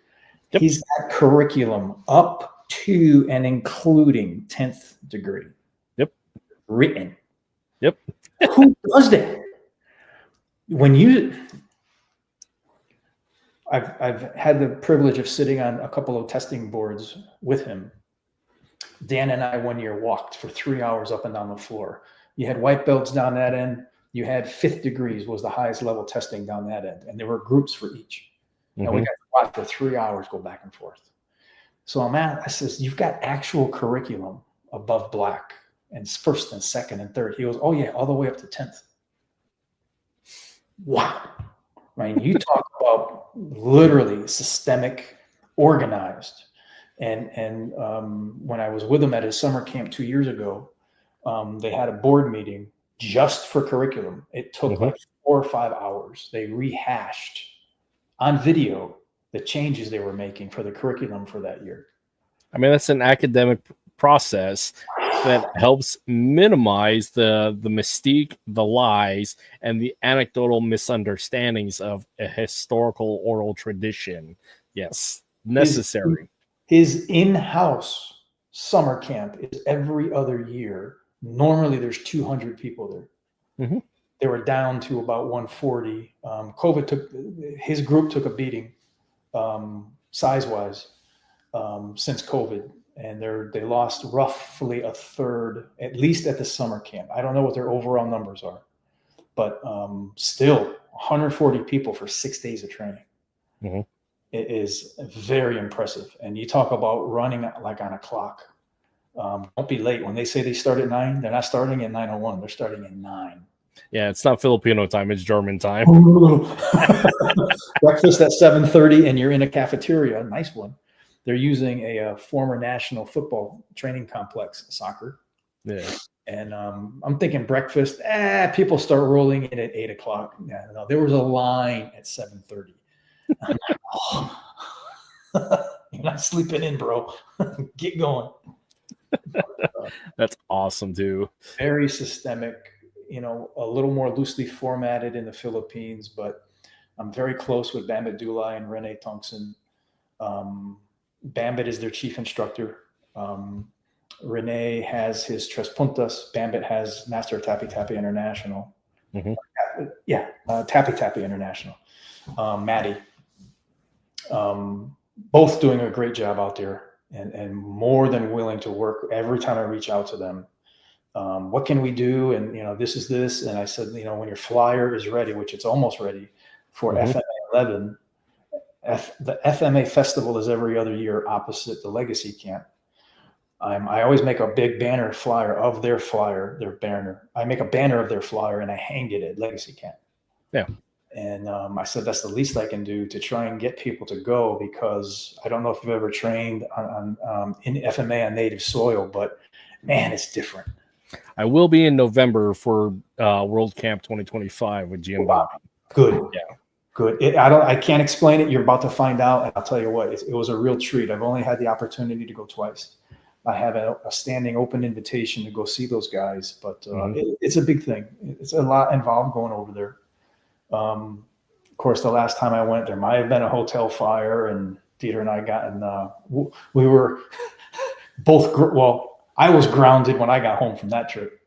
He's got curriculum up to and including 10th degree. Written. Who does that? When you... I've had the privilege of sitting on a couple of testing boards with him. Dan and I one year walked for 3 hours up and down the floor. You had white belts down that end. You had 5th degrees was the highest level testing down that end. And there were groups for each. And we got to watch for 3 hours, go back and forth. So I says, you've got actual curriculum above black and first and second and third. He goes, oh yeah, all the way up to 10th. Wow. Right? You talk about literally systemic, organized. And when I was with him at his summer camp 2 years ago, they had a board meeting just for curriculum. It took like 4 or 5 hours. They rehashed on video the changes they were making for the curriculum for that year.
I mean, that's an academic process that helps minimize the mystique, the lies, and the anecdotal misunderstandings of a historical oral tradition. Yes, necessary.
His in-house summer camp is every other year. Normally, there's 200 people there. They were down to about 140. His group took a beating size-wise since COVID. and they lost roughly a third, at least at the summer camp. I don't know what their overall numbers are, but still 140 people for 6 days of training.
Mm-hmm.
It is very impressive. And you talk about running like on a clock. Don't be late. When they say they start at 9, they're not starting at 9:01. They're starting at 9.
Yeah, it's not Filipino time; it's German time.
Breakfast at 7:30, and you're in a cafeteria, a nice one. They're using a former national football training complex, soccer.
Yeah.
And I'm thinking breakfast. People start rolling in at 8 o'clock. Yeah, no, there was a line at 7:30. I'm like, oh, you're not sleeping in, bro. Get going.
That's awesome too.
Very systemic, a little more loosely formatted in the Philippines, but I'm very close with Bambit Dulay and Rene Tongson. Bambit is their chief instructor. Rene has his Tres Puntas. Bambit has Master of Tappy Tappy International.
Mm-hmm.
Tappy Tappy International. Maddie. Both doing a great job out there and more than willing to work every time I reach out to them. What can we do? And, this is this. And I said, when your flyer is ready, which it's almost ready for
Mm-hmm.
FMA 11, the FMA festival is every other year opposite the Legacy Camp. I always make a big banner flyer of their flyer, their banner. I make a banner of their flyer and I hang it at Legacy Camp.
Yeah.
And I said, that's the least I can do to try and get people to go, because I don't know if you've ever trained in FMA on native soil, but man, it's different.
I will be in November for World Camp 2025 with GM Bobby.
Good.
Yeah.
Good. I can't explain it. You're about to find out. And I'll tell you what, it was a real treat. I've only had the opportunity to go twice. I have a standing open invitation to go see those guys, but it's a big thing. It's a lot involved going over there. Of course, the last time I went, there might have been a hotel fire, and Dieter and I got in. We were both. I was grounded when I got home from that trip.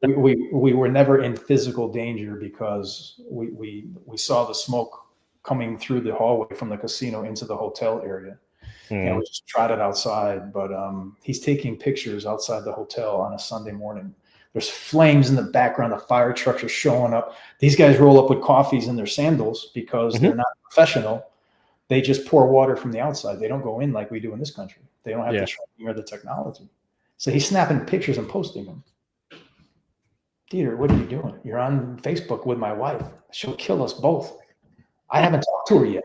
We were never in physical danger because we saw the smoke coming through the hallway from the casino into the hotel area. And we just trotted outside. But he's taking pictures outside the hotel on a Sunday morning. There's flames in the background. The fire trucks are showing up. These guys roll up with coffees in their sandals because they're not professional. They just pour water from the outside. They don't go in like we do in this country. They don't have the training or the technology. So he's snapping pictures and posting them. Dieter, what are you doing? You're on Facebook with my wife. She'll kill us both. I haven't talked to her yet.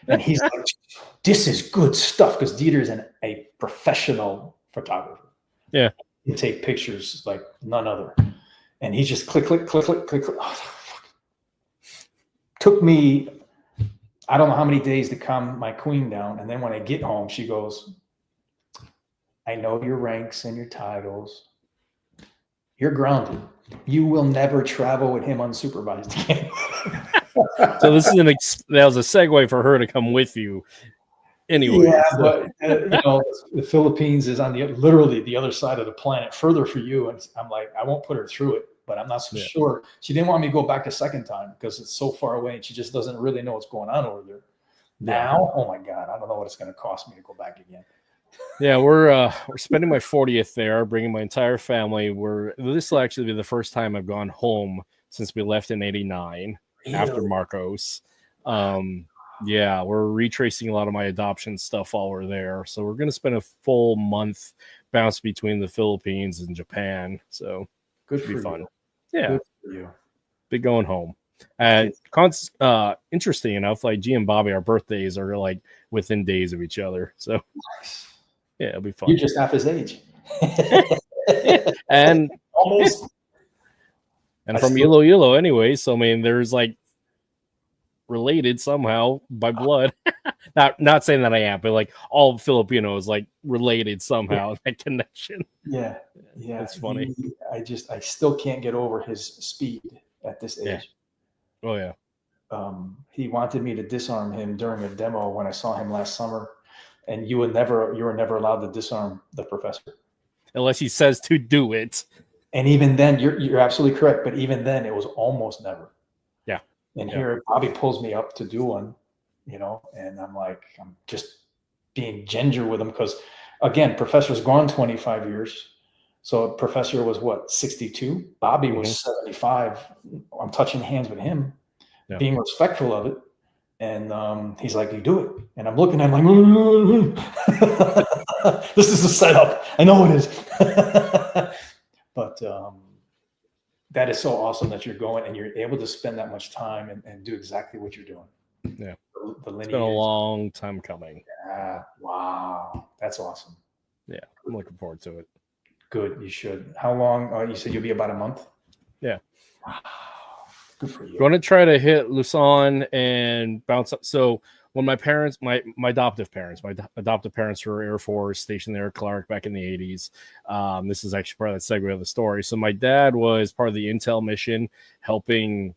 And he's like, this is good stuff, because Dieter's a professional photographer.
Yeah.
He take pictures like none other. And he just click. Oh, fuck. Took me, I don't know how many days to calm my queen down. And then when I get home, she goes, I know your ranks and your titles. You're grounded. You will never travel with him unsupervised again.
So this is that was a segue for her to come with you. Anyway,
yeah, but the Philippines is on literally the other side of the planet, further for you. And I'm like, I won't put her through it, but I'm not so sure. She didn't want me to go back a second time because it's so far away, and she just doesn't really know what's going on over there. Now, oh my God, I don't know what it's going to cost me to go back again.
Yeah, we're spending my 40th there, bringing my entire family. This will actually be the first time I've gone home since we left in '89 after Marcos. Yeah, we're retracing a lot of my adoption stuff while we're there. So we're going to spend a full month bounce between the Philippines and Japan. So
good for
fun.
You.
Yeah,
good for you.
Be going home. Interesting enough, like G and Bobby, our birthdays are like within days of each other. So yeah, it'll be fun.
You're just half his age.
And
almost.
And from Iloilo anyway. So I mean, there's like related somehow by blood. not saying that I am, but like all Filipinos like related somehow, that connection.
Yeah.
It's funny.
I still can't get over his speed at this age.
Yeah. Oh yeah.
He wanted me to disarm him during a demo when I saw him last summer, and you were never allowed to disarm the professor
unless he says to do it.
And even then, you're absolutely correct. But even then, it was almost never.
Yeah.
And here Bobby pulls me up to do one, and I'm like, I'm just being ginger with him because, again, Professor's gone 25 years. So Professor was what, 62? Bobby was 75. I'm touching hands with him, being respectful of it. And he's like, you do it. And I'm looking at him like, this is a setup. I know it is. But that is so awesome that you're going and you're able to spend that much time and do exactly what you're doing.
Yeah.
The lineage.
It's been a long time coming.
Yeah. Wow. That's awesome.
Yeah. I'm looking forward to it.
Good. You should. How long? You said you'll be about a month?
Yeah.
Wow. Good for you.
Going to try to hit Luzon and bounce up. So when my parents, my adoptive parents were Air Force stationed there at Clark back in the 80s. This is actually part of that segue of the story. So my dad was part of the intel mission, helping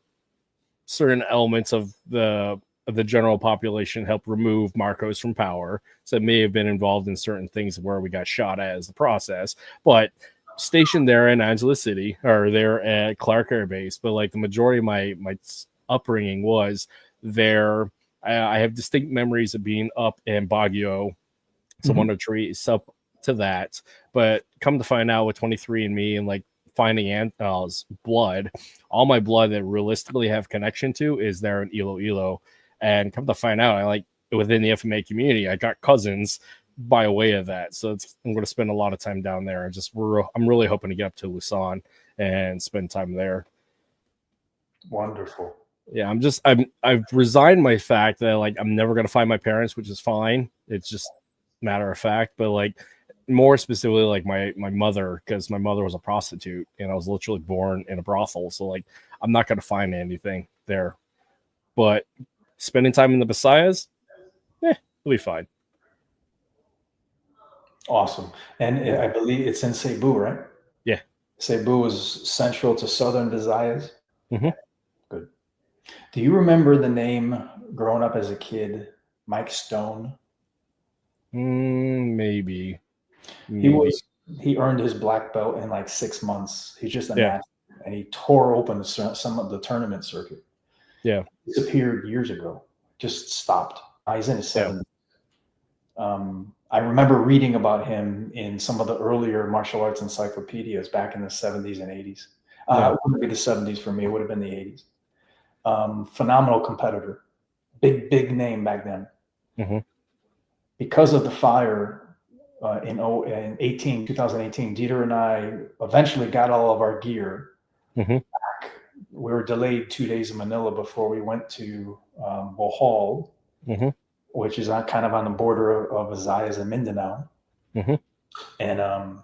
certain elements of the general population help remove Marcos from power. So it may have been involved in certain things where we got shot at as the process, but stationed there in Angeles City or there at Clark Air Base. But like the majority of my upbringing was there. I have distinct memories of being up in Baguio. So one of the trees up to that, but come to find out with 23andMe and like finding blood, all my blood that realistically have connection to is there in Iloilo. And come to find out, I like within the FMA community, I got cousins by way of that. So I'm going to spend a lot of time down there. I'm really hoping to get up to Luzon and spend time there.
Wonderful.
Yeah, I've resigned my fact that like I'm never going to find my parents, which is fine. It's just matter of fact. But like more specifically, like my mother, because my mother was a prostitute and I was literally born in a brothel. So like I'm not going to find anything there. But spending time in the Visayas, it'll be fine.
Awesome. And I believe it's in Cebu, right?
Yeah.
Cebu is central to southern Visayas.
Mm-hmm.
Good. Do you remember the name growing up as a kid, Mike Stone?
Maybe.
He earned his black belt in like 6 months. He's just a master, and he tore open some of the tournament circuit.
Yeah.
He disappeared years ago. Just stopped. He's in his 70s. I remember reading about him in some of the earlier martial arts encyclopedias back in the 70s and 80s. It wouldn't be the 70s for me. It would have been the 80s. Phenomenal competitor. Big name back then. Mm-hmm. Because of the fire in 2018, Dieter and I eventually got all of our gear back. We were delayed 2 days in Manila before we went to Bohol, which is kind of on the border of Visayas and Mindanao. And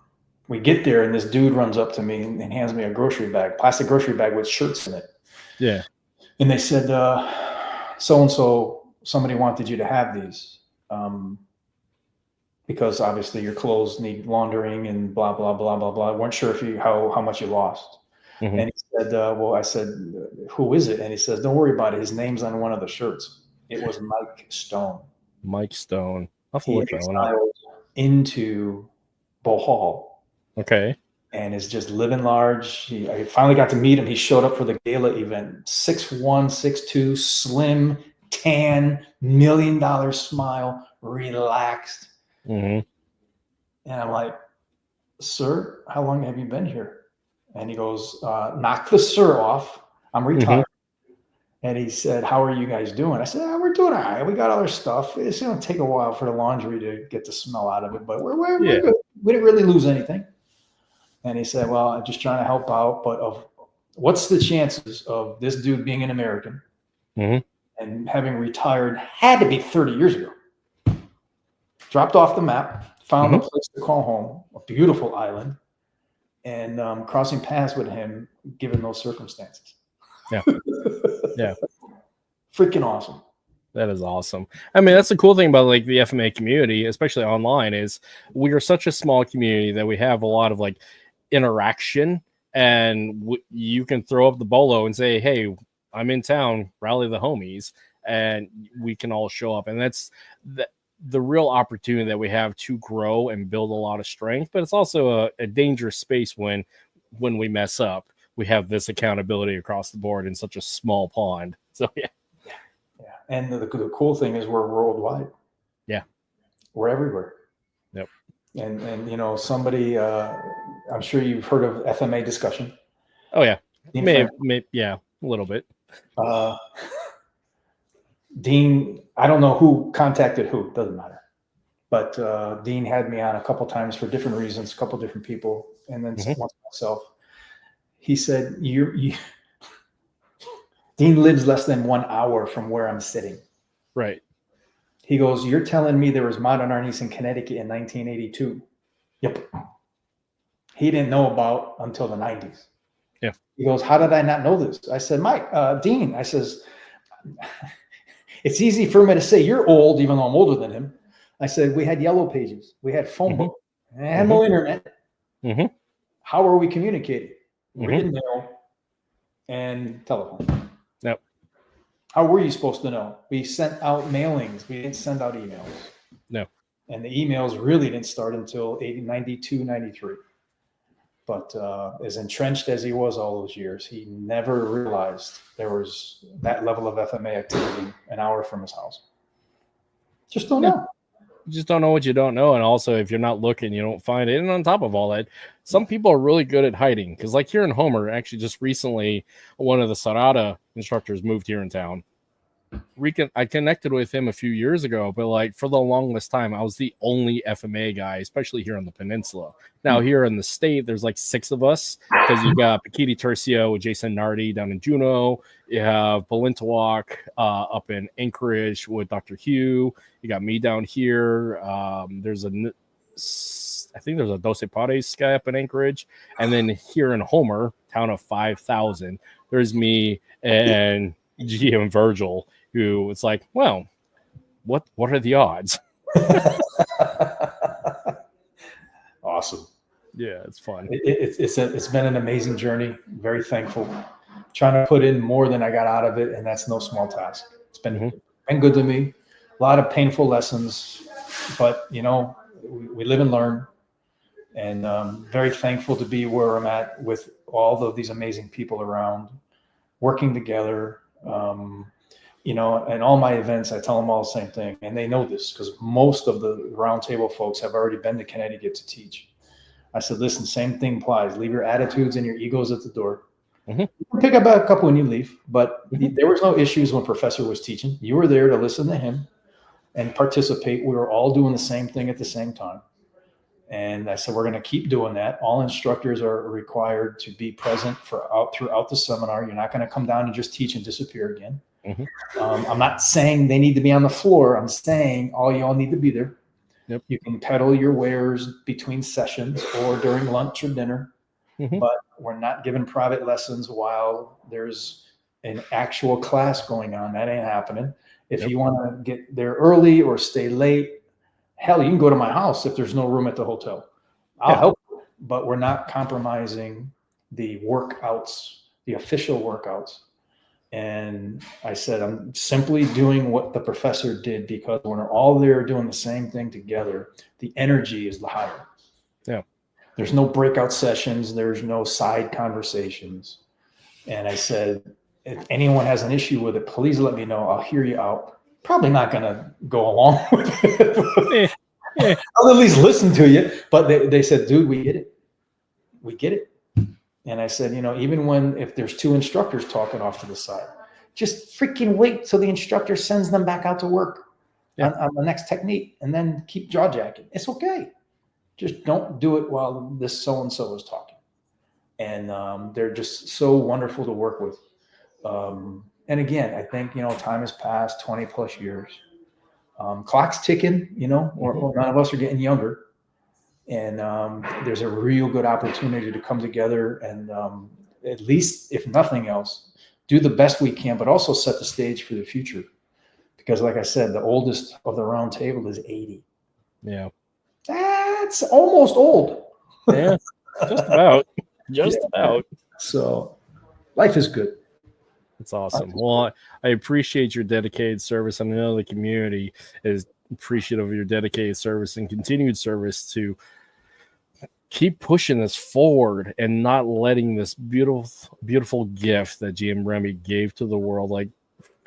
we get there, and this dude runs up to me and hands me a plastic grocery bag with shirts in it. Yeah. And they said, so-and-so, somebody wanted you to have these because obviously your clothes need laundering and blah, blah, blah, blah, blah. I weren't sure how much you lost. And he said, well, I said, who is it? And he says, don't worry about it. His name's on one of the shirts. It was Mike Stone.
Mike Stone.
He exiled into Bohol.
Okay.
And is just living large. I finally got to meet him. He showed up for the gala event. 6'1", 6'2", slim, tan, $1 million smile, relaxed. And I'm like, sir, how long have you been here? And he goes, knock the sir off. I'm retired. And he said, how are you guys doing? I said, we're doing all right. We got other stuff. It's going to take a while for the laundry to get the smell out of it, but we're good. We didn't really lose anything. And he said, well, I'm just trying to help out. But what's the chances of this dude being an American and having retired had to be 30 years ago. Dropped off the map, found a place to call home, a beautiful island, and crossing paths with him given those circumstances.
Yeah. Yeah.
Freaking awesome.
That is awesome. I mean, that's the cool thing about like the FMA community, especially online, is we are such a small community that we have a lot of like interaction, and you can throw up the bolo and say, hey, I'm in town, rally the homies, and we can all show up. And that's the real opportunity that we have to grow and build a lot of strength. But it's also a dangerous space when we mess up. We have this accountability across the board in such a small pond. So yeah.
And the cool thing is we're worldwide.
Yeah.
We're everywhere.
Yep.
And you know, somebody, I'm sure you've heard of FMA discussion.
Oh yeah,
Dean
yeah, a little bit.
Dean, I don't know who contacted who, doesn't matter. But Dean had me on a couple times for different reasons, a couple different people, and then once myself. He said, Dean lives less than 1 hour from where I'm sitting.
Right.
He goes, you're telling me there was Modern Arnis in Connecticut in 1982? Yep. He didn't know about until the 90s.
Yeah.
He goes, how did I not know this? I said, Dean, I says, it's easy for me to say you're old, even though I'm older than him. I said, we had yellow pages. We had phone book. And no internet. How are we communicating? Written mail and telephone.
Yep.
How were you supposed to know? We sent out mailings. We didn't send out emails.
No.
And the emails really didn't start until 92, 93. But as entrenched as he was all those years, he never realized there was that level of FMA activity an hour from his house. Just don't know.
You just don't know what you don't know. And also, if you're not looking, you don't find it. And on top of all that, some people are really good at hiding. Because like here in Homer, actually just recently, one of the Sarada instructors moved here in town. I connected with him a few years ago, but like for the longest time, I was the only FMA guy, especially here on the peninsula. Now here in the state, there's like 6 of us because you got Pakiti Tercio with Jason Nardi down in Juneau. You have Balintawak up in Anchorage with Dr. Hugh. You got me down here. I think there's a Dos Pares guy up in Anchorage. And then here in Homer, town of 5,000, there's me and GM Virgil, who it's like, well, what are the odds?
Awesome.
Yeah, it's fun.
It's been an amazing journey. Very thankful. Trying to put in more than I got out of it, and that's no small task. It's been good to me. A lot of painful lessons, but you know, we live and learn. And very thankful to be where I'm at with all of these amazing people around, working together. You know, and all my events, I tell them all the same thing, and they know this because most of the roundtable folks have already been to Connecticut to teach. I said, listen, same thing applies. Leave your attitudes and your egos at the door. You can pick up a couple when you leave, but there was no issues when Professor was teaching. You were there to listen to him and participate. We were all doing the same thing at the same time. And I said, we're going to keep doing that. All instructors are required to be present throughout the seminar. You're not going to come down and just teach and disappear again. I'm not saying they need to be on the floor. I'm saying all y'all need to be there.
Yep.
You can peddle your wares between sessions or during lunch or dinner, but we're not giving private lessons while there's an actual class going on. That ain't happening. If you want to get there early or stay late, hell, you can go to my house if there's no room at the hotel. I'll help you, but we're not compromising the workouts, the official workouts. And I said, I'm simply doing what the professor did because when we're all there doing the same thing together, the energy is the higher.
Yeah.
There's no breakout sessions. There's no side conversations. And I said, if anyone has an issue with it, please let me know. I'll hear you out. Probably not going to go along with it. I'll at least listen to you. But they said, dude, we get it. We get it. And I said, you know, even if there's 2 instructors talking off to the side, just freaking wait till the instructor sends them back out to work on the next technique and then keep jaw jacking. It's okay. Just don't do it while this so-and-so is talking. And they're just so wonderful to work with. And again, I think, you know, time has passed 20 plus years. Clock's ticking, you know, or none of us are getting younger. And there's a real good opportunity to come together and at least, if nothing else, do the best we can, but also set the stage for the future. Because like I said, the oldest of the round table is 80.
Yeah.
That's almost old.
Yeah, just about. Just about.
So life is good.
It's awesome. Well, I appreciate your dedicated service. And I know the community is appreciative of your dedicated service and continued service to keep pushing this forward and not letting this beautiful gift that GM Remy gave to the world, like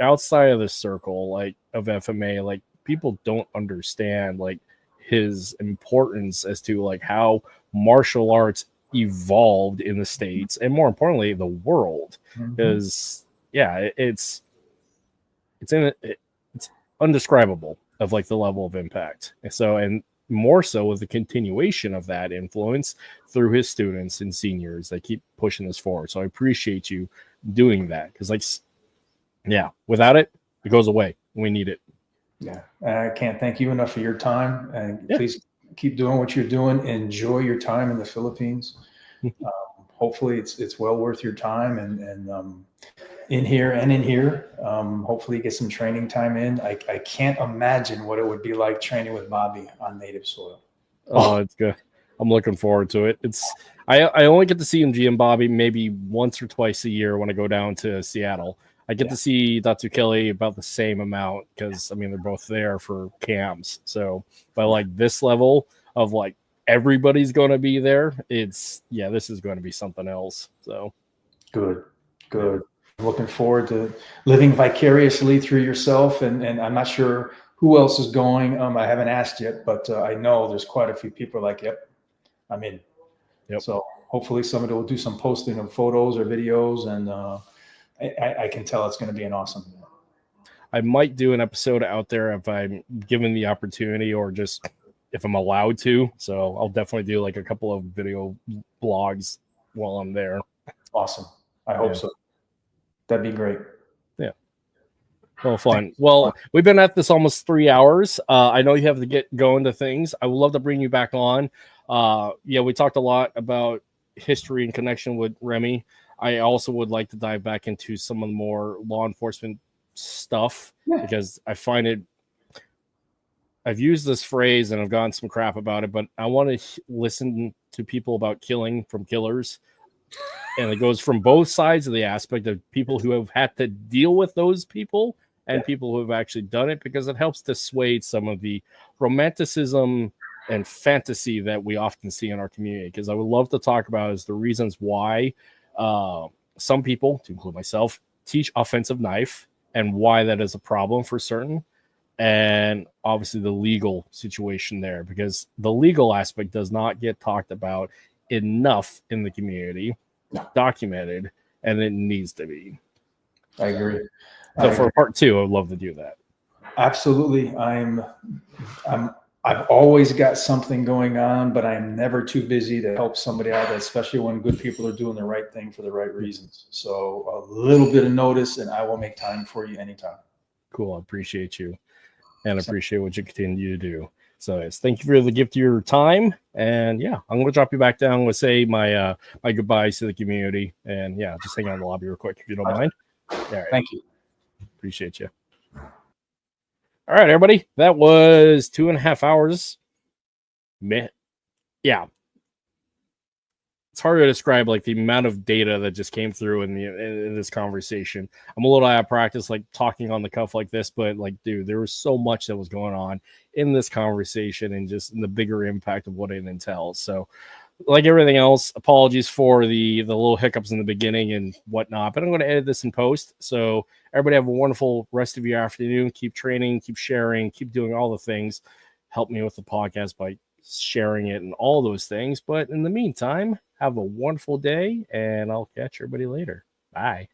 outside of the circle, like of FMA, like people don't understand like his importance as to like how martial arts evolved in the States and more importantly the world, because it's undescribable of like the level of impact. And more so with the continuation of that influence through his students and seniors that keep pushing this forward. So I appreciate you doing that, because like without it goes away. We need it.
Yeah, I can't thank you enough for your time, and please keep doing what you're doing. Enjoy your time in the Philippines. Hopefully it's well worth your time, and in here. Hopefully get some training time in. I can't imagine what it would be like training with Bobby on native soil.
Oh, it's good. I'm looking forward to it. I only get to see him, GM Bobby, maybe once or twice a year when I go down to Seattle. I get to see Dr. Kelly about the same amount because, I mean, they're both there for camps. So, but like this level of like everybody's going to be there, this is going to be something else. So
good. Looking forward to living vicariously through yourself. And I'm not sure who else is going. I haven't asked yet, but I know there's quite a few people like, yep, I'm in.
Yep.
So hopefully somebody will do some posting of photos or videos, and I can tell it's going to be an awesome event.
I might do an episode out there if I'm given the opportunity or just if I'm allowed to. So I'll definitely do like a couple of video blogs while I'm there.
Awesome. I hope so. That'd be great.
Yeah. Well, fun. Well, we've been at this almost 3 hours. I know you have to get going to things. I would love to bring you back on. We talked a lot about history and connection with Remy. I also would like to dive back into some of the more law enforcement stuff because I find I've used this phrase and I've gotten some crap about it, but I want to listen to people about killing from killers. And it goes from both sides of the aspect of people who have had to deal with those people and people who have actually done it, because it helps dissuade some of the romanticism and fantasy that we often see in our community. Because I would love to talk about is the reasons why some people, to include myself, teach offensive knife and why that is a problem for certain. And obviously the legal situation there, because the legal aspect does not get talked about enough in the community, documented, and it needs to be.
I agree.
So for part 2, I would love to do that.
Absolutely. I've always got something going on, but I'm never too busy to help somebody out, especially when good people are doing the right thing for the right reasons. So a little bit of notice and I will make time for you anytime. Cool.
I appreciate you and appreciate what you continue to do. So yes, thank you for the gift of your time. And I'm going to drop you back down. I'm going to say my goodbyes to the community. And just hang out in the lobby real quick if you don't mind. All right.
Thank you.
Appreciate you. All right, everybody. That was 2.5 hours. Yeah. It's hard to describe like the amount of data that just came through in this conversation. I'm a little out of practice, like talking on the cuff like this, but like, dude, there was so much that was going on in this conversation and just in the bigger impact of what it entails. So like everything else, apologies for the little hiccups in the beginning and whatnot, but I'm going to edit this in post. So everybody have a wonderful rest of your afternoon. Keep training, keep sharing, keep doing all the things. Help me with the podcast by sharing it and all those things. But in the meantime, have a wonderful day, and I'll catch everybody later. Bye.